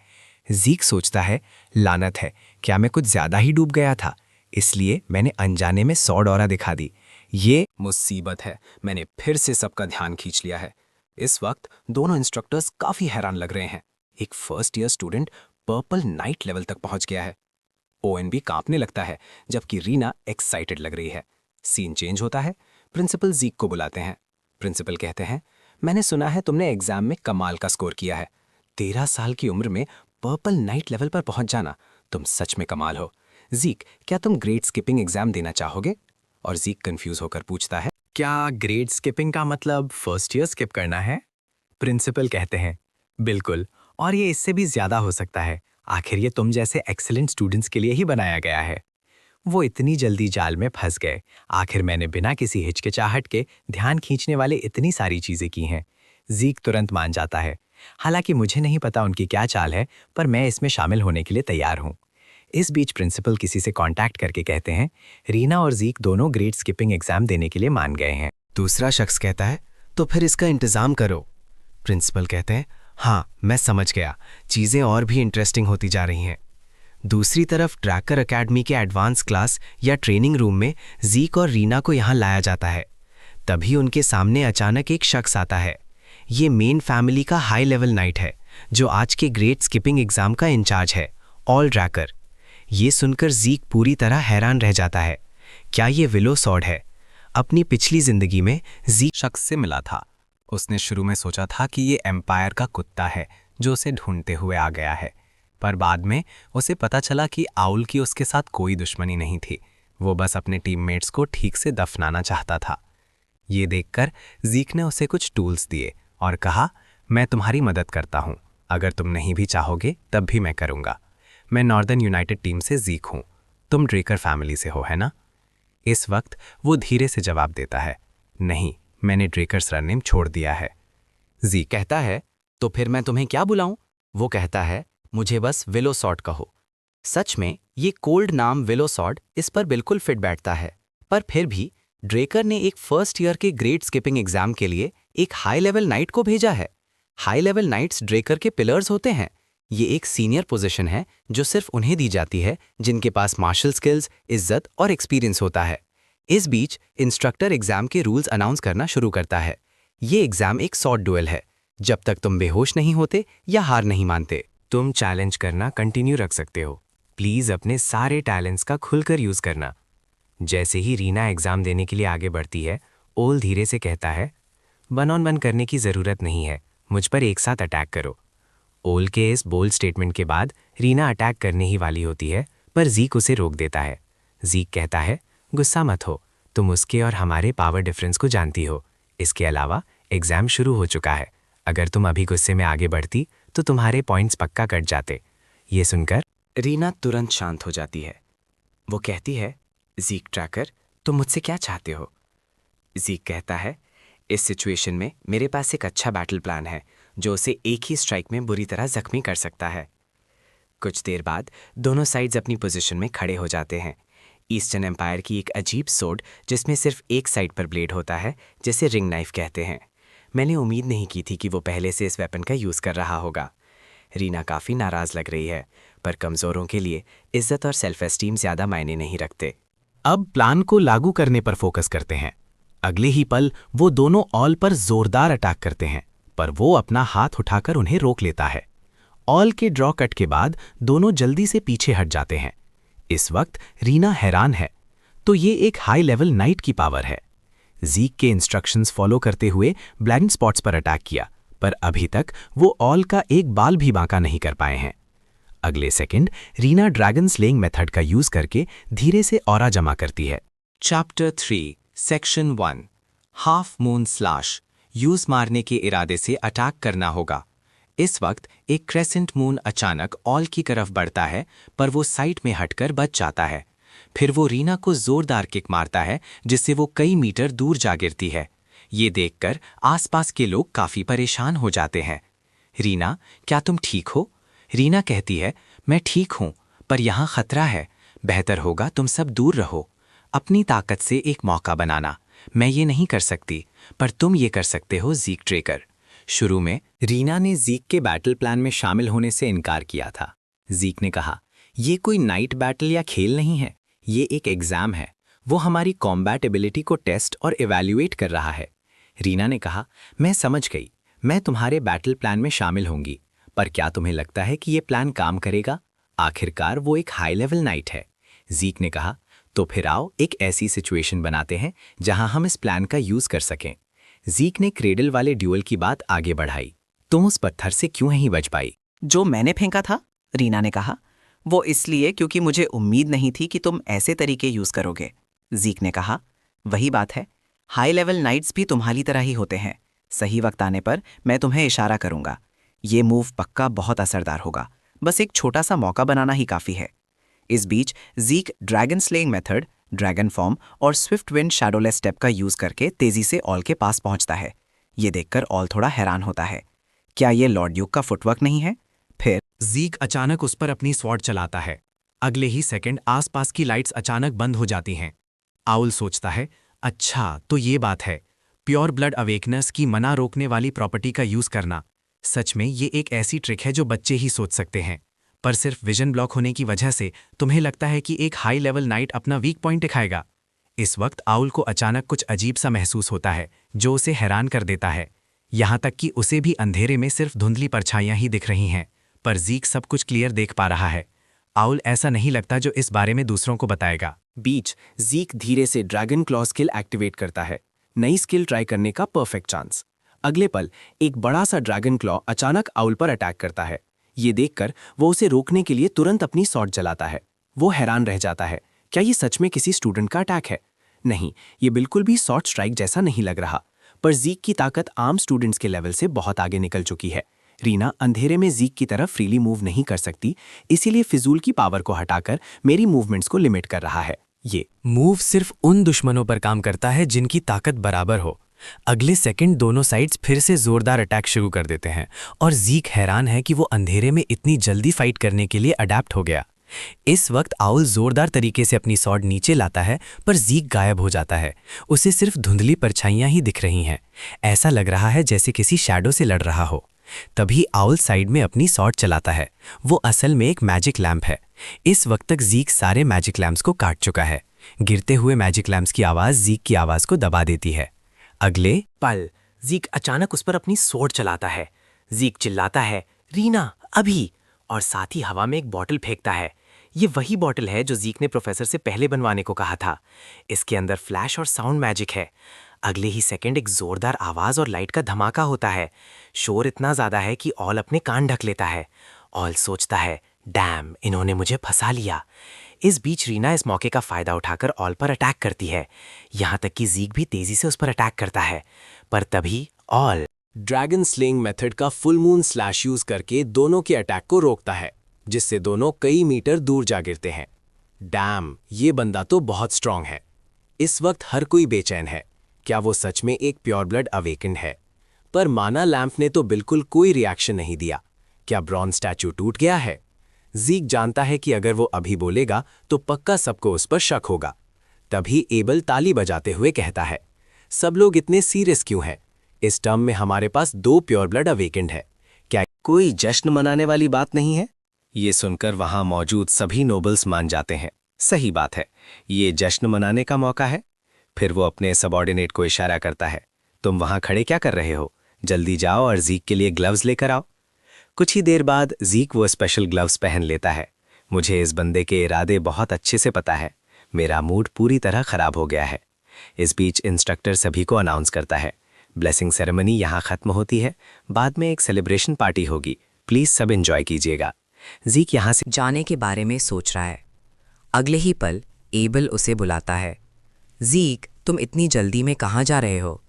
ज़ीक सोचता है, लानत है, क्या मैं कुछ ज़्यादा ही डूब गया था? इसलिए मैंने अनजाने में स्वॉर्ड ऑरा दिखा दी। ये मुसीबत है, मैंने फिर से सबका ध्यान खींच लिया है। इस वक्त दोनों इंस्ट्रक्टर्स काफी हैरान लग रहे हैं। एक first year student purple night level तक पहुंच गया है। ओएन भी कांपने लगता है, जबकि रीना एक्साइटेड लग रही है। सीन चेंज होता है। प्रिंसिपल जीक को बुलाते हैं। प्रिंसिपल कहते हैं, मैंने सुना है तुमने एग्जाम में कमाल का स्कोर किया है। 13 साल की उम्र में पर्पल नाइट लेवल पर पहुंच जाना, तुम सच में कमाल हो। जीक, क्या तुम ग्रेड स्किपिंग एग्जाम देना चाहोगे? और जीक कंफ्यूज होकर पूछता है, क्या ग्रेड स्किपिंग का मतलब फर्स्ट ईयर स्किप करना है? प्रिंसिपल कहते हैं, बिल्कुल, और ये इससे भी ज्यादा हो सकता है। आखिर ये तुम जैसे एक्सीलेंट स्टूडेंट्स के लिए ही बनाया गया है। वो इतनी जल्दी जाल में फंस गए। आखिर मैंने बिना किसी हिचकिचाहट के ध्यान खींचने वाले इतनी सारी चीजें की हैं। जीक तुरंत मान जाता है। हालांकि मुझे नहीं पता उनकी क्या चाल है, पर मैं इसमें शामिल होने के लिए तैयार हूँ। इस बीच प्रिंसिपल किसी से कांटेक्ट करके कहते हैं, रीना और जीक दोनों ग्रेड स्किपिंग एग्जाम देने के लिए मान गए हैं। दूसरा शख्स कहता है, तो फिर इसका इंतजाम करो। प्रिंसिपल कहते हैं, हाँ मैं समझ गया, चीजें और भी इंटरेस्टिंग होती जा रही हैं। दूसरी तरफ ड्रैकर एकेडमी के एडवांस क्लास या ट्रेनिंग रूम में जीक और रीना को यहाँ लाया जाता है। तभी उनके सामने अचानक एक शख्स आता है। ये मेन फैमिली का हाई लेवल नाइट है, जो आज के ग्रेड स्किपिंग एग्जाम का इंचार्ज है, ऑल ड्रैकर। ये सुनकर जीक पूरी तरह हैरान रह जाता है। क्या ये विलो सॉर्ड है? अपनी पिछली जिंदगी में जीक शख्स से मिला था। उसने शुरू में सोचा था कि ये एम्पायर का कुत्ता है जो उसे ढूंढते हुए आ गया है, पर बाद में उसे पता चला कि आउल की उसके साथ कोई दुश्मनी नहीं थी। वो बस अपने टीममेट्स को ठीक से दफनाना चाहता था। ये देखकर जीक ने उसे कुछ टूल्स दिए और कहा, मैं तुम्हारी मदद करता हूँ, अगर तुम नहीं भी चाहोगे तब भी मैं करूँगा। मैं नॉर्दर्न यूनाइटेड टीम से जीक हूँ, तुम ड्रेकर फैमिली से हो, है ना? इस वक्त वो धीरे से जवाब देता है, नहीं, मैंने ड्रेकर सरनेम छोड़ दिया है। जी कहता है, तो फिर मैं तुम्हें क्या बुलाऊं? वो कहता है, मुझे बस विलोसॉर्ड कहो। सच में ये कोल्ड नाम विलोसॉर्ड इस पर बिल्कुल फिट बैठता है, पर फिर भी ड्रेकर ने एक फर्स्ट ईयर के ग्रेड स्किपिंग एग्जाम के लिए एक हाई लेवल नाइट को भेजा है। हाई लेवल नाइट्स ड्रेकर के पिलर्स होते हैं। ये एक सीनियर पोजीशन है जो सिर्फ उन्हें दी जाती है जिनके पास मार्शल स्किल्स, इज्जत और एक्सपीरियंस होता है। इस बीच इंस्ट्रक्टर एग्जाम के रूल्स अनाउंस करना शुरू करता है। ये एग्जाम एक शॉर्ट डुएल है, जब तक तुम बेहोश नहीं होते या हार नहीं मानते। तुम चैलेंज करना कंटिन्यू रख सकते हो। प्लीज अपने सारे टैलेंट्स का खुलकर यूज करना। जैसे ही रीना एग्जाम देने के लिए आगे बढ़ती है, ओल धीरे से कहता है, वन ऑन वन करने की जरूरत नहीं है, मुझ पर एक साथ अटैक करो। ओल के इस बोल्ड स्टेटमेंट के बाद रीना अटैक करने ही वाली होती है, पर जीक उसे रोक देता है। जीक कहता है, गुस्सा मत हो, तुम उसके और हमारे पावर डिफरेंस को जानती हो। इसके अलावा एग्जाम शुरू हो चुका है, अगर तुम अभी गुस्से में आगे बढ़ती तो तुम्हारे पॉइंट्स पक्का कट जाते। ये सुनकर रीना तुरंत शांत हो जाती है। वो कहती है, जीक ट्रैकर, तुम मुझसे क्या चाहते हो? जीक कहता है, इस सिचुएशन में मेरे पास एक अच्छा बैटल प्लान है जो उसे एक ही स्ट्राइक में बुरी तरह जख्मी कर सकता है। कुछ देर बाद दोनों साइड्स अपनी पोजीशन में खड़े हो जाते हैं। ईस्टर्न एम्पायर की एक अजीब सोड जिसमें सिर्फ एक साइड पर ब्लेड होता है, जिसे रिंग नाइफ कहते हैं। मैंने उम्मीद नहीं की थी कि वो पहले से इस वेपन का यूज़ कर रहा होगा। रीना काफ़ी नाराज़ लग रही है, पर कमज़ोरों के लिए इज्जत और सेल्फ एस्टीम ज़्यादा मायने नहीं रखते। अब प्लान को लागू करने पर फोकस करते हैं। अगले ही पल वो दोनों ऑल पर जोरदार अटैक करते हैं, पर वो अपना हाथ उठाकर उन्हें रोक लेता है। ऑल के ड्रॉ कट के बाद दोनों जल्दी से पीछे हट जाते हैं। इस वक्त रीना हैरान है, तो ये एक हाई लेवल नाइट की पावर है। जीक के इंस्ट्रक्शंस फॉलो करते हुए ब्लाइंड स्पॉट्स पर अटैक किया, पर अभी तक वो ऑल का एक बाल भी बांका नहीं कर पाए हैं। अगले second Reena dragon slaying method का यूज करके धीरे से ऑरा जमा करती है। Chapter 3 section 1 half moon slash. Use मारने के इरादे से अटैक करना होगा। इस वक्त एक क्रेसेंट मून अचानक ऑल की तरफ बढ़ता है, पर वो साइड में हटकर बच जाता है। फिर वो रीना को जोरदार किक मारता है, जिससे वो कई मीटर दूर जा गिरती है। ये देखकर आसपास के लोग काफी परेशान हो जाते हैं। रीना, क्या तुम ठीक हो? रीना कहती है, मैं ठीक हूं, पर यहाँ खतरा है। बेहतर होगा तुम सब दूर रहो। अपनी ताकत से एक मौका बनाना। मैं ये नहीं कर सकती, पर तुम ये कर सकते हो, जीक ट्रेकर। शुरू में रीना ने जीक के बैटल प्लान में शामिल होने से इनकार किया था। जीक ने कहा, ये कोई नाइट बैटल या खेल नहीं है, ये एक एग्जाम है। वो हमारी कॉम्बैट एबिलिटी को टेस्ट और इवैल्यूएट कर रहा है। रीना ने कहा, मैं समझ गई, मैं तुम्हारे बैटल प्लान में शामिल होंगी, पर क्या तुम्हें लगता है कि ये प्लान काम करेगा? आखिरकार वो एक हाई लेवल नाइट है। ज़ीक ने कहा, तो फिर आओ एक ऐसी सिचुएशन बनाते हैं जहां हम इस प्लान का यूज कर सकें। ज़ीक ने क्रेडल वाले ड्यूअल की बात आगे बढ़ाई। तुम उस पत्थर से क्यों नहीं बच पाई? जो मैंने फेंका था, रीना ने कहा, वो इसलिए क्योंकि मुझे उम्मीद नहीं थी कि तुम ऐसे तरीके यूज करोगे। ज़ीक ने कहा, वही बात है, हाई लेवल नाइट्स भी तुम्हारी तरह ही होते हैं। सही वक्त आने पर मैं तुम्हें इशारा करूंगा। ये मूव पक्का बहुत असरदार होगा, बस एक छोटा सा मौका बनाना ही काफी है। इस बीच ज़ीक dragon slaying method, dragon form और स्विफ्ट विंड शैडोलेस स्टेप का यूज करके तेजी से ऑल के पास पहुंचता है। ये देखकर ऑल थोड़ा हैरान होता है, क्या ये लॉर्ड ड्यूक का फुटवर्क नहीं है? फिर ज़ीक अचानक उस पर अपनी स्वॉर्ड चलाता है। अगले ही सेकंड आसपास की लाइट्स अचानक बंद हो जाती हैं। आउल सोचता है, अच्छा तो ये बात है, प्योर ब्लड अवेकनेस की मना रोकने वाली प्रॉपर्टी का यूज करना। सच में ये एक ऐसी ट्रिक है जो बच्चे ही सोच सकते हैं, पर सिर्फ विजन ब्लॉक होने की वजह से तुम्हें लगता है कि एक हाई लेवल नाइट अपना वीक पॉइंट दिखाएगा। इस वक्त आउल को अचानक कुछ अजीब सा महसूस होता है जो उसे हैरान कर देता है। यहाँ तक कि उसे भी अंधेरे में सिर्फ धुंधली परछाइयां ही दिख रही हैं, पर ज़ीक सब कुछ क्लियर देख पा रहा है। आउल ऐसा नहीं लगता जो इस बारे में दूसरों को बताएगा। बीच ज़ीक धीरे से ड्रैगन क्लॉ स्किल एक्टिवेट करता है, नई स्किल ट्राई करने का परफेक्ट चांस। अगले पल एक बड़ा सा ड्रैगन क्लॉ अचानक आउल पर अटैक करता है। ये देखकर वो उसे रोकने के लिए तुरंत अपनी स्वॉर्ड जलाता है। वो हैरान रह जाता है, क्या ये सच में किसी स्टूडेंट का अटैक है? नहीं, ये बिल्कुल भी स्वॉर्ड स्ट्राइक जैसा नहीं लग रहा। पर ज़ीक की ताकत आम स्टूडेंट्स के लेवल से बहुत आगे निकल चुकी है। रीना अंधेरे में ज़ीक की तरफ फ्रीली मूव नहीं कर सकती, इसीलिए फिजूल की पावर को हटाकर मेरी मूवमेंट्स को लिमिट कर रहा है। ये मूव सिर्फ उन दुश्मनों पर काम करता है जिनकी ताकत बराबर हो। अगले सेकंड दोनों साइड्स फिर से जोरदार अटैक शुरू कर देते हैं और ज़ीक हैरान है कि वो अंधेरे में इतनी जल्दी फाइट करने के लिए अडैप्ट हो गया। इस वक्त आउल जोरदार तरीके से अपनी स्वॉर्ड नीचे लाता है, पर ज़ीक गायब हो जाता है। उसे सिर्फ धुंधली परछाइयां ही दिख रही हैं। ऐसा लग रहा है जैसे किसी शैडो से लड़ रहा हो। तभी आउल साइड में अपनी स्वॉर्ड चलाता है। वो असल में एक मैजिक लैम्प है। इस वक्त तक ज़ीक सारे मैजिक लैम्प्स को काट चुका है। गिरते हुए मैजिक लैम्प्स की आवाज़ ज़ीक की आवाज़ को दबा देती है। अगले पल ज़ीक अचानक उस पर अपनी स्वॉर्ड चलाता है। ज़ीक चिल्लाता है, रीना अभी, और साथ ही हवा में एक बॉटल फेंकता है। ये वही बॉटल है जो ज़ीक ने प्रोफेसर से पहले बनवाने को कहा था। इसके अंदर फ्लैश और साउंड मैजिक है। अगले ही सेकंड एक जोरदार आवाज़ और लाइट का धमाका होता है। शोर इतना ज़्यादा है कि ऑल अपने कान ढक लेता है। ऑल सोचता है, डैम, इन्होंने मुझे फंसा लिया। इस बीच रीना इस मौके का फ़ायदा उठाकर ऑल पर अटैक करती है। यहाँ तक कि ज़ीक भी तेज़ी से उस पर अटैक करता है, पर तभी ऑल ड्रैगन स्लेइंग मेथड का फुल मून स्लैश यूज करके दोनों के अटैक को रोकता है, जिससे दोनों कई मीटर दूर जा गिरते हैं। डैम, ये बंदा तो बहुत स्ट्रांग है। इस वक्त हर कोई बेचैन है, क्या वो सच में एक प्योर ब्लड अवेकेंड है? पर माना लैम्प ने तो बिल्कुल कोई रिएक्शन नहीं दिया। क्या ब्रॉन्ज स्टैचू टूट गया है? ज़ीक जानता है कि अगर वो अभी बोलेगा तो पक्का सबको उस पर शक होगा। तभी एबल ताली बजाते हुए कहता है, सब लोग इतने सीरियस क्यों हैं? इस टर्म में हमारे पास 2 प्योर ब्लड अवेकेंड है, क्या कोई जश्न मनाने वाली बात नहीं है? ये सुनकर वहां मौजूद सभी नोबल्स मान जाते हैं। सही बात है, ये जश्न मनाने का मौका है। फिर वो अपने सबॉर्डिनेट को इशारा करता है, तुम वहां खड़े क्या कर रहे हो? जल्दी जाओ और ज़ीक के लिए ग्लव्स लेकर आओ। कुछ ही देर बाद ज़ीक वो स्पेशल ग्लव्स पहन लेता है। मुझे इस बंदे के इरादे बहुत अच्छे से पता है। मेरा मूड पूरी तरह खराब हो गया है। इस बीच इंस्ट्रक्टर सभी को अनाउंस करता है, ब्लेसिंग सेरेमनी यहाँ खत्म होती है, बाद में एक सेलिब्रेशन पार्टी होगी, प्लीज सब एंजॉय कीजिएगा। ज़ीक यहाँ से जाने के बारे में सोच रहा है। अगले ही पल एबल उसे बुलाता है। ज़ीक, तुम इतनी जल्दी में कहाँ जा रहे हो?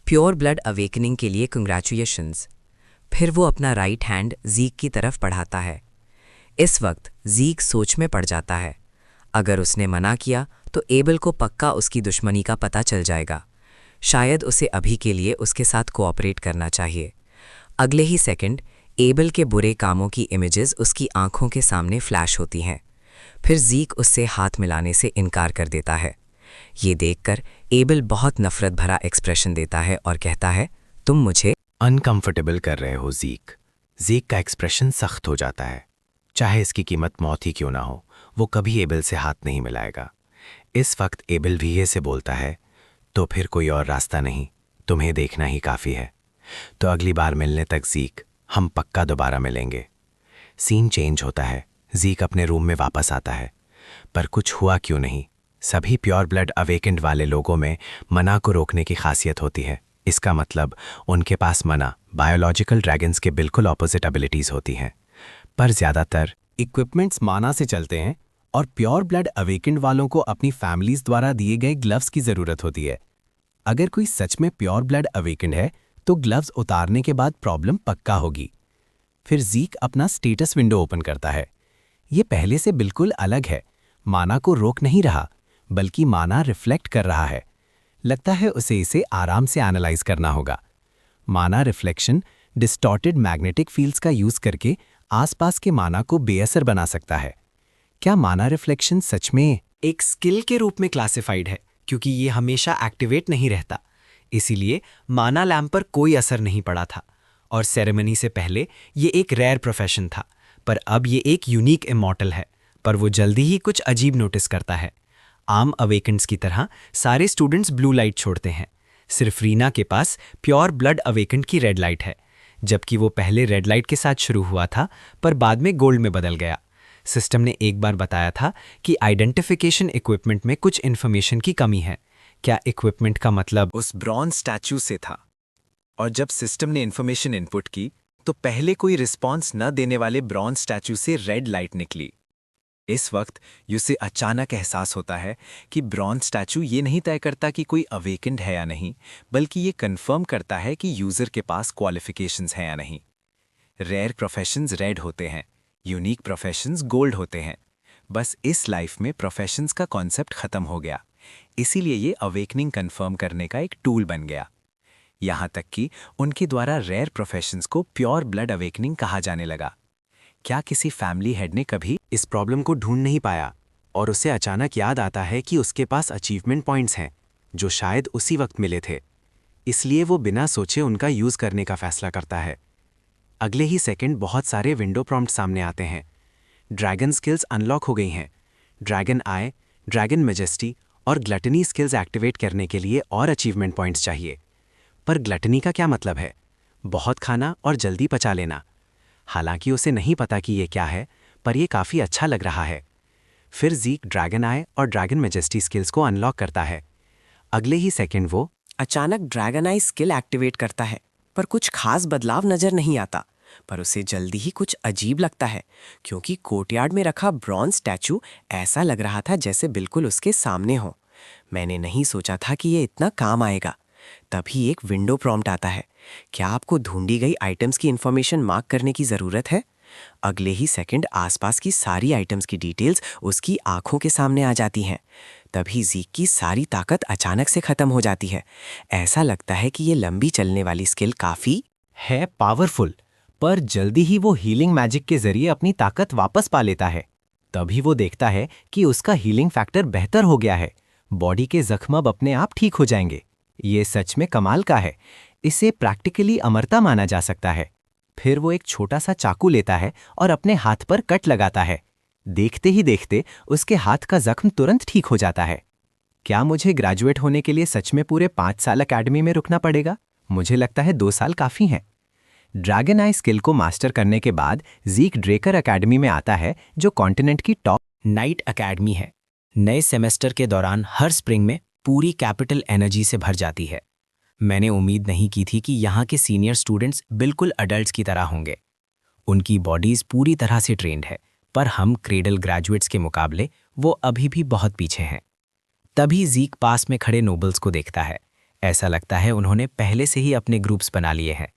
प्योर ब्लड अवेकनिंग के लिए कंग्रेचुलेशंस। फिर वो अपना राइट हैंड ज़ीक की तरफ बढ़ाता है। इस वक्त ज़ीक सोच में पड़ जाता है। अगर उसने मना किया तो एबल को पक्का उसकी दुश्मनी का पता चल जाएगा। शायद उसे अभी के लिए उसके साथ कोऑपरेट करना चाहिए। अगले ही सेकंड एबल के बुरे कामों की इमेजेस उसकी आंखों के सामने फ्लैश होती हैं। फिर ज़ीक उससे हाथ मिलाने से इनकार कर देता है। ये देखकर एबल बहुत नफरत भरा एक्सप्रेशन देता है और कहता है, तुम मुझे अनकंफर्टेबल कर रहे हो ज़ीक। ज़ीक का एक्सप्रेशन सख्त हो जाता है। चाहे इसकी कीमत मौत ही क्यों ना हो, वो कभी एबल से हाथ नहीं मिलाएगा। इस वक्त एबल वीए से बोलता है, तो फिर कोई और रास्ता नहीं, तुम्हें देखना ही काफ़ी है। तो अगली बार मिलने तक ज़ीक, हम पक्का दोबारा मिलेंगे। सीन चेंज होता है, ज़ीक अपने रूम में वापस आता है। पर कुछ हुआ क्यों नहीं? सभी प्योर ब्लड अवेकेंड वाले लोगों में मना को रोकने की खासियत होती है। इसका मतलब उनके पास मना बायोलॉजिकल ड्रैगन्स के बिल्कुल ऑपोजिट एबिलिटीज़ होती हैं। पर ज़्यादातर इक्विपमेंट्स माना से चलते हैं और प्योर ब्लड अवेकेंड वालों को अपनी फैमिलीज द्वारा दिए गए ग्लव्स की ज़रूरत होती है। अगर कोई सच में प्योर ब्लड अवेकेंड है तो ग्लव्स उतारने के बाद प्रॉब्लम पक्का होगी। फिर ज़ीक अपना स्टेटस विंडो ओपन करता है। ये पहले से बिल्कुल अलग है। माना को रोक नहीं रहा, बल्कि माना रिफ्लेक्ट कर रहा है। लगता है उसे इसे आराम से एनालाइज करना होगा। माना रिफ्लेक्शन डिस्टॉर्टेड मैग्नेटिक फील्ड्स का यूज करके आसपास के माना को बेअसर बना सकता है। क्या माना रिफ्लेक्शन सच में एक स्किल के रूप में क्लासिफाइड है, क्योंकि ये हमेशा एक्टिवेट नहीं रहता। इसीलिए माना लैम्प पर कोई असर नहीं पड़ा था और सेरेमनी से पहले ये एक रेयर प्रोफेशन था। पर अब ये एक यूनिक इमॉर्टल है, पर वो जल्दी ही कुछ अजीब नोटिस करता है। आम अवेकेंड्स की तरह सारे स्टूडेंट्स ब्लू लाइट छोड़ते हैं। सिर्फ रीना के पास प्योर ब्लड अवेकेंड की रेड लाइट है, जबकि वो पहले रेड लाइट के साथ शुरू हुआ था पर बाद में गोल्ड में बदल गया। सिस्टम ने एक बार बताया था कि आइडेंटिफिकेशन इक्विपमेंट में कुछ इन्फॉर्मेशन की कमी है। क्या इक्विपमेंट का मतलब उस ब्रॉन्ज स्टैचू से था, और जब सिस्टम ने इन्फॉर्मेशन इनपुट की तो पहले कोई रिस्पॉन्स न देने वाले ब्रॉन्ज स्टैचू से रेड लाइट निकली। इस वक्त उसे अचानक एहसास होता है कि ब्रॉन्ज स्टैचू ये नहीं तय करता कि कोई अवेकेंड है या नहीं, बल्कि ये कंफर्म करता है कि यूजर के पास क्वालिफिकेशंस हैं या नहीं। रेयर प्रोफेशंस रेड होते हैं, यूनिक प्रोफेशंस गोल्ड होते हैं। बस इस लाइफ में प्रोफेशंस का कॉन्सेप्ट खत्म हो गया, इसीलिए ये अवेकनिंग कंफर्म करने का एक टूल बन गया। यहाँ तक कि उनके द्वारा रेयर प्रोफेशंस को प्योर ब्लड अवेकनिंग कहा जाने लगा। क्या किसी फैमिली हेड ने कभी इस प्रॉब्लम को ढूंढ नहीं पाया और उसे अचानक याद आता है कि उसके पास अचीवमेंट पॉइंट्स हैं जो शायद उसी वक्त मिले थे, इसलिए वो बिना सोचे उनका यूज करने का फैसला करता है। अगले ही सेकंड बहुत सारे विंडो प्रॉम्प्ट सामने आते हैं। ड्रैगन स्किल्स अनलॉक हो गई हैं। ड्रैगन आई, ड्रैगन मैजेस्टी और ग्लटनी स्किल्स एक्टिवेट करने के लिए और अचीवमेंट पॉइंट्स चाहिए। पर ग्लटनी का क्या मतलब है? बहुत खाना और जल्दी पचा लेना। हालांकि उसे नहीं पता कि ये क्या है, पर यह काफ़ी अच्छा लग रहा है। फिर ज़ीक ड्रैगन आई और ड्रैगन मैजेस्टी स्किल्स को अनलॉक करता है। अगले ही सेकंड वो अचानक ड्रैगन आई स्किल एक्टिवेट करता है, पर कुछ खास बदलाव नजर नहीं आता। पर उसे जल्दी ही कुछ अजीब लगता है, क्योंकि कोर्टयार्ड में रखा ब्रॉन्ज स्टैचू ऐसा लग रहा था जैसे बिल्कुल उसके सामने हो। मैंने नहीं सोचा था कि ये इतना काम आएगा। तभी एक विंडो प्रॉम्प्ट आता है, क्या आपको ढूंढी गई आइटम्स की इंफॉर्मेशन मार्क करने की ज़रूरत है? अगले ही सेकंड आसपास की सारी आइटम्स की डिटेल्स उसकी आंखों के सामने आ जाती हैं। तभी ज़ीक की सारी ताकत अचानक से ख़त्म हो जाती है। ऐसा लगता है कि ये लंबी चलने वाली स्किल काफ़ी है पावरफुल, पर जल्दी ही वो हीलिंग मैजिक के जरिए अपनी ताकत वापस पा लेता है। तभी वो देखता है कि उसका हीलिंग फैक्टर बेहतर हो गया है। बॉडी के जख्म अब अपने आप ठीक हो जाएंगे। ये सच में कमाल का है। इसे प्रैक्टिकली अमरता माना जा सकता है। फिर वो एक छोटा सा चाकू लेता है और अपने हाथ पर कट लगाता है। देखते ही देखते उसके हाथ का जख्म तुरंत ठीक हो जाता है। क्या मुझे ग्रेजुएट होने के लिए सच में पूरे 5 साल अकेडमी में रुकना पड़ेगा? मुझे लगता है 2 साल काफ़ी हैं। ड्रैगन आई स्किल को मास्टर करने के बाद ज़ीक ड्रेकर अकेडमी में आता है, जो कॉन्टिनेंट की टॉप नाइट अकेडमी है। नए सेमेस्टर के दौरान हर स्प्रिंग में पूरी कैपिटल एनर्जी से भर जाती है। मैंने उम्मीद नहीं की थी कि यहाँ के सीनियर स्टूडेंट्स बिल्कुल अडल्ट्स की तरह होंगे। उनकी बॉडीज़ पूरी तरह से ट्रेंड है, पर हम क्रेडल ग्रेजुएट्स के मुकाबले वो अभी भी बहुत पीछे हैं। तभी ज़ीक पास में खड़े नोबल्स को देखता है। ऐसा लगता है उन्होंने पहले से ही अपने ग्रुप्स बना लिए हैं।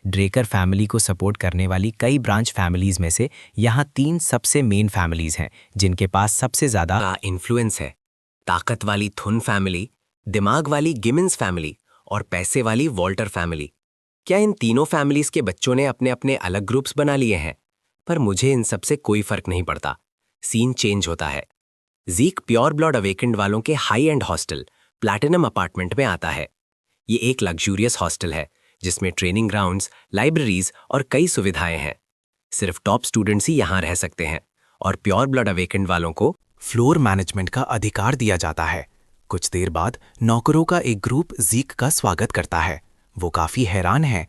ड्रेकर फैमिली को सपोर्ट करने वाली कई ब्रांच फैमिलीज़ में से यहाँ 3 सबसे मेन फैमिलीज़ हैं जिनके पास सबसे ज़्यादा इन्फ्लुएंस है। ताकत वाली थुन फैमिली, दिमाग वाली गिमिन्स फैमिली और पैसे वाली वॉल्टर फैमिली। क्या इन तीनों फैमिलीज के बच्चों ने अपने अपने अलग ग्रुप्स बना लिए हैं? पर मुझे इन सब से कोई फर्क नहीं पड़ता। सीन चेंज होता है। ज़ीक प्योर ब्लड अवेकेंड वालों के high and hostel platinum apartment में आता है। ये एक लग्जूरियस हॉस्टल है जिसमें ट्रेनिंग ग्राउंड्स, लाइब्रेरीज और कई सुविधाएं हैं। सिर्फ टॉप स्टूडेंट्स ही यहाँ रह सकते हैं और प्योर ब्लड अवेकेंड वालों को फ्लोर मैनेजमेंट का अधिकार दिया जाता है। कुछ देर बाद नौकरों का एक ग्रुप ज़ीक का स्वागत करता है। वो काफ़ी हैरान है।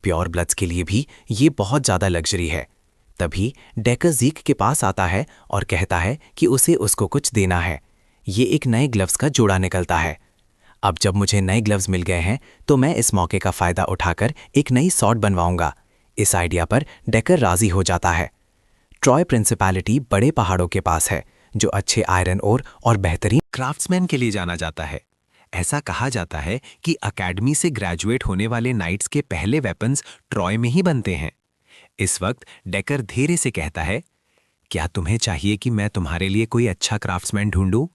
प्योर ब्लड्स के लिए भी ये बहुत ज़्यादा लग्जरी है। तभी डेकर ज़ीक के पास आता है और कहता है कि उसे उसको कुछ देना है। ये एक नए ग्लव्स का जोड़ा निकलता है। अब जब मुझे नए ग्लव्स मिल गए हैं तो मैं इस मौके का फ़ायदा उठाकर एक नई सॉर्ड बनवाऊंगा। इस आइडिया पर डेकर राज़ी हो जाता है। ट्रॉय प्रिंसिपैलिटी बड़े पहाड़ों के पास है, जो अच्छे आयरन ओर और बेहतरीन क्राफ्ट्समैन के लिए जाना जाता है। ऐसा कहा जाता है कि अकेडमी से ग्रेजुएट होने वाले नाइट्स के पहले वेपन्स ट्रॉय में ही बनते हैं। इस वक्त डेकर धीरे से कहता है, क्या तुम्हें चाहिए कि मैं तुम्हारे लिए कोई अच्छा क्राफ्ट्समैन ढूंढूं?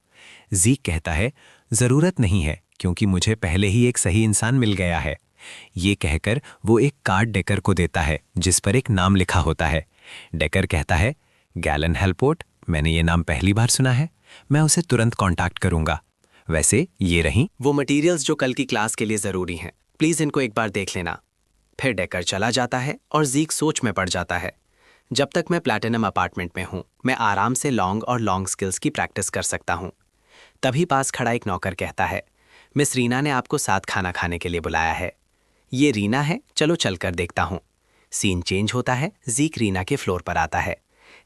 ज़ीक कहता है, ज़रूरत नहीं है, क्योंकि मुझे पहले ही एक सही इंसान मिल गया है। ये कहकर वो एक कार्ड डेकर को देता है जिस पर एक नाम लिखा होता है। डेकर कहता है, गैलन हेलपोर्ट, मैंने ये नाम पहली बार सुना है, मैं उसे तुरंत कांटेक्ट करूंगा। वैसे ये रहीं वो मटेरियल्स जो कल की क्लास के लिए ज़रूरी हैं, प्लीज़ इनको एक बार देख लेना। फिर डेकर चला जाता है और ज़ीक सोच में पड़ जाता है। जब तक मैं प्लैटिनम अपार्टमेंट में हूँ, मैं आराम से लॉन्ग स्किल्स की प्रैक्टिस कर सकता हूँ। तभी पास खड़ा एक नौकर कहता है, मिस रीना ने आपको साथ खाना खाने के लिए बुलाया है। ये रीना है, चलो चलकर देखता हूँ। सीन चेंज होता है, ज़ीक रीना के फ्लोर पर आता है।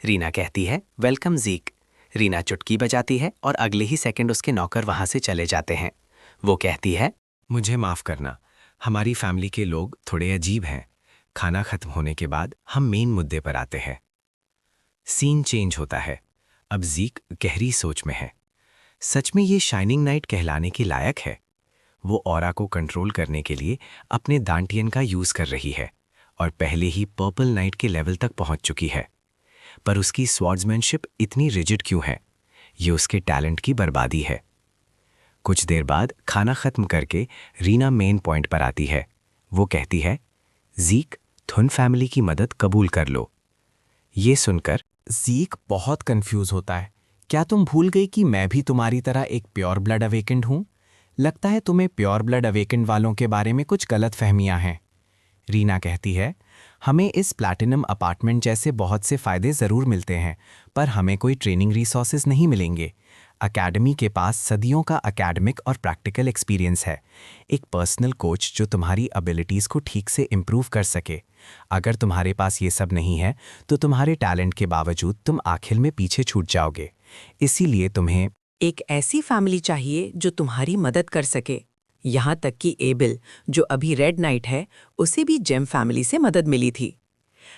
रीना कहती है, वेलकम ज़ीक। रीना चुटकी बजाती है और अगले ही सेकंड उसके नौकर वहाँ से चले जाते हैं। वो कहती है, मुझे माफ़ करना, हमारी फैमिली के लोग थोड़े अजीब हैं। खाना खत्म होने के बाद हम मेन मुद्दे पर आते हैं। सीन चेंज होता है। अब ज़ीक गहरी सोच में है। सच में ये शाइनिंग नाइट कहलाने के लायक है। वो ऑरा को कंट्रोल करने के लिए अपने दांटियन का यूज़ कर रही है और पहले ही पर्पल नाइट के लेवल तक पहुंच चुकी है। पर उसकी स्वॉर्ड्समैनशिप इतनी रिजिड क्यों है? ये उसके टैलेंट की बर्बादी है। कुछ देर बाद खाना खत्म करके रीना मेन पॉइंट पर आती है। वो कहती है, ज़ीक, थुन फैमिली की मदद कबूल कर लो। ये सुनकर ज़ीक बहुत कंफ्यूज होता है। क्या तुम भूल गई कि मैं भी तुम्हारी तरह एक प्योर ब्लड अवेकेंड हूं? लगता है तुम्हें प्योर ब्लड अवेकेंड वालों के बारे में कुछ गलत फहमियां हैं। रीना कहती है, हमें इस प्लैटिनम अपार्टमेंट जैसे बहुत से फ़ायदे ज़रूर मिलते हैं, पर हमें कोई ट्रेनिंग रिसोर्सेज नहीं मिलेंगे। अकेडमी के पास सदियों का अकेडमिक और प्रैक्टिकल एक्सपीरियंस है, एक पर्सनल कोच जो तुम्हारी एबिलिटीज़ को ठीक से इम्प्रूव कर सके। अगर तुम्हारे पास ये सब नहीं है तो तुम्हारे टैलेंट के बावजूद तुम आखिर में पीछे छूट जाओगे। इसीलिए तुम्हें एक ऐसी फैमिली चाहिए जो तुम्हारी मदद कर सके। यहाँ तक कि एबिल, जो अभी रेड नाइट है, उसे भी जेम फैमिली से मदद मिली थी।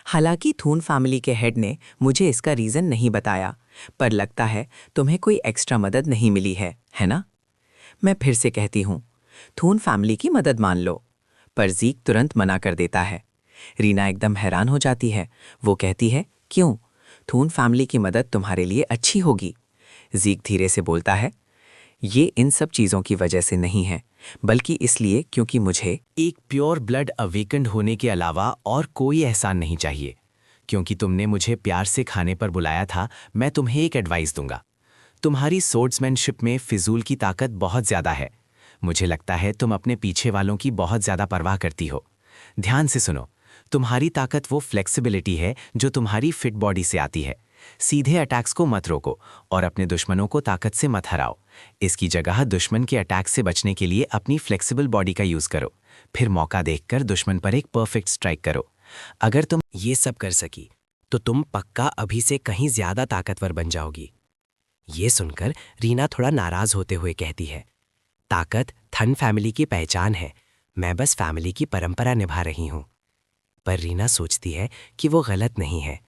हालांकि थून फैमिली के हेड ने मुझे इसका रीज़न नहीं बताया, पर लगता है तुम्हें कोई एक्स्ट्रा मदद नहीं मिली है ना? मैं फिर से कहती हूँ, थून फैमिली की मदद मान लो। पर ज़ीक तुरंत मना कर देता है। रीना एकदम हैरान हो जाती है। वो कहती है, क्यों? थून फैमिली की मदद तुम्हारे लिए अच्छी होगी। ज़ीक धीरे से बोलता है, ये इन सब चीज़ों की वजह से नहीं है, बल्कि इसलिए क्योंकि मुझे एक प्योर ब्लड अवेकेंड होने के अलावा और कोई एहसान नहीं चाहिए। क्योंकि तुमने मुझे प्यार से खाने पर बुलाया था, मैं तुम्हें एक एडवाइस दूंगा। तुम्हारी स्वॉर्ड्समैनशिप में फिजूल की ताकत बहुत ज़्यादा है। मुझे लगता है तुम अपने पीछे वालों की बहुत ज़्यादा परवाह करती हो। ध्यान से सुनो, तुम्हारी ताकत वो फ्लेक्सिबिलिटी है जो तुम्हारी फिट बॉडी से आती है। सीधे अटैक्स को मत रोको और अपने दुश्मनों को ताकत से मत हराओ। इसकी जगह दुश्मन के अटैक से बचने के लिए अपनी फ्लेक्सिबल बॉडी का यूज़ करो। फिर मौका देखकर दुश्मन पर एक परफेक्ट स्ट्राइक करो। अगर तुम ये सब कर सकी तो तुम पक्का अभी से कहीं ज़्यादा ताकतवर बन जाओगी। ये सुनकर रीना थोड़ा नाराज़ होते हुए कहती है, ताकत थन फैमिली की पहचान है, मैं बस फैमिली की परंपरा निभा रही हूँ। पर रीना सोचती है कि वो गलत नहीं है।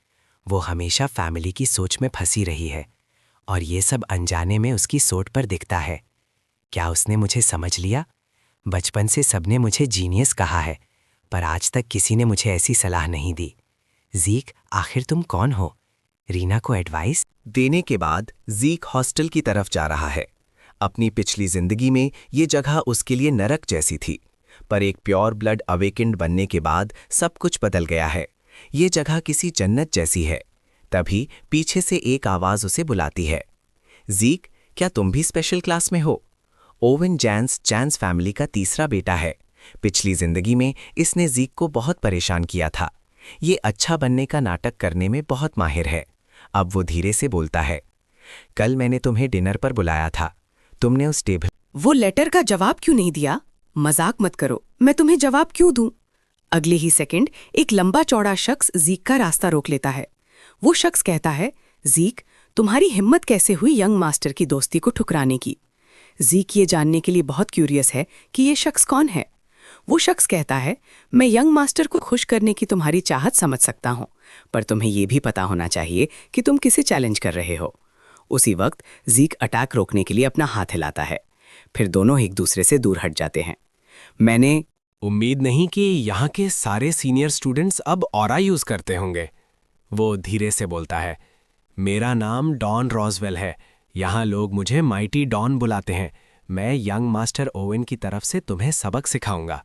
वो हमेशा फैमिली की सोच में फंसी रही है और ये सब अनजाने में उसकी सोच पर दिखता है। क्या उसने मुझे समझ लिया? बचपन से सबने मुझे जीनियस कहा है, पर आज तक किसी ने मुझे ऐसी सलाह नहीं दी। ज़ीक, आखिर तुम कौन हो? रीना को एडवाइस देने के बाद ज़ीक हॉस्टल की तरफ जा रहा है। अपनी पिछली जिंदगी में ये जगह उसके लिए नरक जैसी थी, पर एक प्योर ब्लड अवेकेंड बनने के बाद सब कुछ बदल गया है। ये जगह किसी जन्नत जैसी है। तभी पीछे से एक आवाज़ उसे बुलाती है, ज़ीक, क्या तुम भी स्पेशल क्लास में हो? ओवन जैंस फैमिली का तीसरा बेटा है। पिछली जिंदगी में इसने ज़ीक को बहुत परेशान किया था। ये अच्छा बनने का नाटक करने में बहुत माहिर है। अब वो धीरे से बोलता है, कल मैंने तुम्हें डिनर पर बुलाया था, तुमने उस टेबल। वो लेटर का जवाब क्यों नहीं दिया? मजाक मत करो, मैं तुम्हें जवाब क्यों दूं? अगले ही सेकंड एक लंबा चौड़ा शख्स जीक का रास्ता रोक लेता है। वो शख्स कहता है, जीक, तुम्हारी हिम्मत कैसे हुई यंग मास्टर की दोस्ती को ठुकराने की? जीक ये जानने के लिए बहुत क्यूरियस है कि ये शख्स कौन है। वो शख्स कहता है, मैं यंग मास्टर को खुश करने की तुम्हारी चाहत समझ सकता हूँ, पर तुम्हें यह भी पता होना चाहिए कि तुम किसे चैलेंज कर रहे हो। उसी वक्त जीक अटैक रोकने के लिए अपना हाथ हिलाता है, फिर दोनों एक दूसरे से दूर हट जाते हैं। मैंने उम्मीद नहीं कि यहाँ के सारे सीनियर स्टूडेंट्स अब ऑरा यूज करते होंगे। वो धीरे से बोलता है, मेरा नाम डॉन रॉसवेल है, यहाँ लोग मुझे माइटी डॉन बुलाते हैं। मैं यंग मास्टर ओवेन की तरफ से तुम्हें सबक सिखाऊंगा।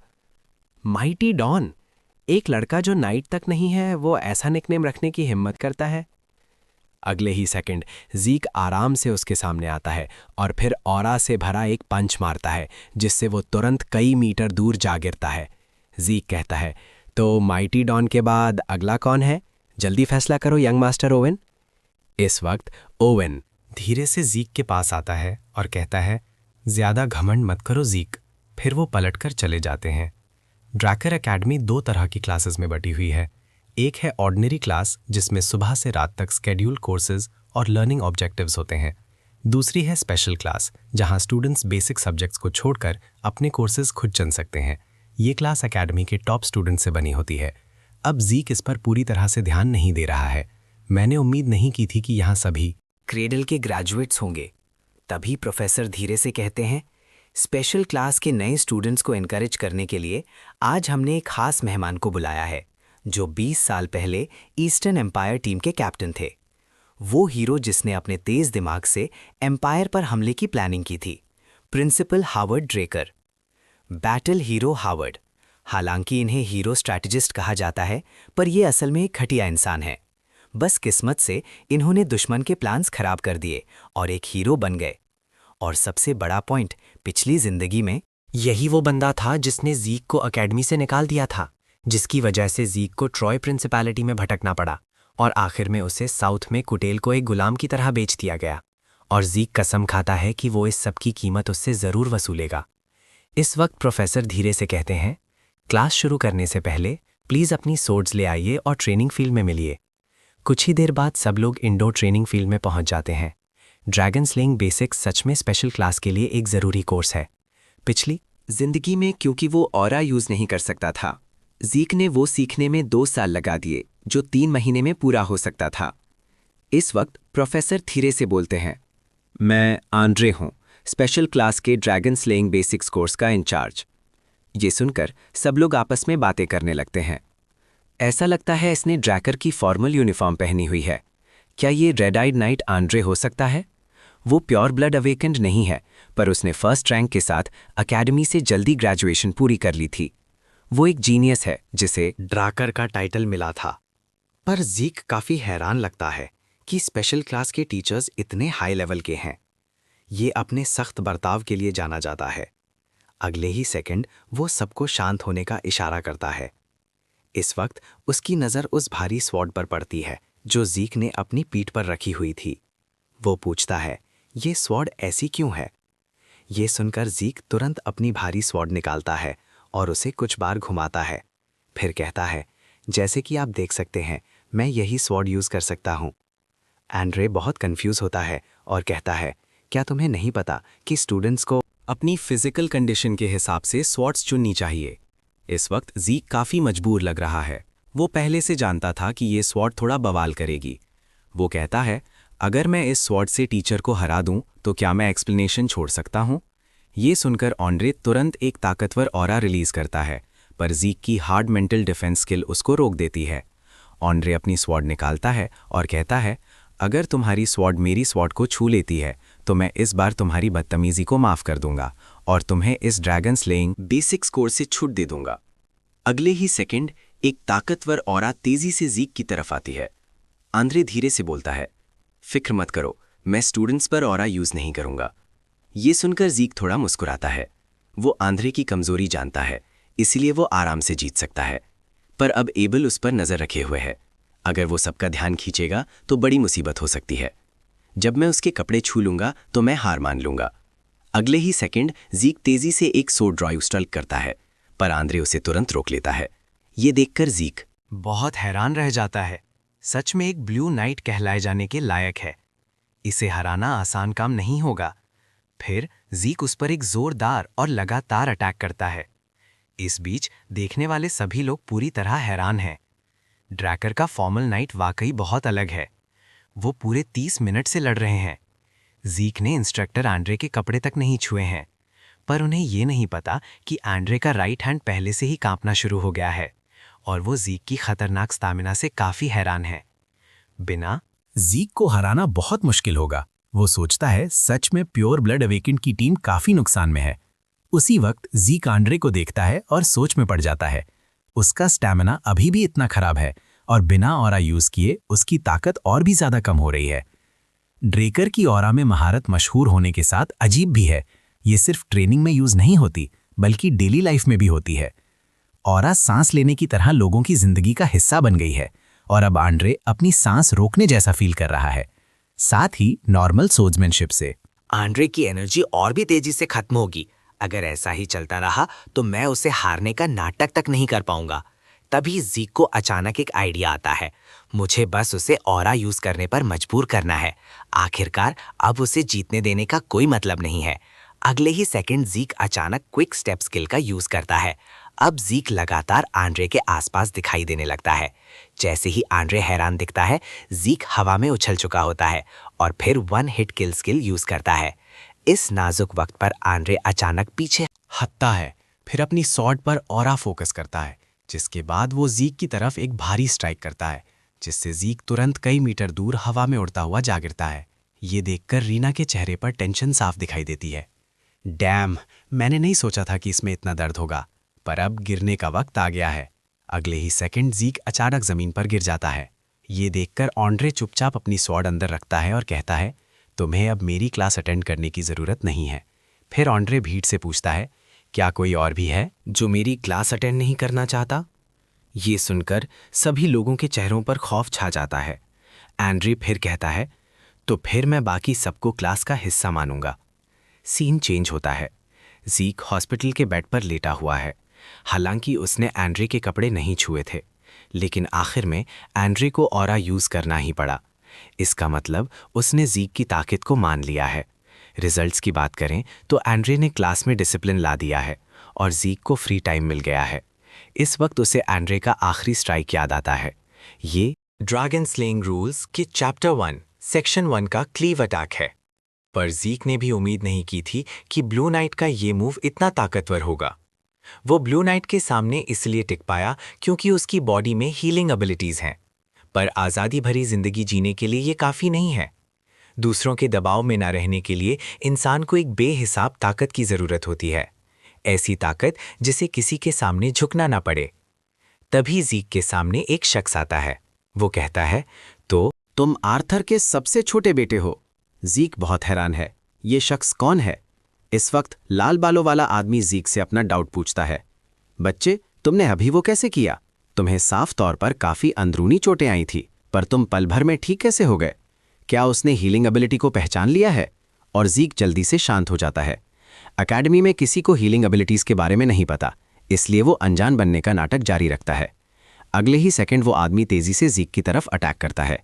माइटी डॉन, एक लड़का जो नाइट तक नहीं है वो ऐसा निकनेम रखने की हिम्मत करता है। अगले ही सेकंड जीक आराम से उसके सामने आता है और फिर ऑरा से भरा एक पंच मारता है, जिससे वो तुरंत कई मीटर दूर जा गिरता है। जीक कहता है, तो माइटी डॉन के बाद अगला कौन है? जल्दी फैसला करो यंग मास्टर ओवेन। इस वक्त ओवेन धीरे से जीक के पास आता है और कहता है, ज्यादा घमंड मत करो जीक। फिर वो पलटकर चले जाते हैं। ड्रैकर एकेडमी 2 तरह की क्लासेस में बटी हुई है। एक है ऑर्डिनरी क्लास, जिसमें सुबह से रात तक स्केड्यूल कोर्सेज और लर्निंग ऑब्जेक्टिव्स होते हैं। दूसरी है स्पेशल क्लास, जहां स्टूडेंट्स बेसिक सब्जेक्ट्स को छोड़कर अपने कोर्सेज खुद चुन सकते हैं। ये क्लास एकेडमी के टॉप स्टूडेंट से बनी होती है। अब जीक इस पर पूरी तरह से ध्यान नहीं दे रहा है। मैंने उम्मीद नहीं की थी कि यहाँ सभी क्रेडल के ग्रेजुएट्स होंगे। तभी प्रोफेसर धीरे से कहते हैं, स्पेशल क्लास के नए स्टूडेंट्स को एनकरेज करने के लिए आज हमने एक खास मेहमान को बुलाया है, जो 20 साल पहले ईस्टर्न एम्पायर टीम के कैप्टन थे। वो हीरो जिसने अपने तेज दिमाग से एम्पायर पर हमले की प्लानिंग की थी, principal Howard Drecker. Battle hero Howard. हालांकि इन्हें हीरो स्ट्रैटेजिस्ट कहा जाता है, पर ये असल में एक घटिया इंसान है। बस किस्मत से इन्होंने दुश्मन के प्लान्स खराब कर दिए और एक हीरो बन गए। और सबसे बड़ा पॉइंट, पिछली जिंदगी में यही वो बंदा था जिसने जीक को एकेडमी से निकाल दिया था, जिसकी वजह से जीक को ट्रॉय प्रिंसिपैलिटी में भटकना पड़ा और आखिर में उसे साउथ में कुटेल को एक गुलाम की तरह बेच दिया गया। और जीक कसम खाता है कि वो इस सब की कीमत उससे ज़रूर वसूलेगा। इस वक्त प्रोफेसर धीरे से कहते हैं, क्लास शुरू करने से पहले प्लीज़ अपनी सोर्ड्स ले आइए और ट्रेनिंग फील्ड में मिलिए। कुछ ही देर बाद सब लोग इंडोर ट्रेनिंग फील्ड में पहुंच जाते हैं। ड्रैगन स्लेइंग बेसिक्स सच में स्पेशल क्लास के लिए एक ज़रूरी कोर्स है। पिछली जिंदगी में क्योंकि वो ऑरा यूज नहीं कर सकता था, जीक ने वो सीखने में 2 साल लगा दिए, जो 3 महीने में पूरा हो सकता था। इस वक्त प्रोफेसर धीरे से बोलते हैं, मैं आंड्रे हूँ, स्पेशल क्लास के ड्रैगन स्लेइंग बेसिक्स कोर्स का इंचार्ज। ये सुनकर सब लोग आपस में बातें करने लगते हैं। ऐसा लगता है इसने ड्रैकर की फॉर्मल यूनिफॉर्म पहनी हुई है। क्या ये रेड आइड नाइट आंड्रे हो सकता है? वो प्योर ब्लड अवेकेंड नहीं है, पर उसने फर्स्ट रैंक के साथ एकेडमी से जल्दी ग्रेजुएशन पूरी कर ली थी। वो एक जीनियस है जिसे ड्राकर का टाइटल मिला था। पर जीक काफ़ी हैरान लगता है कि स्पेशल क्लास के टीचर्स इतने हाई लेवल के हैं। ये अपने सख्त बर्ताव के लिए जाना जाता है। अगले ही सेकंड वो सबको शांत होने का इशारा करता है। इस वक्त उसकी नज़र उस भारी स्वॉर्ड पर पड़ती है जो जीक ने अपनी पीठ पर रखी हुई थी। वो पूछता है, ये स्वॉर्ड ऐसी क्यों है? ये सुनकर जीक तुरंत अपनी भारी स्वॉर्ड निकालता है और उसे कुछ बार घुमाता है। फिर कहता है, जैसे कि आप देख सकते हैं, मैं यही स्वॉर्ड यूज़ कर सकता हूँ। एंड्रे बहुत कंफ्यूज होता है और कहता है, क्या तुम्हें नहीं पता कि स्टूडेंट्स को अपनी फिजिकल कंडीशन के हिसाब से स्वॉर्ड्स चुननी चाहिए? इस वक्त जीक काफ़ी मजबूर लग रहा है। वो पहले से जानता था कि ये स्वॉर्ड थोड़ा बवाल करेगी। वो कहता है, अगर मैं इस स्वॉर्ड से टीचर को हरा दूं तो क्या मैं एक्सप्लेनेशन छोड़ सकता हूं? ये सुनकर ऑन्ड्रे तुरंत एक ताकतवर ऑरा रिलीज करता है, पर जीक की हार्ड मेंटल डिफेंस स्किल उसको रोक देती है। ऑन्ड्रे अपनी स्वॉर्ड निकालता है और कहता है, अगर तुम्हारी स्वॉर्ड मेरी स्वॉर्ड को छू लेती है तो मैं इस बार तुम्हारी बदतमीजी को माफ़ कर दूंगा और तुम्हें इस ड्रैगन स्लेइंग बेसिक्स कोर्स से छूट दे दूंगा। अगले ही सेकंड एक ताकतवर ऑरा तेजी से जीक की तरफ आती है। आंद्रे धीरे से बोलता है, फिक्र मत करो, मैं स्टूडेंट्स पर ऑरा यूज नहीं करूंगा। ये सुनकर जीक थोड़ा मुस्कुराता है। वो आंद्रे की कमजोरी जानता है, इसलिए वो आराम से जीत सकता है। पर अब एबल उस पर नजर रखे हुए है। अगर वो सबका ध्यान खींचेगा तो बड़ी मुसीबत हो सकती है। जब मैं उसके कपड़े छू लूंगा तो मैं हार मान लूंगा। अगले ही सेकंड जीक तेजी से एक सोड ड्राइव स्ट्राइक करता है, पर आंद्रे उसे तुरंत रोक लेता है। ये देखकर जीक बहुत हैरान रह जाता है। सच में एक ब्लू नाइट कहलाए जाने के लायक है। इसे हराना आसान काम नहीं होगा। फिर जीक उस पर एक जोरदार और लगातार अटैक करता है। इस बीच देखने वाले सभी लोग पूरी तरह हैरान हैं। ड्रैकर का फॉर्मल नाइट वाकई बहुत अलग है। वो पूरे 30 मिनट से लड़ रहे हैं। जीक ने इंस्ट्रक्टर एंड्रे के कपड़े तक नहीं छुए हैं, पर उन्हें ये नहीं पता कि एंड्रे का राइट हैंड पहले से ही कांपना शुरू हो गया है और वो जीक की खतरनाक स्टैमिना से काफी हैरान है। बिना जीक को हराना बहुत मुश्किल होगा। वो सोचता है सच में प्योर ब्लड अवेकेंड की टीम काफी नुकसान में है। उसी वक्त जीक आंड्रे को देखता है और सोच में पड़ जाता है। उसका स्टैमिना अभी भी इतना खराब है और बिना ऑरा यूज किए उसकी ताकत और भी ज्यादा कम हो रही है। ड्रेकर की ऑरा में महारत मशहूर होने के साथ अजीब भी है। ये सिर्फ ट्रेनिंग में यूज नहीं होती बल्कि डेली लाइफ में भी होती है। ऑरा सांस लेने की तरह लोगों की जिंदगी का हिस्सा बन गई है और अब आंड्रे अपनी सांस रोकने जैसा फील कर रहा है, साथ ही नॉर्मल सोल्जमैनशिप से। आंड्रे की एनर्जी और भी तेजी से खत्म होगी। अगर ऐसा ही चलता रहा तो मैं उसे हारने का नाटक तक नहीं कर पाऊंगा। तभी जीक को अचानक एक आइडिया आता है। मुझे बस उसे ऑरा यूज करने पर मजबूर करना है। आखिरकार अब उसे जीतने देने का कोई मतलब नहीं है। अगले ही सेकंड जीक अचानक क्विक स्टेप स्किल का यूज करता है। अब जीक लगातार आंड्रे के आसपास दिखाई देने लगता है। जैसे ही आंड्रे हैरान दिखता है, जीक हवा में उछल चुका होता है और फिर 1 हिट किल स्किल यूज करता है। इस नाजुक वक्त पर आंड्रे अचानक पीछे हटता है, फिर अपनी सॉर्ड पर ऑरा फोकस करता है, जिसके बाद वो जीक की तरफ एक भारी स्ट्राइक करता है, जिससे जीक तुरंत कई मीटर दूर हवा में उड़ता हुआ जा गिरता है। ये देखकर रीना के चेहरे पर टेंशन साफ दिखाई देती है। डैम, मैंने नहीं सोचा था कि इसमें इतना दर्द होगा, पर अब गिरने का वक्त आ गया है। अगले ही सेकंड जीक अचानक जमीन पर गिर जाता है। ये देखकर आंड्रे चुपचाप अपनी सॉर्ड अंदर रखता है और कहता है, तुम्हें अब मेरी क्लास अटेंड करने की जरूरत नहीं है। फिर आंड्रे भीड़ से पूछता है, क्या कोई और भी है जो मेरी क्लास अटेंड नहीं करना चाहता? ये सुनकर सभी लोगों के चेहरों पर खौफ छा जाता है। एंड्रे फिर कहता है, तो फिर मैं बाकी सबको क्लास का हिस्सा मानूंगा। सीन चेंज होता है। जीक हॉस्पिटल के बेड पर लेटा हुआ है। हालांकि उसने एंड्रे के कपड़े नहीं छुए थे, लेकिन आखिर में एंड्रे को ऑरा यूज करना ही पड़ा। इसका मतलब उसने जीक की ताकत को मान लिया है। रिजल्ट्स की बात करें तो एंड्रे ने क्लास में डिसिप्लिन ला दिया है और जीक को फ्री टाइम मिल गया है। इस वक्त उसे एंड्रे का आखिरी स्ट्राइक याद आता है। ये ड्रैगन स्लेइंग रूल्स के चैप्टर 1 सेक्शन 1 का क्लीव अटैक है। पर जीक ने भी उम्मीद नहीं की थी कि ब्लू नाइट का ये मूव इतना ताकतवर होगा। वो ब्लू नाइट के सामने इसलिए टिक पाया क्योंकि उसकी बॉडी में हीलिंग एबिलिटीज हैं, पर आज़ादी भरी जिंदगी जीने के लिए ये काफ़ी नहीं है। दूसरों के दबाव में ना रहने के लिए इंसान को एक बेहिसाब ताकत की ज़रूरत होती है, ऐसी ताकत जिसे किसी के सामने झुकना ना पड़े। तभी जीक के सामने एक शख्स आता है। वो कहता है, तो तुम आर्थर के सबसे छोटे बेटे हो। जीक बहुत हैरान है, ये शख्स कौन है? इस वक्त लाल बालों वाला आदमी जीक से अपना डाउट पूछता है। बच्चे, तुमने अभी वो कैसे किया? तुम्हें साफ तौर पर काफी अंदरूनी चोटें आई थी, पर तुम पल भर में ठीक कैसे हो गए? क्या उसने हीलिंग एबिलिटी को पहचान लिया है? और जीक जल्दी से शांत हो जाता है। अकेडमी में किसी को हीलिंग एबिलिटीज के बारे में नहीं पता, इसलिए वो अनजान बनने का नाटक जारी रखता है। अगले ही सेकंड वो आदमी तेजी से जीक की तरफ अटैक करता है।